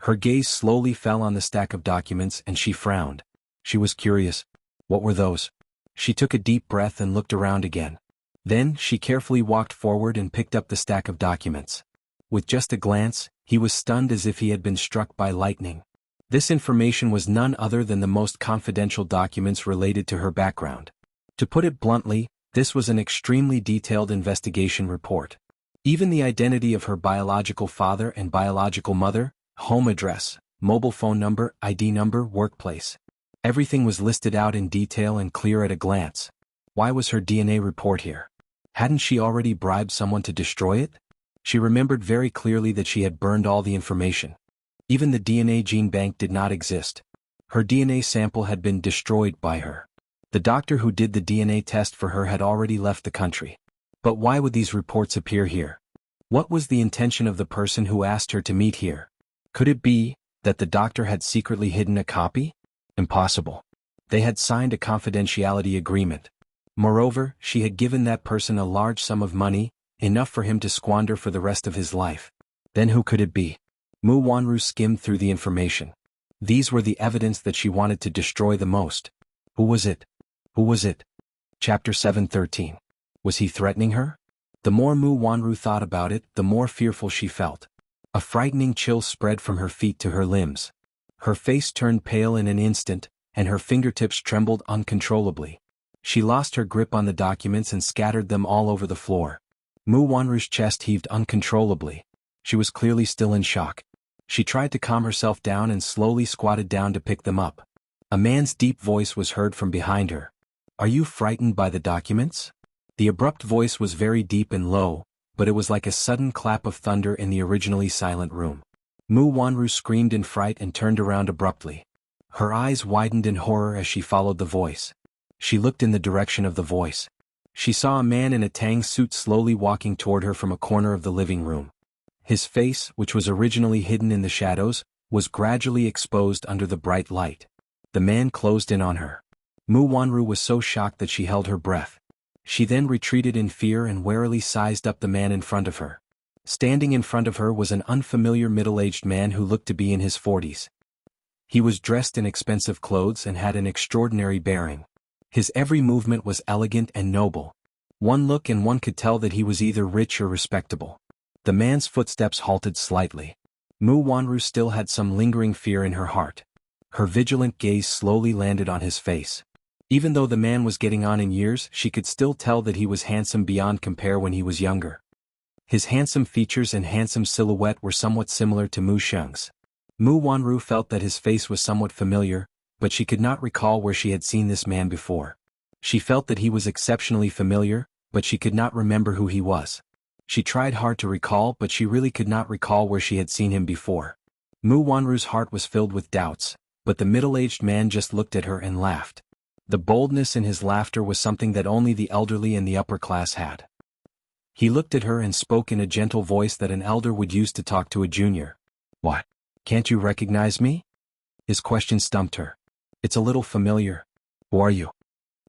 Her gaze slowly fell on the stack of documents and she frowned. She was curious. What were those? She took a deep breath and looked around again. Then, she carefully walked forward and picked up the stack of documents. With just a glance, he was stunned as if he had been struck by lightning. This information was none other than the most confidential documents related to her background. To put it bluntly, this was an extremely detailed investigation report. Even the identity of her biological father and biological mother, home address, mobile phone number, ID number, workplace. Everything was listed out in detail and clear at a glance. Why was her DNA report here? Hadn't she already bribed someone to destroy it? She remembered very clearly that she had burned all the information. Even the DNA gene bank did not exist. Her DNA sample had been destroyed by her. The doctor who did the DNA test for her had already left the country. But why would these reports appear here? What was the intention of the person who asked her to meet here? Could it be that the doctor had secretly hidden a copy? Impossible. They had signed a confidentiality agreement. Moreover, she had given that person a large sum of money, enough for him to squander for the rest of his life. Then who could it be? Mu Wanru skimmed through the information. These were the evidence that she wanted to destroy the most. Who was it? Who was it? Chapter 7:13. Was he threatening her? The more Mu Wanru thought about it, the more fearful she felt. A frightening chill spread from her feet to her limbs. Her face turned pale in an instant, and her fingertips trembled uncontrollably. She lost her grip on the documents and scattered them all over the floor. Mu Wanru's chest heaved uncontrollably. She was clearly still in shock. She tried to calm herself down and slowly squatted down to pick them up. A man's deep voice was heard from behind her. Are you frightened by the documents? The abrupt voice was very deep and low, but it was like a sudden clap of thunder in the originally silent room. Mu Wanru screamed in fright and turned around abruptly. Her eyes widened in horror as she followed the voice. She looked in the direction of the voice. She saw a man in a tang suit slowly walking toward her from a corner of the living room. His face, which was originally hidden in the shadows, was gradually exposed under the bright light. The man closed in on her. Mu Wanru was so shocked that she held her breath. She then retreated in fear and warily sized up the man in front of her. Standing in front of her was an unfamiliar middle-aged man who looked to be in his 40s. He was dressed in expensive clothes and had an extraordinary bearing. His every movement was elegant and noble. One look and one could tell that he was either rich or respectable. The man's footsteps halted slightly. Mu Wanru still had some lingering fear in her heart. Her vigilant gaze slowly landed on his face. Even though the man was getting on in years, she could still tell that he was handsome beyond compare when he was younger. His handsome features and handsome silhouette were somewhat similar to Mu Sheng's. Mu Wanru felt that his face was somewhat familiar, but she could not recall where she had seen this man before. She felt that he was exceptionally familiar, but she could not remember who he was. She tried hard to recall, but she really could not recall where she had seen him before. Mu Wanru's heart was filled with doubts, but the middle-aged man just looked at her and laughed. The boldness in his laughter was something that only the elderly and the upper class had. He looked at her and spoke in a gentle voice that an elder would use to talk to a junior. "What? Can't you recognize me?" His question stumped her. "It's a little familiar. Who are you?"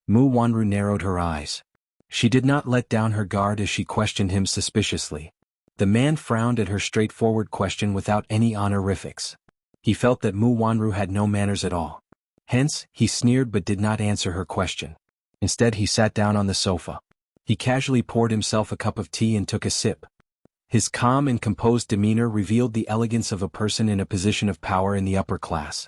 Mu Wanru narrowed her eyes. She did not let down her guard as she questioned him suspiciously. The man frowned at her straightforward question without any honorifics. He felt that Mu Wanru had no manners at all. Hence, he sneered but did not answer her question. Instead, he sat down on the sofa. He casually poured himself a cup of tea and took a sip. His calm and composed demeanor revealed the elegance of a person in a position of power in the upper class.